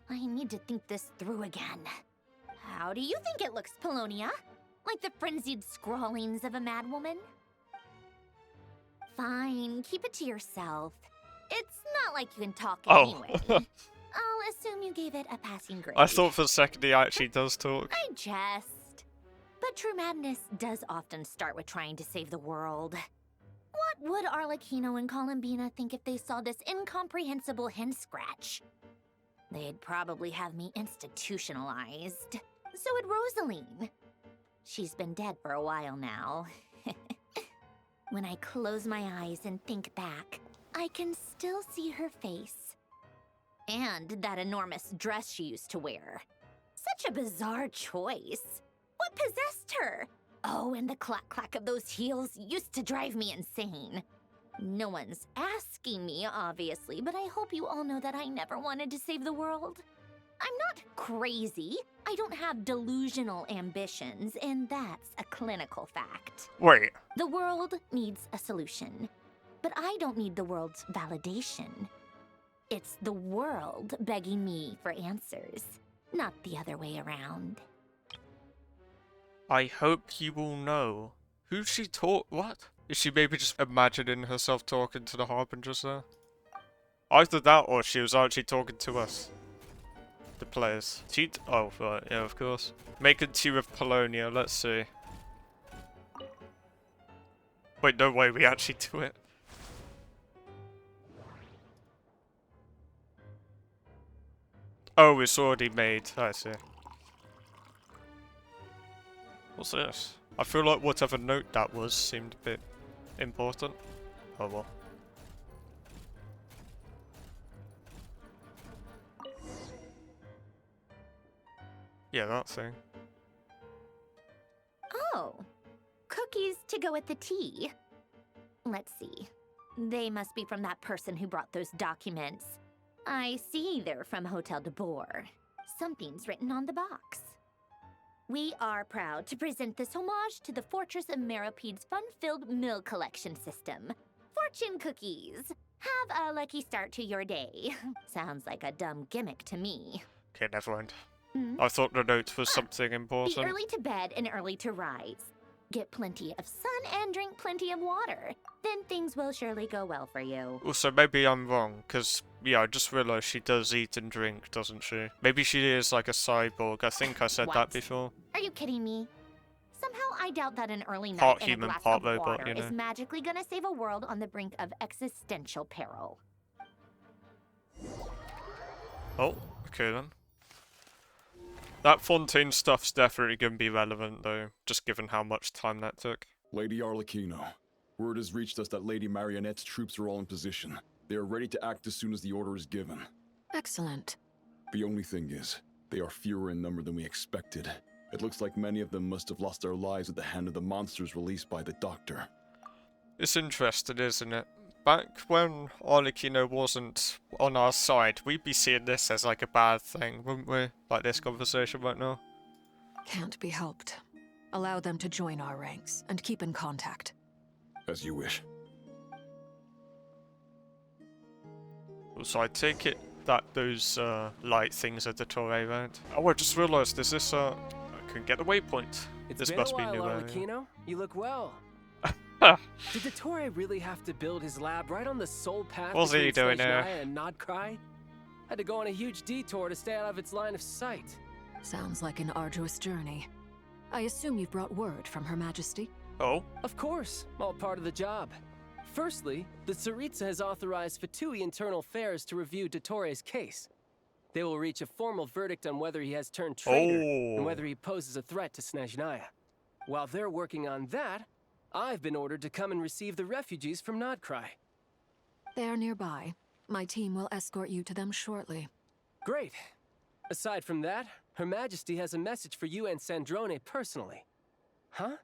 I need to think this through again. How do you think it looks, Polonia? Like the frenzied scrawlings of a madwoman? Fine, keep it to yourself. It's not like you can talk anyway. I'll assume you gave it a passing grade. I thought for a second he actually does talk. I jest. But true madness does often start with trying to save the world. What would Arlecchino and Columbina think if they saw this incomprehensible hen scratch? They'd probably have me institutionalized. So would Rosaline. She's been dead for a while now. When I close my eyes and think back, I can still see her face. And that enormous dress she used to wear. Such a bizarre choice. What possessed her? Oh, and the clack-clack of those heels used to drive me insane. No one's asking me, obviously, but I hope you all know that I never wanted to save the world. I'm not crazy. I don't have delusional ambitions, and that's a clinical fact. Wait. The world needs a solution, but I don't need the world's validation. It's the world begging me for answers, not the other way around. I hope you all know. Who's she what? Is she maybe just imagining herself talking to the Harbingers there? Either that or she was actually talking to us. The players. Oh, right, yeah, of course. Making tea with Polonia, let's see. Wait, no way, we actually do it. Oh, it's already made, I see. What's this? I feel like whatever note that was seemed a bit important. Oh well. Yeah, that thing. Oh, cookies to go with the tea. Let's see. They must be from that person who brought those documents. I see they're from Hotel de Boer. Something's written on the box. We are proud to present this homage to the Fortress of Meropede's fun-filled meal collection system. Fortune cookies. Have a lucky start to your day. Sounds like a dumb gimmick to me. Okay, never mind. I thought the note was something important. Be early to bed and early to rise. Get plenty of sun and drink plenty of water. Then things will surely go well for you. Also, maybe I'm wrong, because, yeah, I just realised she does eat and drink, doesn't she? Maybe she is like a cyborg. I think I said that before. Are you kidding me? Somehow I doubt that an early night Part in a human, glass part of robot, water you know. is magically gonna save a world on the brink of existential peril. Oh, okay then. That Fontaine stuff's definitely going to be relevant, though, just given how much time that took. Lady Arlecchino, word has reached us that Lady Marionette's troops are all in position. They are ready to act as soon as the order is given. Excellent. The only thing is, they are fewer in number than we expected. It looks like many of them must have lost their lives at the hand of the monsters released by the Doctor. It's interesting, isn't it? Back when Arlecchino wasn't on our side, we'd be seeing this as like a bad thing, wouldn't we? Like this conversation right now. Can't be helped. Allow them to join our ranks and keep in contact. As you wish. So I take it that those light things are Dottore, right? Oh, I just realised, is this I can get the waypoint. This must be new area. Arlecchino. You look well. Did Dottore really have to build his lab right on the sole path What's he between doing there? Snezhnaya and Nodcry? Had to go on a huge detour to stay out of its line of sight. Sounds like an arduous journey. I assume you've brought word from Her Majesty? Oh? Of course, all part of the job. Firstly, the Tsaritsa has authorized Fatui Internal Affairs to review Dottore's case. They will reach a formal verdict on whether he has turned traitor and whether he poses a threat to Snezhnaya. While they're working on that, I've been ordered to come and receive the refugees from Nodcry. They are nearby. My team will escort you to them shortly. Great. Aside from that, Her Majesty has a message for you and Sandrone personally. Huh?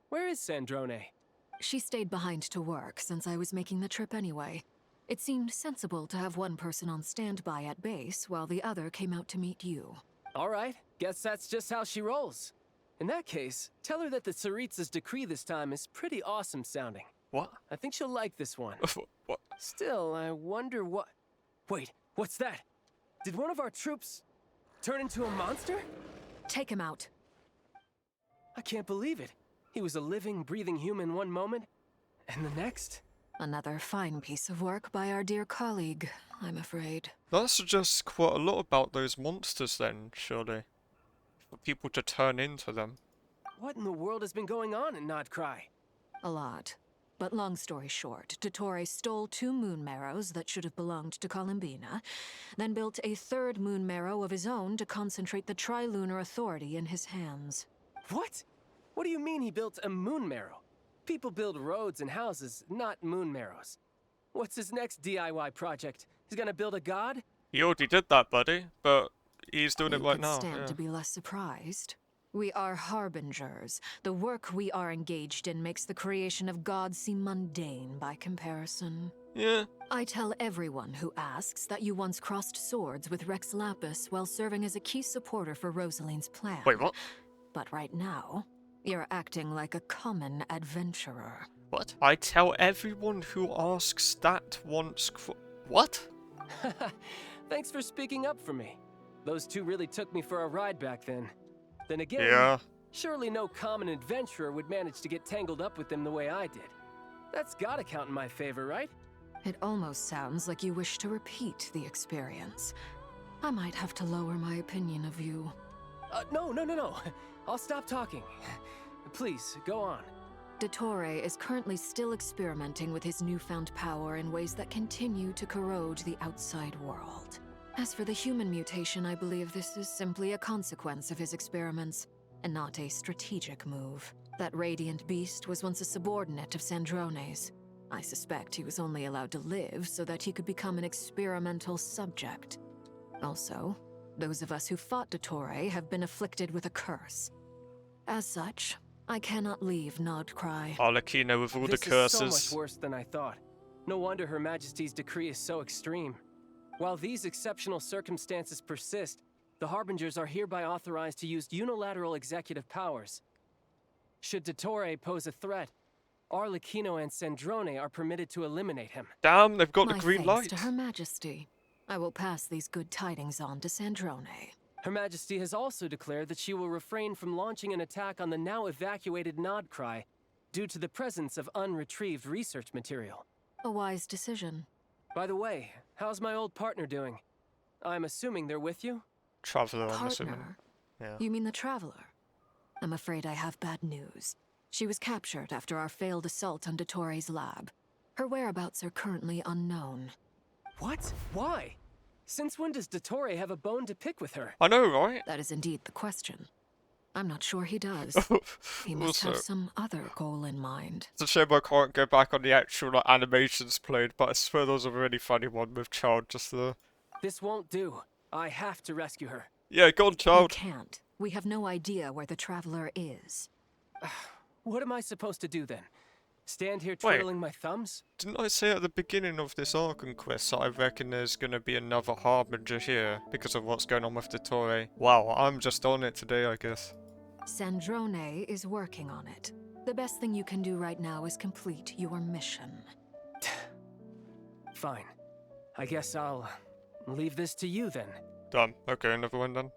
Where is Sandrone? She stayed behind to work since I was making the trip anyway. It seemed sensible to have one person on standby at base while the other came out to meet you. All right, guess that's just how she rolls. In that case, tell her that the Tsaritsa's decree this time is pretty awesome sounding. What? I think she'll like this one. What? Still, I wonder what... Wait, what's that? Did one of our troops turn into a monster? Take him out. I can't believe it. He was a living, breathing human one moment, and the next... Another fine piece of work by our dear colleague, I'm afraid. That suggests quite a lot about those monsters then, surely. For people to turn into them. What in the world has been going on in Nodcry? A lot. But long story short, Dottore stole 2 moon marrows that should have belonged to Columbina, then built a 3rd moon marrow of his own to concentrate the Trilunar Authority in his hands. What? What do you mean he built a moon marrow? People build roads and houses, not moon marrows. What's his next DIY project? He's gonna build a god? He already did that, buddy, but he's doing it right now. Stand to be less surprised. We are harbingers. The work we are engaged in makes the creation of gods seem mundane by comparison. Yeah. I tell everyone who asks that you once crossed swords with Rex Lapis while serving as a key supporter for Rosaline's plan. Wait, what? But right now, you're acting like a common adventurer. What? I tell everyone who asks that once... What? Thanks for speaking up for me. Those 2 really took me for a ride back then. Then again, yeah. Surely no common adventurer would manage to get tangled up with them the way I did. That's gotta count in my favor, right? It almost sounds like you wish to repeat the experience. I might have to lower my opinion of you. No. I'll stop talking. Please, go on. Dottore is currently still experimenting with his newfound power in ways that continue to corrode the outside world. As for the human mutation, I believe this is simply a consequence of his experiments, and not a strategic move. That radiant beast was once a subordinate of Sandrone's. I suspect he was only allowed to live so that he could become an experimental subject. Also, those of us who fought Dottore have been afflicted with a curse. As such, I cannot leave Nodcry. Arlecchino with all the curses. This is so much worse than I thought. No wonder Her Majesty's decree is so extreme. While these exceptional circumstances persist, the Harbingers are hereby authorized to use unilateral executive powers. Should Dottore pose a threat, Arlecchino and Sandrone are permitted to eliminate him. Damn, they've got My the green thanks light. to Her Majesty. I will pass these good tidings on to Sandrone. Her Majesty has also declared that she will refrain from launching an attack on the now evacuated Nodcry due to the presence of unretrieved research material. A wise decision. By the way, how's my old partner doing? I'm assuming they're with you? Traveler, I'm assuming. Partner? Yeah. You mean the Traveler? I'm afraid I have bad news. She was captured after our failed assault on Dottore's lab. Her whereabouts are currently unknown. What? Why? Since when does Dottore have a bone to pick with her? I know, right? That is indeed the question. I'm not sure he does. He must have some other goal in mind. It's a shame I can't go back on the actual animations played, but I swear there was a really funny one with Child just there. This won't do. I have to rescue her. Yeah, go on, Child. We can't. We have no idea where the Traveler is. What am I supposed to do then? Stand here twiddling my thumbs? Didn't I say at the beginning of this Arkham quest that I reckon there's gonna be another Harbinger here because of what's going on with Dottore? Wow, I'm just on it today, I guess. Sandrone is working on it. The best thing you can do right now is complete your mission. Fine. I guess I'll leave this to you then. Done. Okay, another one done.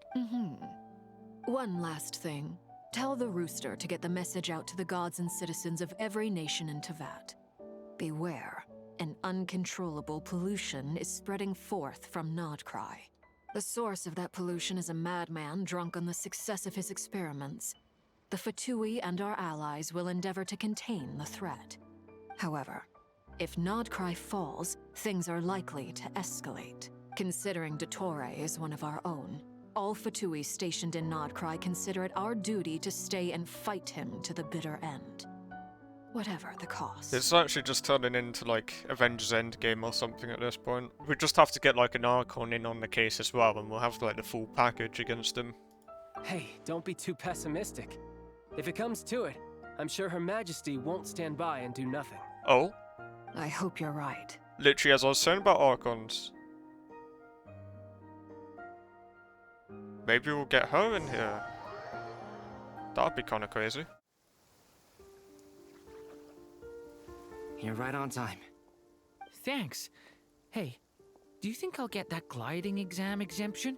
One last thing. Tell the Rooster to get the message out to the gods and citizens of every nation in Teyvat. Beware. An uncontrollable pollution is spreading forth from Nodcry. The source of that pollution is a madman drunk on the success of his experiments. The Fatui and our allies will endeavor to contain the threat. However, if Nodcry falls, things are likely to escalate. Considering Dottore is one of our own, all Fatui stationed in Nodcry consider it our duty to stay and fight him to the bitter end. Whatever the cost. It's actually just turning into like Avengers Endgame or something at this point. We just have to get like an Archon in on the case as well, and we'll have like the full package against him. Hey, don't be too pessimistic. If it comes to it, I'm sure Her Majesty won't stand by and do nothing. Oh? I hope you're right. Literally, as I was saying about Archons. Maybe we'll get her in here. That'd be kind of crazy. You're right on time. Thanks. Hey, do you think I'll get that gliding exam exemption?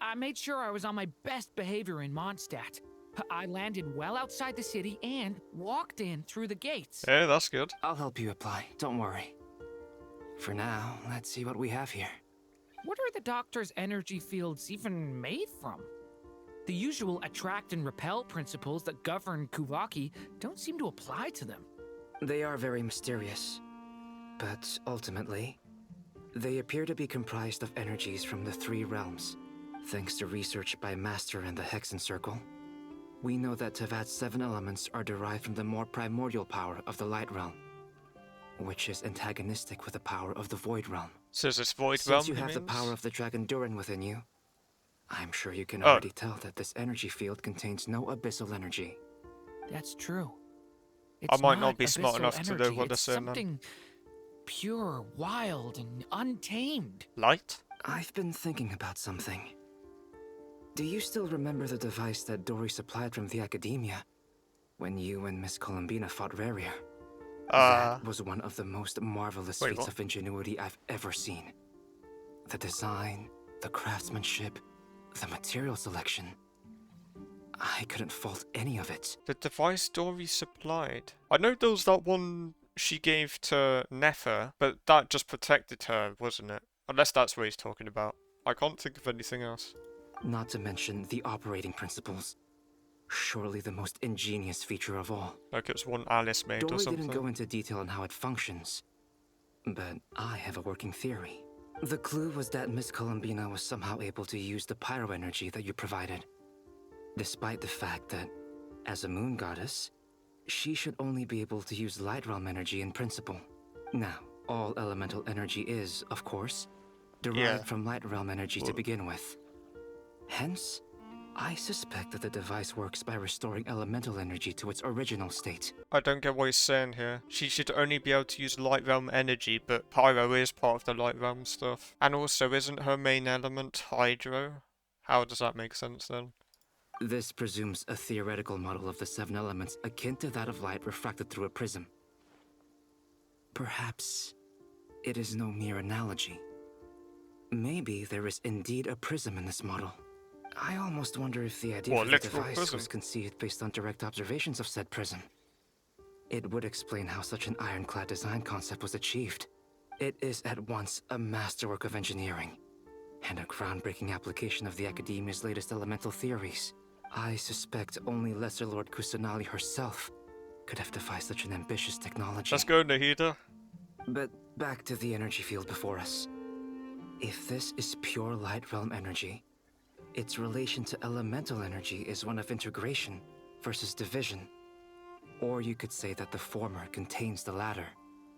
I made sure I was on my best behavior in Mondstadt. I landed well outside the city and walked in through the gates. Hey, that's good. I'll help you apply, don't worry. For now, let's see what we have here. What are the doctor's energy fields even made from? The usual attract and repel principles that govern Kuvaki don't seem to apply to them. They are very mysterious, but ultimately, they appear to be comprised of energies from the 3 realms. Thanks to research by Master in the Hexen Circle, we know that Tevat's 7 elements are derived from the more primordial power of the Light Realm, which is antagonistic with the power of the Void Realm. So is this Void Realm? Since you have the power of the Dragon Durin within you, I'm sure you can already tell that this energy field contains no abyssal energy. That's true. I might not be smart enough to know what they're it's saying. Something pure, wild, and untamed. Light? I've been thinking about something. Do you still remember the device that Dory supplied from the Academia when you and Miss Columbina fought Raria? That was one of the most marvelous feats of ingenuity I've ever seen. The design, the craftsmanship, the material selection. I couldn't fault any of it. The device Dory supplied. I know there was that one she gave to Nefer, but that just protected her, wasn't it? Unless that's what he's talking about. I can't think of anything else. Not to mention the operating principles. Surely the most ingenious feature of all. Like it's one Alice made Dory or something. didn't go into detail on how it functions, but I have a working theory. The clue was that Miss Columbina was somehow able to use the pyro energy that you provided, despite the fact that, as a moon goddess, she should only be able to use light realm energy in principle. Now, all elemental energy is, of course, derived from light realm energy to begin with. Hence, I suspect that the device works by restoring elemental energy to its original state. I don't get what he's saying here. She should only be able to use light realm energy, but pyro is part of the light realm stuff. And also, isn't her main element hydro? How does that make sense then? This presumes a theoretical model of the 7 elements akin to that of light refracted through a prism. Perhaps it is no mere analogy. Maybe there is indeed a prism in this model. I almost wonder if the idea of the device was conceived based on direct observations of said prism. It would explain how such an ironclad design concept was achieved. It is at once a masterwork of engineering and a groundbreaking application of the Academia's latest elemental theories. I suspect only Lesser Lord Kusanali herself could have devised such an ambitious technology. Let's go, Nahida. But back to the energy field before us. If this is pure light realm energy, its relation to elemental energy is one of integration versus division. Or you could say that the former contains the latter.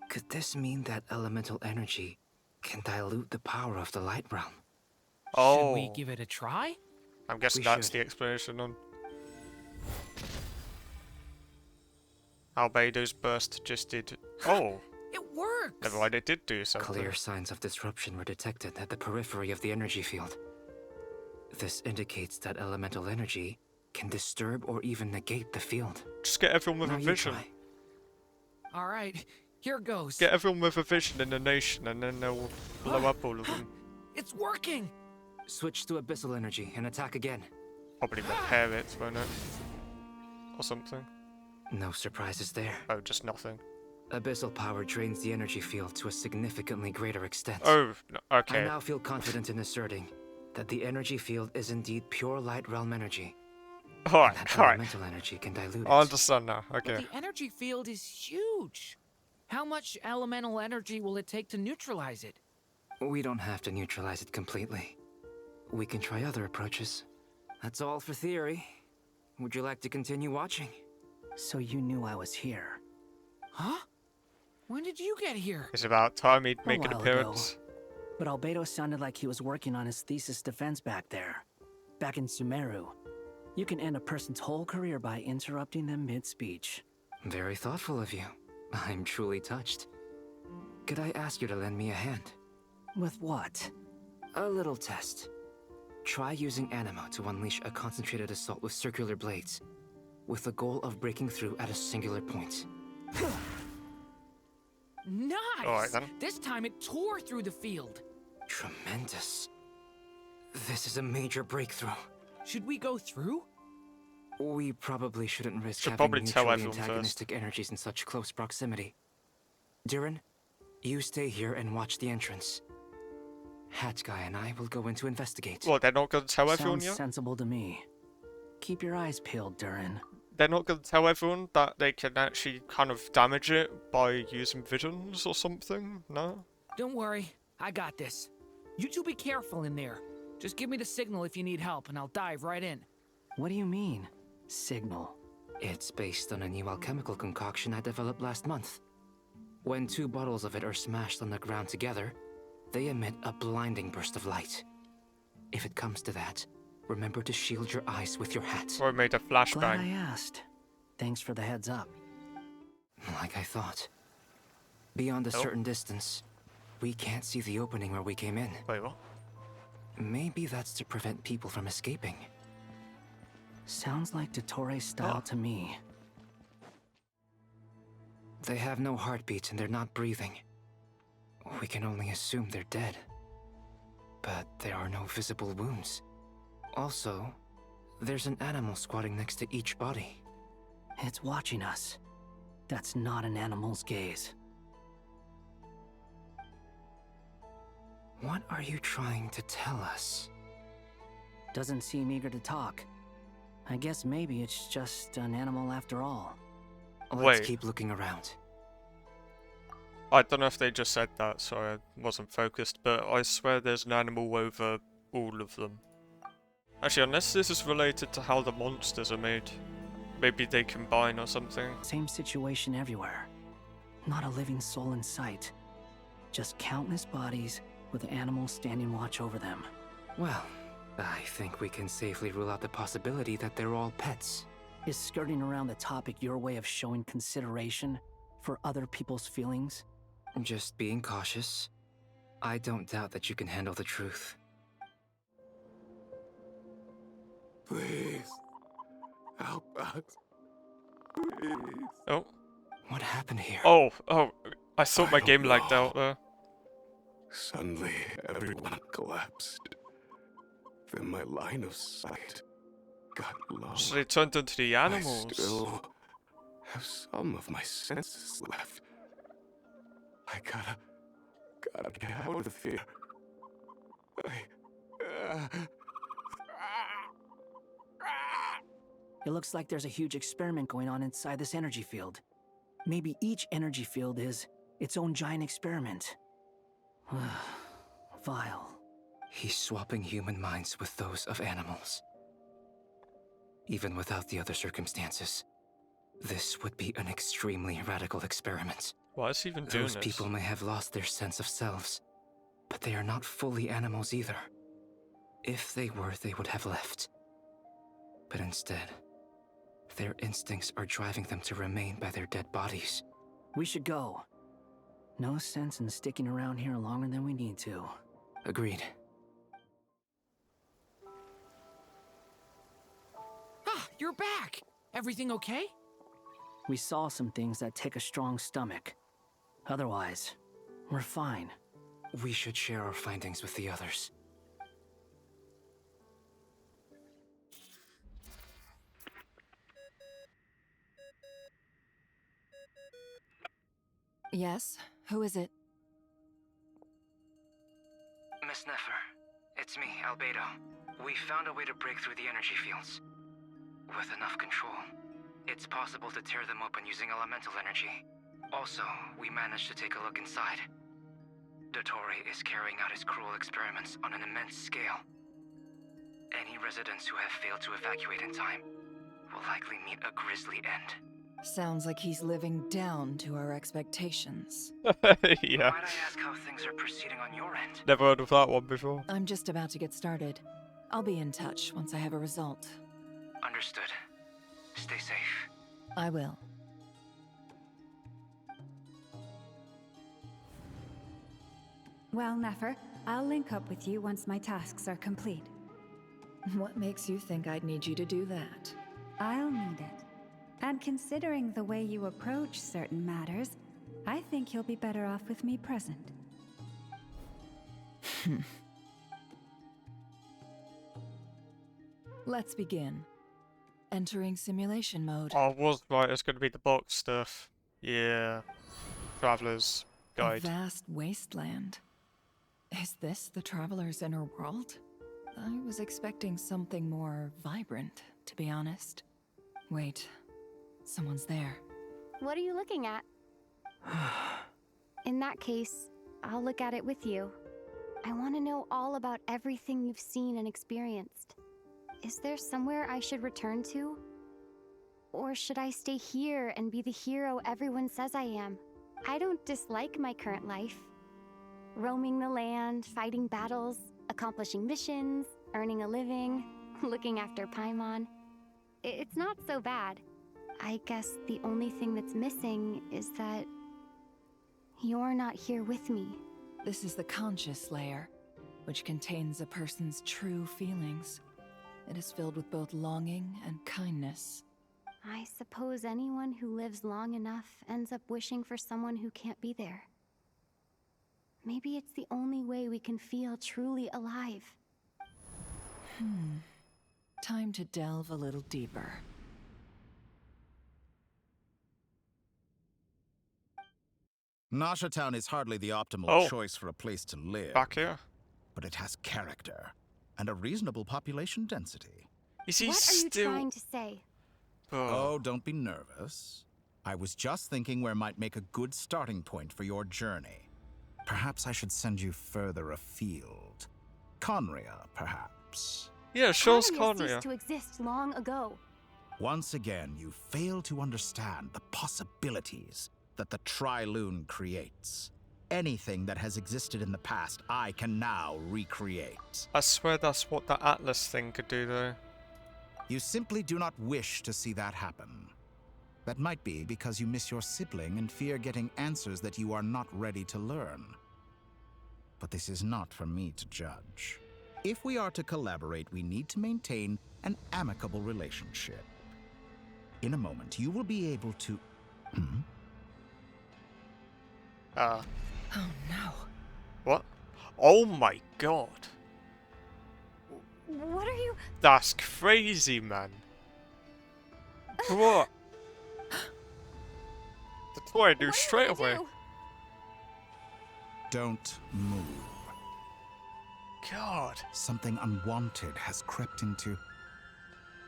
Could this mean that elemental energy can dilute the power of the light realm? Should we give it a try? I'm guessing that's the explanation on Albedo's burst just did. Oh! It works! Never mind, it did do something. Clear signs of disruption were detected at the periphery of the energy field. This indicates that elemental energy can disturb or even negate the field. Just get everyone with Now a you vision. try. Alright, here goes. Get everyone with a vision in the nation and then they'll blow up all of them. It's working! Switch to abyssal energy and attack again. Probably repair it, won't it? Or something. No surprises there. Oh, just nothing. Abyssal power drains the energy field to a significantly greater extent. Oh, okay. I now feel confident in asserting that the energy field is indeed pure light realm energy. Alright, Elemental energy can dilute I it. understand now, okay. But the energy field is huge. How much elemental energy will it take to neutralize it? We don't have to neutralize it completely. We can try other approaches. That's all for theory. Would you like to continue watching? So you knew I was here. Huh? When did you get here? It's about time he'd A make an while appearance. ago. But Albedo sounded like he was working on his thesis defense back there. Back in Sumeru. You can end a person's whole career by interrupting them mid-speech. Very thoughtful of you. I'm truly touched. Could I ask you to lend me a hand? With what? A little test. Try using Anima to unleash a concentrated assault with circular blades, with the goal of breaking through at a singular point. Nice! Alright then. This time it tore through the field. Tremendous. This is a major breakthrough. Should we go through? We probably shouldn't risk Should having probably tell mutually everyone antagonistic energies in such close proximity. Durin, you stay here and watch the entrance. Hat Guy and I will go in to investigate. Well, they're not going to tell everyone Sounds yet? sensible to me. Keep your eyes peeled, Durin. They're not going to tell everyone that they can actually kind of damage it by using visions or something? No? Don't worry, I got this. You two be careful in there. Just give me the signal if you need help, and I'll dive right in. What do you mean, signal? It's based on a new alchemical concoction I developed last month. When 2 bottles of it are smashed on the ground together, they emit a blinding burst of light. If it comes to that, remember to shield your eyes with your hat. Or made a flashbang. Glad I asked. Thanks for the heads up. Like I thought. Beyond a certain distance, we can't see the opening where we came in. Wait, what? Maybe that's to prevent people from escaping. Sounds like Dottore's style to me. They have no heartbeats and they're not breathing. We can only assume they're dead. But there are no visible wounds. Also, there's an animal squatting next to each body. It's watching us. That's not an animal's gaze. What are you trying to tell us? Doesn't seem eager to talk. I guess maybe it's just an animal after all. Let's Wait. keep looking around. I don't know if they just said that, so I wasn't focused, but I swear there's an animal over all of them. Actually, unless this is related to how the monsters are made. Maybe they combine or something. Same situation everywhere. Not a living soul in sight. Just countless bodies with animals standing watch over them. Well, I think we can safely rule out the possibility that they're all pets. Is skirting around the topic your way of showing consideration for other people's feelings? Just being cautious. I don't doubt that you can handle the truth. Please. Help us. Please. Oh. What happened here? Oh, I thought my I game don't lagged know. out there. Suddenly, everyone collapsed. Then my line of sight got low. So they turned into the animals. I still have some of my senses left. I gotta get out of here. It looks like there's a huge experiment going on inside this energy field. Maybe each energy field is its own giant experiment. Vile. He's swapping human minds with those of animals. Even without the other circumstances, this would be an extremely radical experiment. Why is he even doing Those this? people may have lost their sense of selves, but they are not fully animals either. If they were, they would have left. But instead, their instincts are driving them to remain by their dead bodies. We should go. No sense in sticking around here longer than we need to. Agreed. Ah, you're back! Everything okay? We saw some things that take a strong stomach. Otherwise, we're fine. We should share our findings with the others. Yes? Who is it? Miss Nefer, it's me, Albedo. We found a way to break through the energy fields. With enough control, it's possible to tear them open using elemental energy. Also, we managed to take a look inside. Dottore is carrying out his cruel experiments on an immense scale. Any residents who have failed to evacuate in time will likely meet a grisly end. Sounds like he's living down to our expectations. Yeah. Might I ask how things are proceeding on your end? Never heard of that one before. I'm just about to get started. I'll be in touch once I have a result. Understood. Stay safe. I will. Well, Nefer, I'll link up with you once my tasks are complete. What makes you think I'd need you to do that? I'll need it. And considering the way you approach certain matters, I think you'll be better off with me present. Let's begin. Entering simulation mode. I was right, it's going to be the box stuff. Yeah. Traveler's Guide. A vast wasteland. Is this the Traveler's inner world? I was expecting something more vibrant, to be honest. Wait, someone's there. What are you looking at? In that case, I'll look at it with you. I want to know all about everything you've seen and experienced. Is there somewhere I should return to? Or should I stay here and be the hero everyone says I am? I don't dislike my current life. Roaming the land, fighting battles, accomplishing missions, earning a living, looking after Paimon. It's not so bad. I guess the only thing that's missing is that you're not here with me. This is the conscious layer, which contains a person's true feelings. It is filled with both longing and kindness. I suppose anyone who lives long enough ends up wishing for someone who can't be there. Maybe it's the only way we can feel truly alive. Time to delve a little deeper. Nasha Town is hardly the optimal choice for a place to live. Back here? But it has character and a reasonable population density. Is he What are you trying to say? Oh, don't be nervous. I was just thinking where might make a good starting point for your journey. Perhaps I should send you further afield. Conria, perhaps. Yeah, shows Conria ceased to exist long ago. Once again, you fail to understand the possibilities that the Tri-Lune creates. Anything that has existed in the past, I can now recreate. I swear that's what the Atlas thing could do, though. You simply do not wish to see that happen. That might be because you miss your sibling and fear getting answers that you are not ready to learn. But this is not for me to judge. If we are to collaborate, we need to maintain an amicable relationship. In a moment, you will be able to... Oh no. What? Oh my god. What are you... That's crazy, man. What? That's what I do straight away. Don't move. God. Something unwanted has crept into...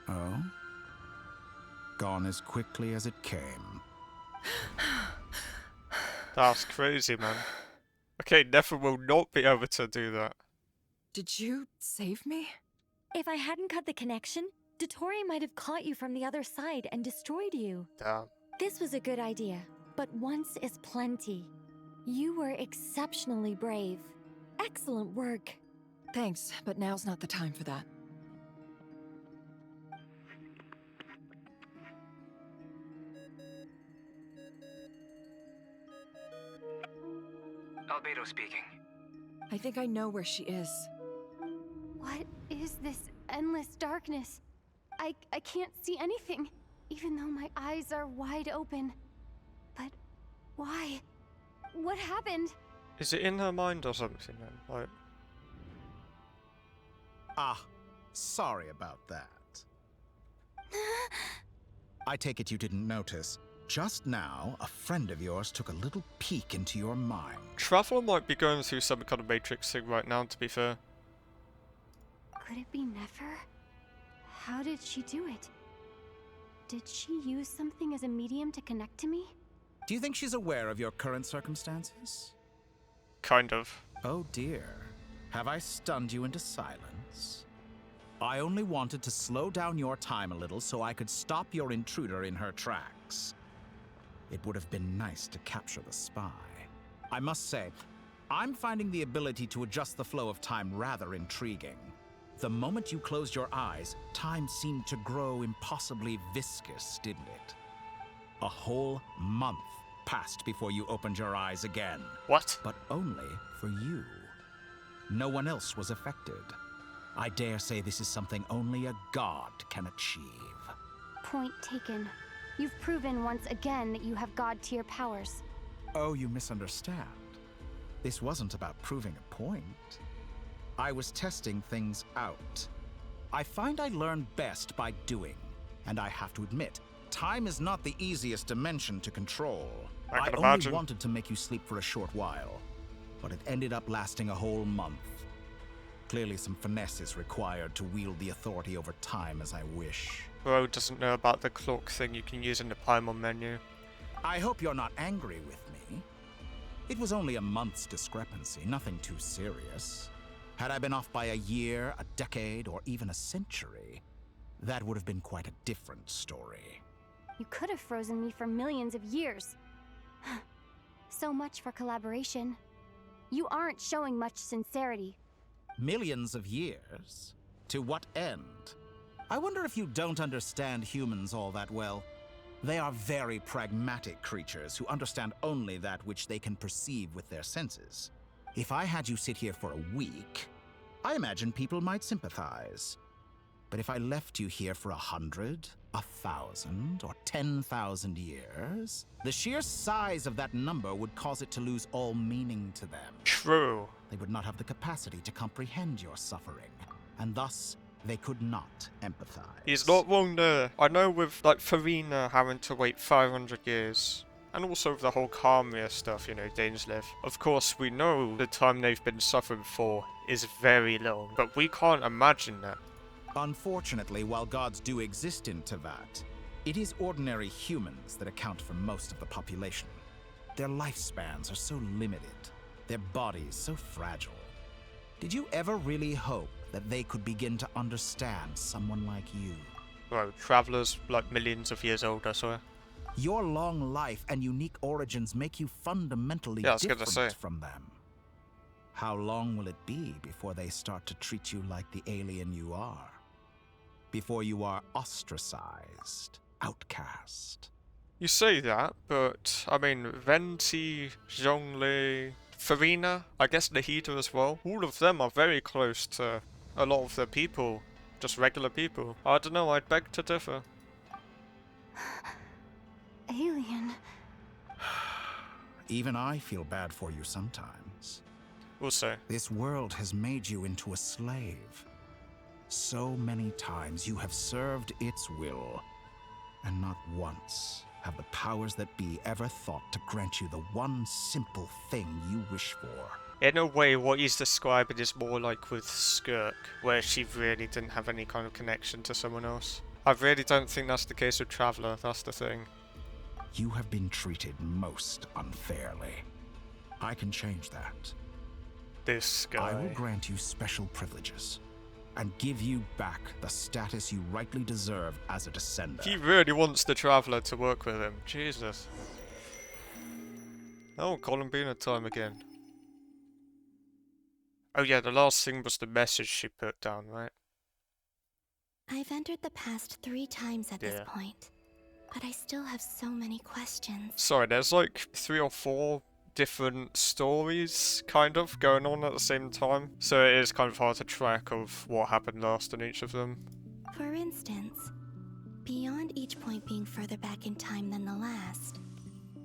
Oh? Gone as quickly as it came. That's crazy, man. Okay, Nefer will not be able to do that. Did you save me? If I hadn't cut the connection, Dottore might have caught you from the other side and destroyed you. Damn. This was a good idea, but once is plenty. You were exceptionally brave. Excellent work. Thanks, but now's not the time for that. Albedo speaking. I think I know where she is. What is this endless darkness? I can't see anything, even though my eyes are wide open. But why? What happened? Is it in her mind or something then? Like... Ah, sorry about that. I take it you didn't notice. Just now, a friend of yours took a little peek into your mind. Traveler might be going through some kind of Matrix thing right now, to be fair. Could it be Nefer? How did she do it? Did she use something as a medium to connect to me? Do you think she's aware of your current circumstances? Kind of. Oh dear. Have I stunned you into silence? I only wanted to slow down your time a little so I could stop your intruder in her tracks. It would have been nice to capture the spy. I must say, I'm finding the ability to adjust the flow of time rather intriguing. The moment you closed your eyes, time seemed to grow impossibly viscous, didn't it? A whole month passed before you opened your eyes again. What? But only for you. No one else was affected. I dare say this is something only a god can achieve. Point taken. You've proven once again that you have god-tier powers. Oh, you misunderstand. This wasn't about proving a point. I was testing things out. I find I learn best by doing. And I have to admit, time is not the easiest dimension to control. I can only imagine. wanted to make you sleep for a short while, but it ended up lasting a whole month. Clearly some finesse is required to wield the authority over time as I wish. Bro doesn't know about the clock thing you can use in the Paimon menu. I hope you're not angry with me. It was only a month's discrepancy, nothing too serious. Had I been off by a year, a decade, or even a century, that would have been quite a different story. You could have frozen me for millions of years. So much for collaboration. You aren't showing much sincerity. Millions of years? To what end? I wonder if you don't understand humans all that well. They are very pragmatic creatures who understand only that which they can perceive with their senses. If I had you sit here for a week, I imagine people might sympathize. But if I left you here for 100, 1,000, or 10,000 years, the sheer size of that number would cause it to lose all meaning to them. True. They would not have the capacity to comprehend your suffering, and thus they could not empathize. He's not wrong there. I know with, like, Farina having to wait 500 years, and also with the whole Karmia stuff, you know, Danes live. Of course, we know the time they've been suffering for is very long, but we can't imagine that. Unfortunately, while gods do exist in Teyvat, it is ordinary humans that account for most of the population. Their lifespans are so limited, their bodies so fragile. Did you ever really hope that they could begin to understand someone like you? Bro, travelers like millions of years old, I swear. Your long life and unique origins make you fundamentally different from them. How long will it be before they start to treat you like the alien you are? Before you are ostracized, outcast? You say that, but, I mean, Venti, Zhongli, Farina, I guess Nahida as well, all of them are very close to a lot of the people, just regular people. I don't know, I'd beg to differ. Alien. Even I feel bad for you sometimes. Also, this world has made you into a slave. So many times you have served its will, and not once have the powers that be ever thought to grant you the one simple thing you wish for. In a way, what he's describing is more like with Skirk, where she really didn't have any kind of connection to someone else. I really don't think that's the case with Traveler, that's the thing. You have been treated most unfairly. I can change that. This guy. I will grant you special privileges, and give you back the status you rightly deserve as a descender. He really wants the Traveler to work with him. Jesus. Oh, Columbina time again. Oh yeah, the last thing was the message she put down, right? I've entered the past 3 times at this point, but I still have so many questions. Sorry, there's like 3 or 4 different stories, kind of, going on at the same time. So it is kind of hard to track of what happened last in each of them. For instance, beyond each point being further back in time than the last,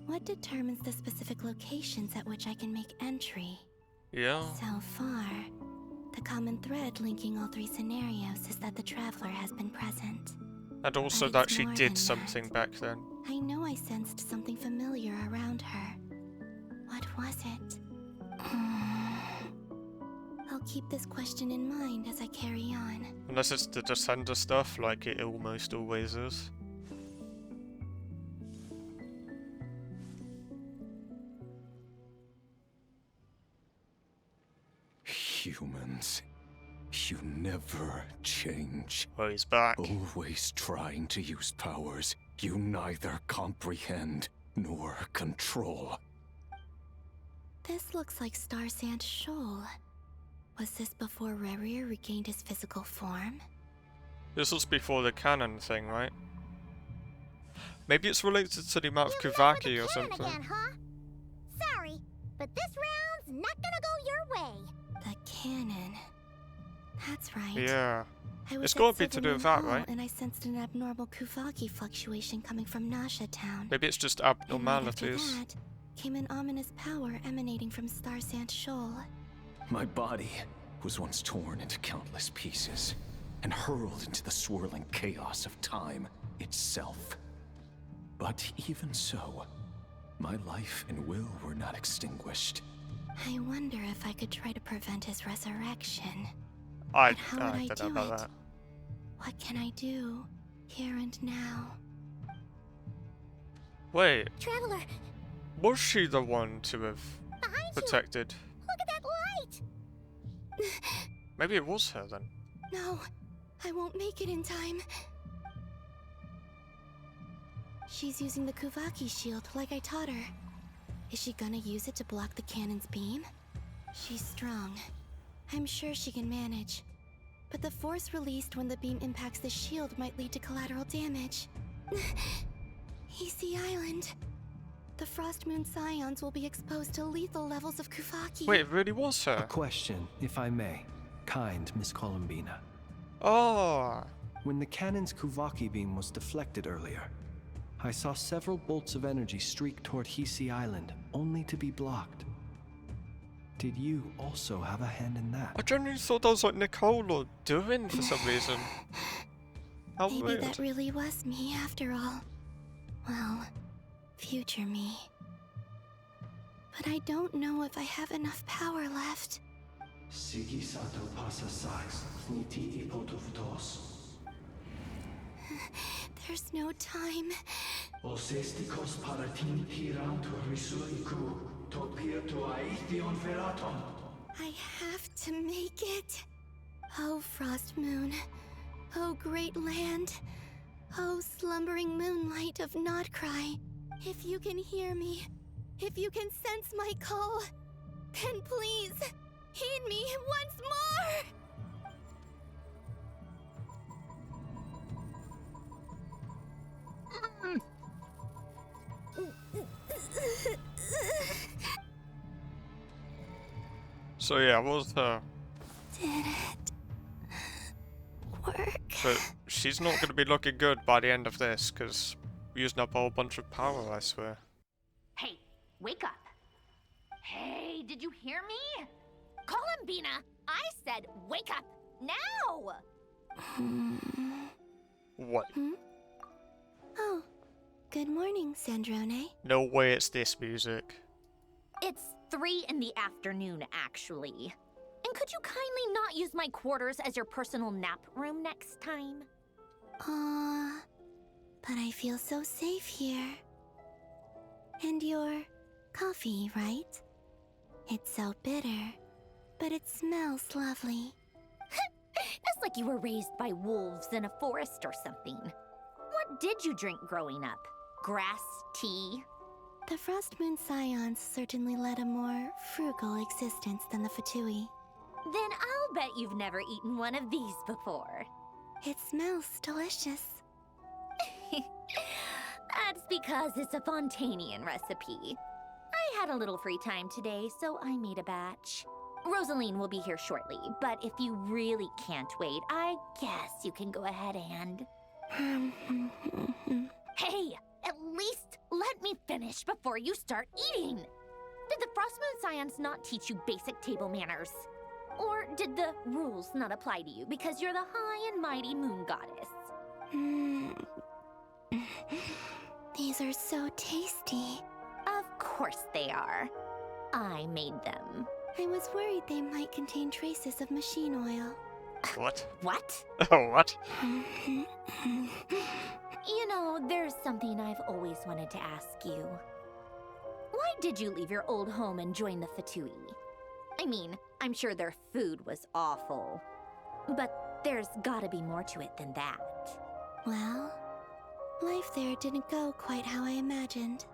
what determines the specific locations at which I can make entry? Yeah. So far, the common thread linking all 3 scenarios is that the Traveler has been present. And also that she did something back then. I know I sensed something familiar around her. What was it? I'll keep this question in mind as I carry on. Unless it's the Descender stuff, like it almost always is. Humans, you never change. Oh, he's back. Always trying to use powers you neither comprehend nor control. This looks like Star Sand Shoal. Was this before Rerir regained his physical form? This was before the canon thing, right? Maybe it's related to the amount of Kuvaki or something. Again, huh? Sorry, but this round's not gonna go your way. The cannon. That's right. Yeah. I was It's at got to be to Silver do Moon with that, Hall, right? And I sensed an abnormal Kuvaki fluctuation coming from Nasha Town. Maybe it's just And right after abnormalities. that came an ominous power emanating from Star Sand Shoal. My body was once torn into countless pieces and hurled into the swirling chaos of time itself. But even so, my life and will were not extinguished. I wonder if I could try to prevent his resurrection. I But how would I don't do know about it? that. What can I do, here and now? Wait, Traveler, was she the one to have behind protected? you! Look at that light! Maybe it was her then. No, I won't make it in time. She's using the Kuvaki shield like I taught her. Is she gonna use it to block the cannon's beam? She's strong. I'm sure she can manage. But the force released when the beam impacts the shield might lead to collateral damage. EC Island. The Frost Moon Scions will be exposed to lethal levels of Kuvaki. Wait, it really was A her? question, if I may. Kind Miss Columbina. Oh. When the cannon's Kuvaki beam was deflected earlier, I saw several bolts of energy streak toward Hisi Island, only to be blocked. Did you also have a hand in that? I genuinely thought that was like Nicole or doing for some reason. How Maybe weird. that really was me after all. Well, future me. But I don't know if I have enough power left. There's no time. I have to make it. Oh, Frost Moon. Oh, great land. Oh, slumbering moonlight of Nodcry. If you can hear me, if you can sense my call, then please, heed me once more! So yeah, it was her. Did it work? But she's not going to be looking good by the end of this, because we're using up a whole bunch of power, I swear. Hey, wake up. Hey, did you hear me? Columbina, I said wake up now! What? Oh, good morning, Sandrone. No way it's this music. It's 3 in the afternoon, actually. And could you kindly not use my quarters as your personal nap room next time? But I feel so safe here. And your coffee, right? It's so bitter, but it smells lovely. That's like you were raised by wolves in a forest or something. What did you drink growing up? Grass tea? The Frost Moon Scions certainly led a more frugal existence than the Fatui. Then I'll bet you've never eaten one of these before. It smells delicious. That's because it's a Fontanian recipe. I had a little free time today, so I made a batch. Rosaline will be here shortly, but if you really can't wait, I guess you can go ahead and... Hey, at least let me finish before you start eating! Did the Frost Moon Scions not teach you basic table manners? Or did the rules not apply to you because you're the high and mighty moon goddess? These are so tasty. Of course they are. I made them. I was worried they might contain traces of machine oil. What? What? Oh, what? You know, there's something I've always wanted to ask you. Why did you leave your old home and join the Fatui? I mean, I'm sure their food was awful. But there's gotta be more to it than that. Well, life there didn't go quite how I imagined.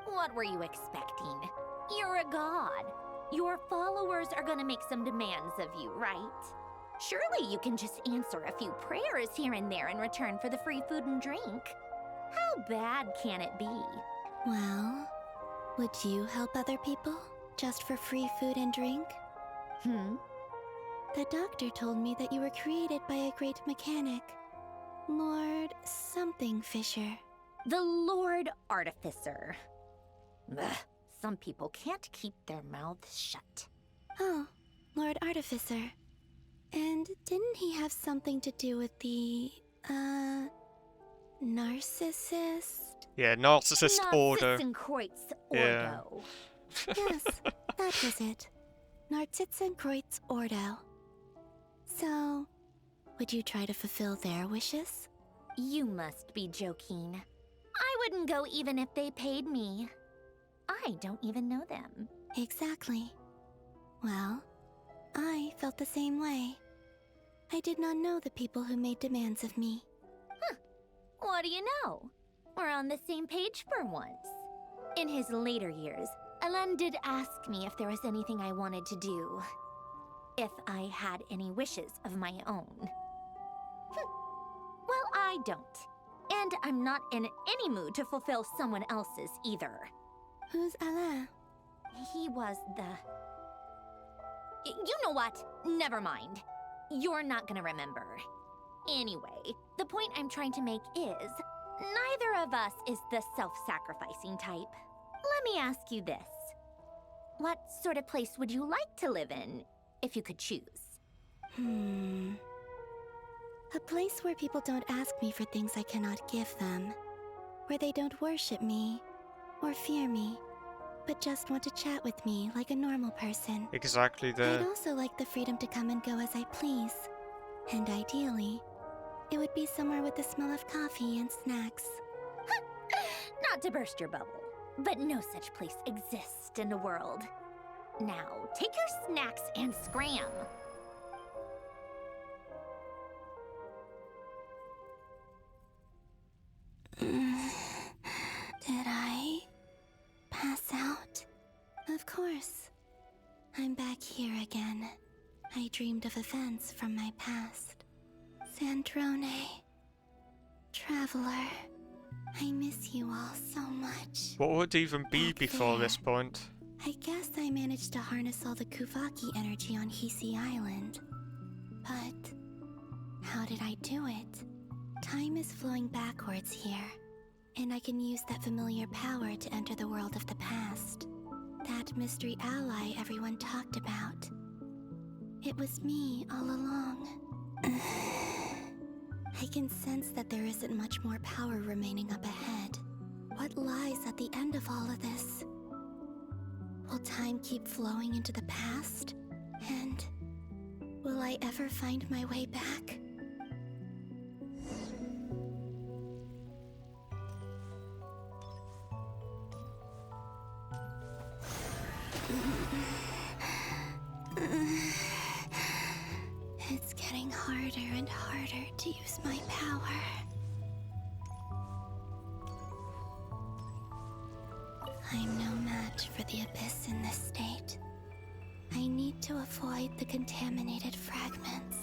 What were you expecting? You're a god. Your followers are gonna make some demands of you, right? Surely you can just answer a few prayers here and there in return for the free food and drink. How bad can it be? Well, would you help other people? Just for free food and drink? The doctor told me that you were created by a great mechanic. Lord something Fisher. The Lord Artificer. Ugh, some people can't keep their mouths shut. Oh, Lord Artificer. And didn't he have something to do with the, narcissist? Yeah, narcissist order. Narcissenkreuz Yeah. Ordo. Yes, that was it. Narcissenkreuz Ordo. So, would you try to fulfill their wishes? You must be joking. I wouldn't go even if they paid me. I don't even know them. Exactly. Well, I felt the same way. I did not know the people who made demands of me. What do you know? We're on the same page for once. In his later years, Alan did ask me if there was anything I wanted to do. If I had any wishes of my own. Well, I don't. And I'm not in any mood to fulfill someone else's either. Who's Alain? He was the... You know what? Never mind. You're not gonna remember. Anyway, the point I'm trying to make is, neither of us is the self-sacrificing type. Let me ask you this. What sort of place would you like to live in, if you could choose? A place where people don't ask me for things I cannot give them. Where they don't worship me, or fear me, but just want to chat with me like a normal person. Exactly I'd there. also like the freedom to come and go as I please. And ideally, it would be somewhere with the smell of coffee and snacks. Not to burst your bubble, but no such place exists in the world. Now, take your snacks and scram. Did I pass out? Of course. I'm back here again. I dreamed of events from my past. Sandrone. Traveler. I miss you all so much. What would even be before this point? I guess I managed to harness all the Kuvaki energy on Hisi Island. But how did I do it? Time is flowing backwards here, and I can use that familiar power to enter the world of the past. That mystery ally everyone talked about. It was me all along. I can sense that there isn't much more power remaining up ahead. What lies at the end of all of this? Will time keep flowing into the past? And will I ever find my way back? It's getting harder and harder to use my power. I'm no match for the Abyss in this state. I need to avoid the contaminated fragments.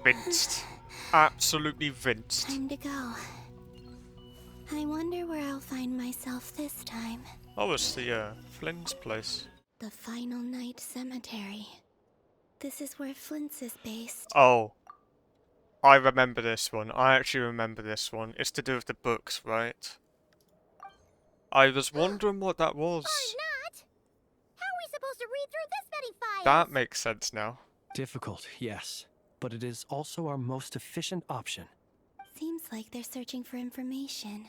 Vinced. Absolutely vinced. Time to go. I wonder where I'll find myself this time. Oh, it's the, Flynn's place. The Final Night Cemetery. This is where Flint's is based. Oh. I remember this one. I actually remember this one. It's to do with the books, right? I was wondering what that was. Not? How are we supposed to read through this many files? That makes sense now. Difficult, yes. But it is also our most efficient option. Seems like they're searching for information.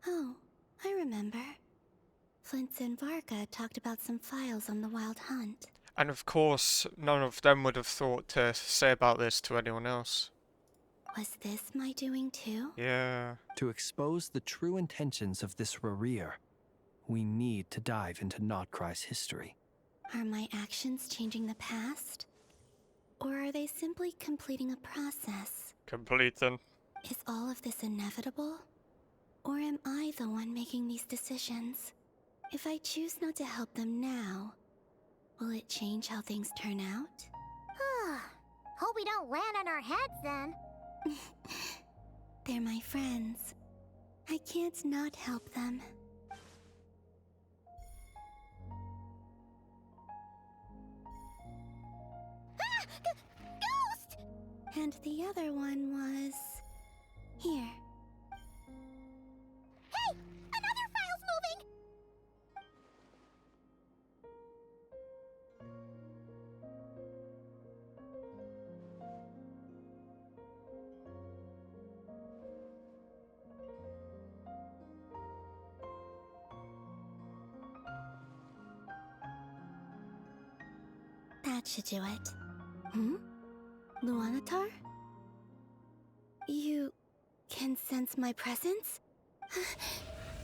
Oh, I remember. Flint and Varga talked about some files on the Wild Hunt. And of course, none of them would have thought to say about this to anyone else. Was this my doing too? Yeah. To expose the true intentions of this Rarir, we need to dive into Notcry's history. Are my actions changing the past? Or are they simply completing a process? Completing. Is all of this inevitable? Or am I the one making these decisions? If I choose not to help them now, will it change how things turn out? Hope we don't land on our heads then. They're my friends. I can't not help them. Ah! Ghost! And the other one was... here. Hey! Another file's moving! That should do it. Luanatar? You can sense my presence?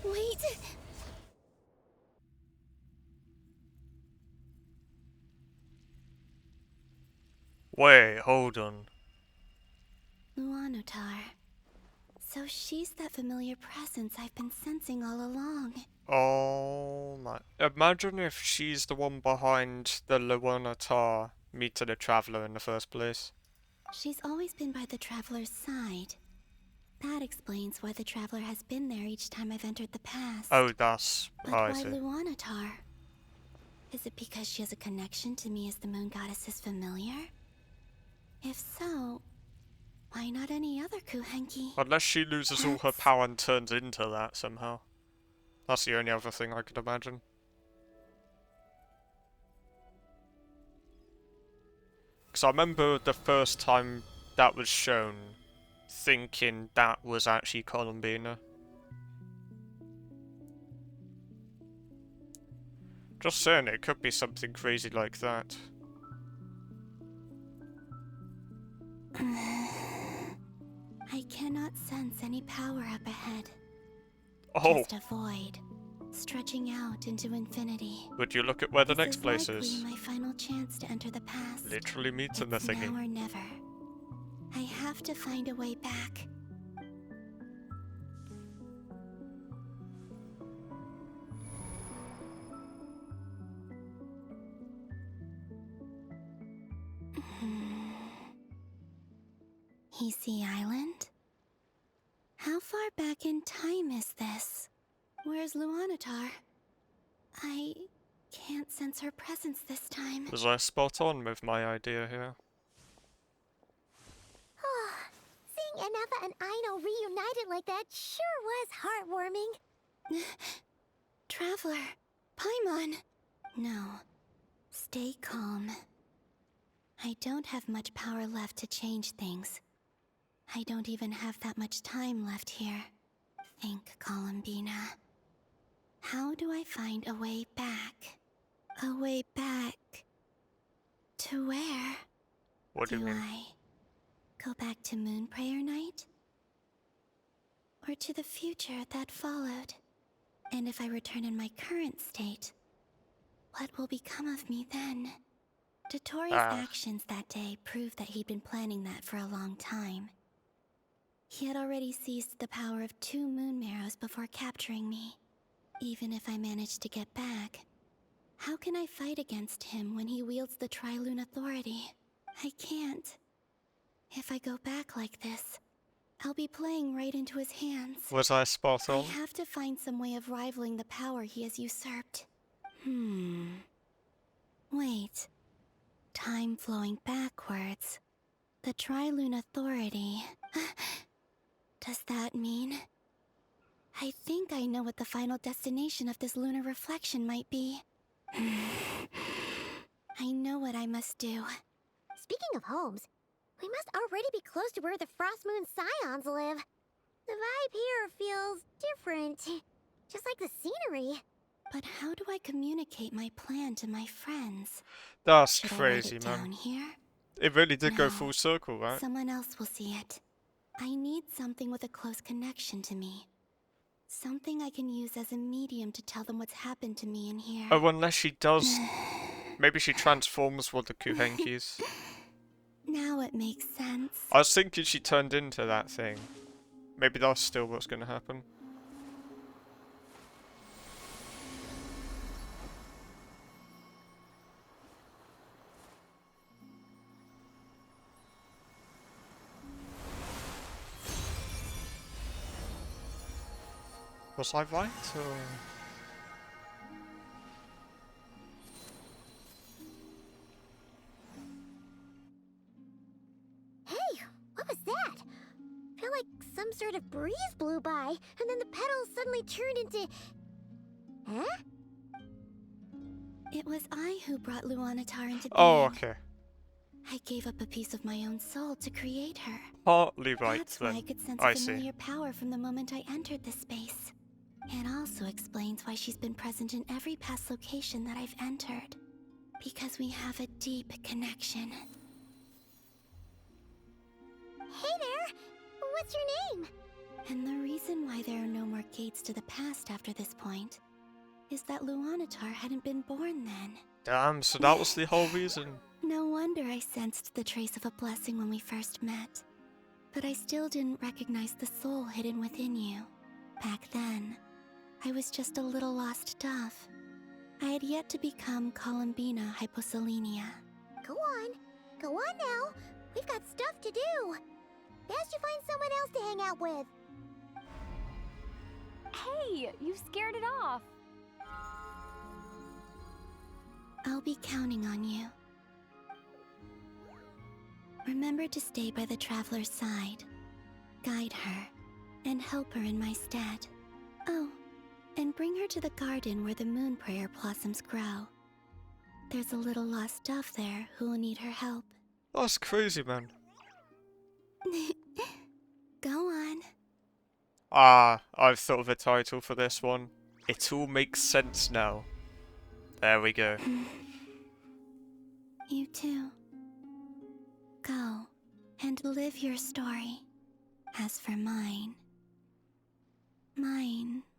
Wait! Wait, hold on. Luanatar. So she's that familiar presence I've been sensing all along. Oh my. Imagine if she's the one behind the Luanatar meeting the Traveler in the first place. She's always been by the Traveler's side. That explains why the Traveler has been there each time I've entered the past. Oh, that's... But I why see. Luanatar? Is it because she has a connection to me as the Moon Goddess's familiar? If so, why not any other Kuhenki? Unless she loses all her power and turns into that somehow. That's the only other thing I could imagine. Because I remember the first time that was shown, thinking that was actually Columbina. Just saying, it could be something crazy like that. I cannot sense any power up ahead. Oh. Just a void, stretching out into infinity. Would you look at where the This next place likely is? my final chance to enter the past. Literally meeting the It's thingy. now or never. I have to find a way back. Hisi Island? How far back in time is this? Where's Luanatar? I can't sense her presence this time. Was I spot on with my idea here? Seeing Enefa and Aino reunited like that sure was heartwarming. Traveler, Paimon. No, stay calm. I don't have much power left to change things. I don't even have that much time left here. Think, Columbina. How do I find a way back? A way back... to where? What do you mean? I go back to Moon Prayer Night? Or to the future that followed? And if I return in my current state, what will become of me then? Dottore's actions that day proved that he'd been planning that for a long time. He had already seized the power of 2 Moon Marrows before capturing me. Even if I managed to get back, how can I fight against him when he wields the Tri-Lune Authority? I can't. If I go back like this, I'll be playing right into his hands. Was I spot on? I have to find some way of rivaling the power he has usurped. Wait. Time flowing backwards. The Tri-Lune Authority. Does that mean... I think I know what the final destination of this lunar reflection might be. I know what I must do. Speaking of homes, we must already be close to where the Frost Moon Scions live. The vibe here feels different. Just like the scenery. But how do I communicate my plan to my friends? That's Should crazy, I write it man. down here? It really did go No. full circle, right? Someone else will see it. I need something with a close connection to me. Something I can use as a medium to tell them what's happened to me in here. Oh, unless she does... Maybe she transforms one of the Kuhenkis. Now it makes sense. I was thinking she turned into that thing. Maybe that's still what's going to happen. Was I right, or...? Hey, what was that? I feel like some sort of breeze blew by, and then the petals suddenly turned into... Huh? It was I who brought Luanatar into being. Oh, okay. I gave up a piece of my own soul to create her. Partly right, That's then. why I could sense I a see. familiar power from the moment I entered this space. It also explains why she's been present in every past location that I've entered. Because we have a deep connection. Hey there! What's your name? And the reason why there are no more gates to the past after this point is that Luanatar hadn't been born then. Damn, so that was the whole reason. No wonder I sensed the trace of a blessing when we first met. But I still didn't recognize the soul hidden within you. Back then, I was just a little lost dove. I had yet to become Columbina Hyposelenia. Go on now. We've got stuff to do. Best you find someone else to hang out with. Hey, you scared it off. I'll be counting on you. Remember to stay by the traveler's side, guide her, and help her in my stead. Oh, and bring her to the garden where the moon prayer blossoms grow. There's a little lost dove there who will need her help. That's crazy, man. Go on. I've thought of a title for this one. It all makes sense now. There we go. You too. Go and live your story. As for mine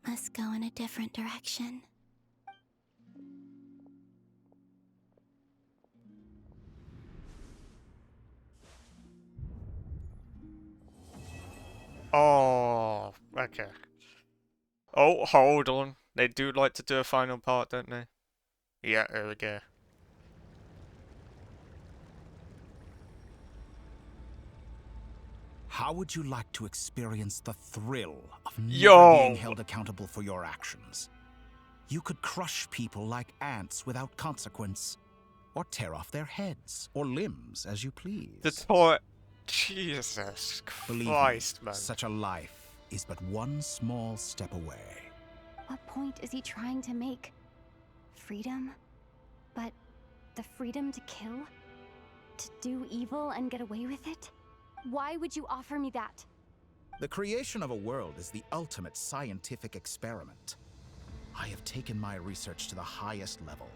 must go in a different direction. Oh, okay. Oh, hold on. They do like to do a final part, don't they? Yeah, there we go. How would you like to experience the thrill of never Yo! being held accountable for your actions? You could crush people like ants without consequence, or tear off their heads or limbs as you please. The toy. Jesus Believe Christ, me, man. such a life is but one small step away. What point is he trying to make? Freedom? But the freedom to kill? To do evil and get away with it? Why would you offer me that? The creation of a world is the ultimate scientific experiment. I have taken my research to the highest level,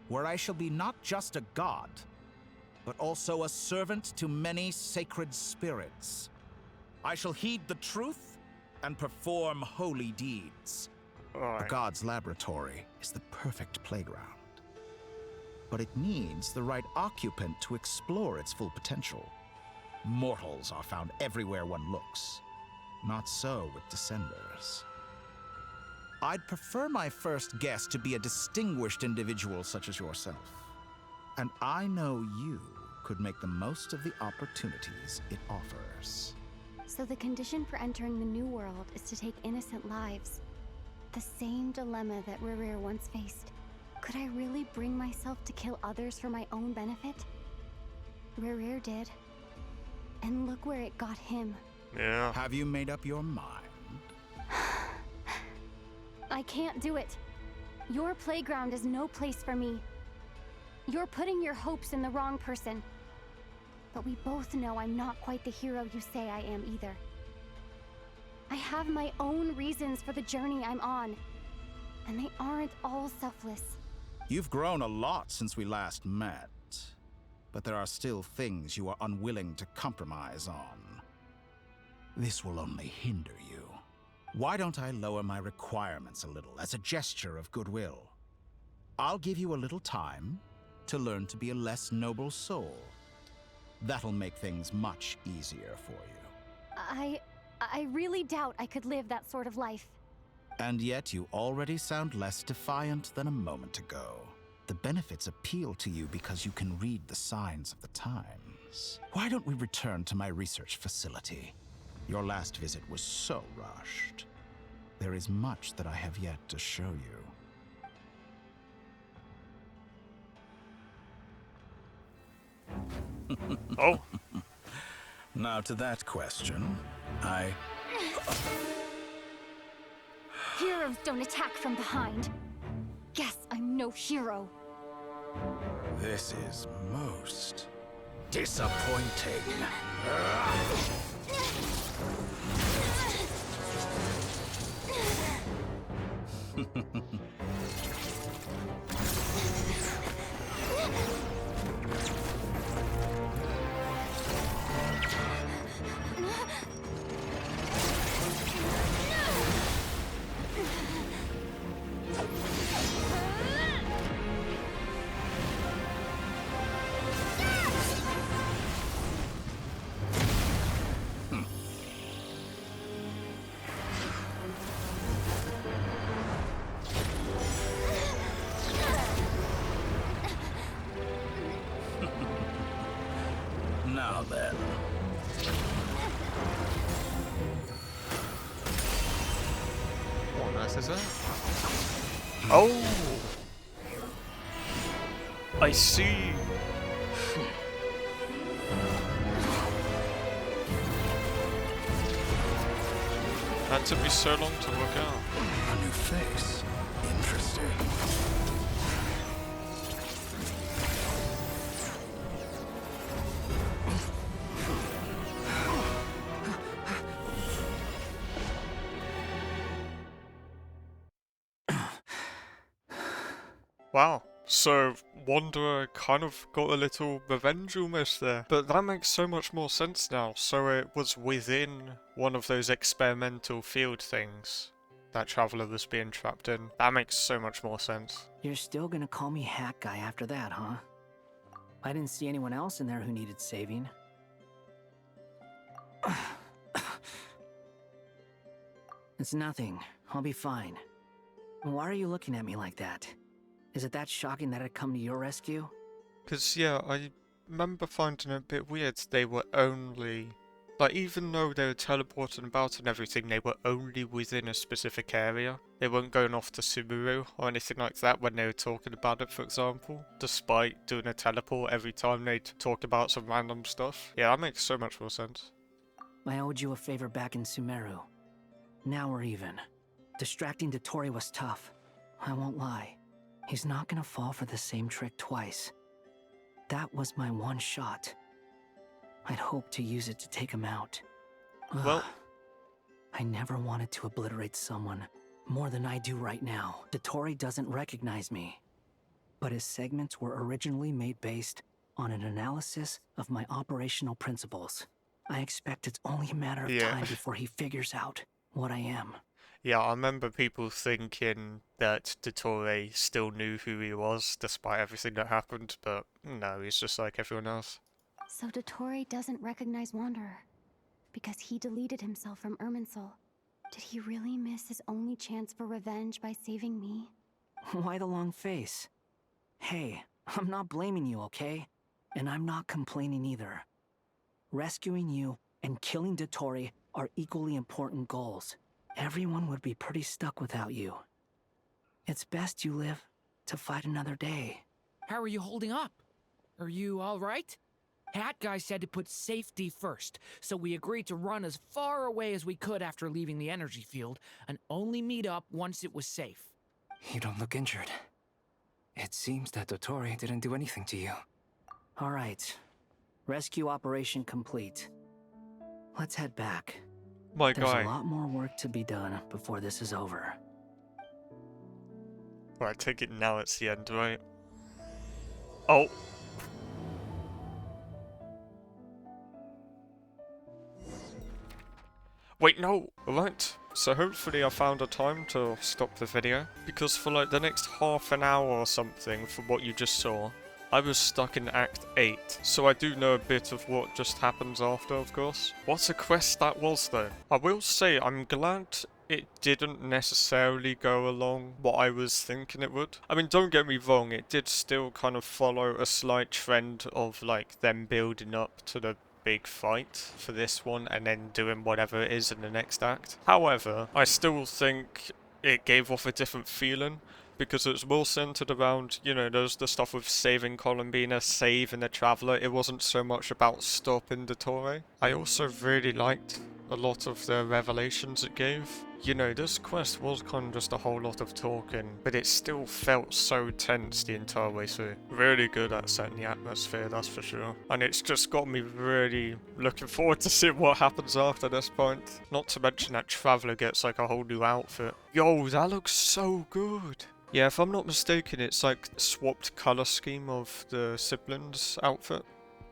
where I shall be not just a god, but also a servant to many sacred spirits. I shall heed the truth and perform holy deeds. A god's laboratory is the perfect playground. But it needs the right occupant to explore its full potential. Mortals are found everywhere one looks. Not so with Descenders. I'd prefer my first guest to be a distinguished individual such as yourself. And I know you could make the most of the opportunities it offers. So the condition for entering the new world is to take innocent lives. The same dilemma that Rerir once faced. Could I really bring myself to kill others for my own benefit? Rerir did. And look where it got him. Yeah. Have you made up your mind? I can't do it. Your playground is no place for me. You're putting your hopes in the wrong person. But we both know I'm not quite the hero you say I am either. I have my own reasons for the journey I'm on. And they aren't all selfless. You've grown a lot since we last met. But there are still things you are unwilling to compromise on. This will only hinder you. Why don't I lower my requirements a little as a gesture of goodwill? I'll give you a little time to learn to be a less noble soul. That'll make things much easier for you. I really doubt I could live that sort of life. And yet you already sound less defiant than a moment ago. The benefits appeal to you because you can read the signs of the times. Why don't we return to my research facility? Your last visit was so rushed. there is much that I have yet to show you. Oh. Now to that question, Heroes don't attack from behind. Guess I'm no hero. This is most disappointing. Now then. What on earth is that? Oh! I see! That took me so long to work out. A new face. Interesting. Wow. So, Wanderer kind of got a little revenge almost there. But that makes so much more sense now. So it was within one of those experimental field things that Traveler was being trapped in. That makes so much more sense. You're still gonna call me Hat Guy after that, huh? I didn't see anyone else in there who needed saving. It's nothing. I'll be fine. Why are you looking at me like that? Is it that shocking that I'd come to your rescue? Because, yeah, I remember finding it a bit weird. They were only... Like, even though they were teleporting about and everything, they were only within a specific area. They weren't going off to Subaru or anything like that when they were talking about it, for example. Despite doing a teleport every time they'd talk about some random stuff. Yeah, that makes so much more sense. I owed you a favor back in Sumeru. Now we're even. Distracting Dottore was tough. I won't lie. He's not gonna fall for the same trick twice. That was my one shot. I'd hoped to use it to take him out. Well, I never wanted to obliterate someone more than I do right now. Dottore doesn't recognize me. But his segments were originally made based on an analysis of my operational principles. I expect it's only a matter of time before he figures out what I am. Yeah, I remember people thinking that Dottore still knew who he was despite everything that happened, but no, he's just like everyone else. So Dottore doesn't recognize Wanderer because he deleted himself from Irminsul. Did he really miss his only chance for revenge by saving me? Why the long face? Hey, I'm not blaming you, okay? And I'm not complaining either. Rescuing you and killing Dottore are equally important goals. Everyone would be pretty stuck without you. It's best you live to fight another day. How are you holding up? Are you all right? Hat Guy said to put safety first, so we agreed to run as far away as we could after leaving the energy field and only meet up once it was safe. You don't look injured. It seems that Dottore didn't do anything to you. All right. Rescue operation complete. Let's head back. My There's guy. a lot more work to be done before this is over. Right, I take it now it's the end, right? Oh. Wait, no! Right, so hopefully I found a time to stop the video, because for like the next half an hour or something from what you just saw, I was stuck in Act 8, so I do know a bit of what just happens after, of course. What a quest that was, though. I will say, I'm glad it didn't necessarily go along what I was thinking it would. I mean, don't get me wrong, it did still kind of follow a slight trend of, like, them building up to the big fight for this one and then doing whatever it is in the next act. However, I still think it gave off a different feeling, because it's more centered around, you know, there's the stuff with saving Columbina, saving the Traveler. It wasn't so much about stopping Dottore. I also really liked a lot of the revelations it gave. You know, this quest was kind of just a whole lot of talking, but it still felt so tense the entire way through. Really good at setting the atmosphere, that's for sure. And it's just got me really looking forward to seeing what happens after this point. Not to mention that Traveler gets like a whole new outfit. Yo, that looks so good. Yeah, if I'm not mistaken, it's like swapped colour scheme of the siblings' outfit.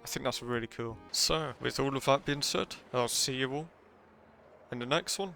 I think that's really cool. So, with all of that being said, I'll see you all in the next one.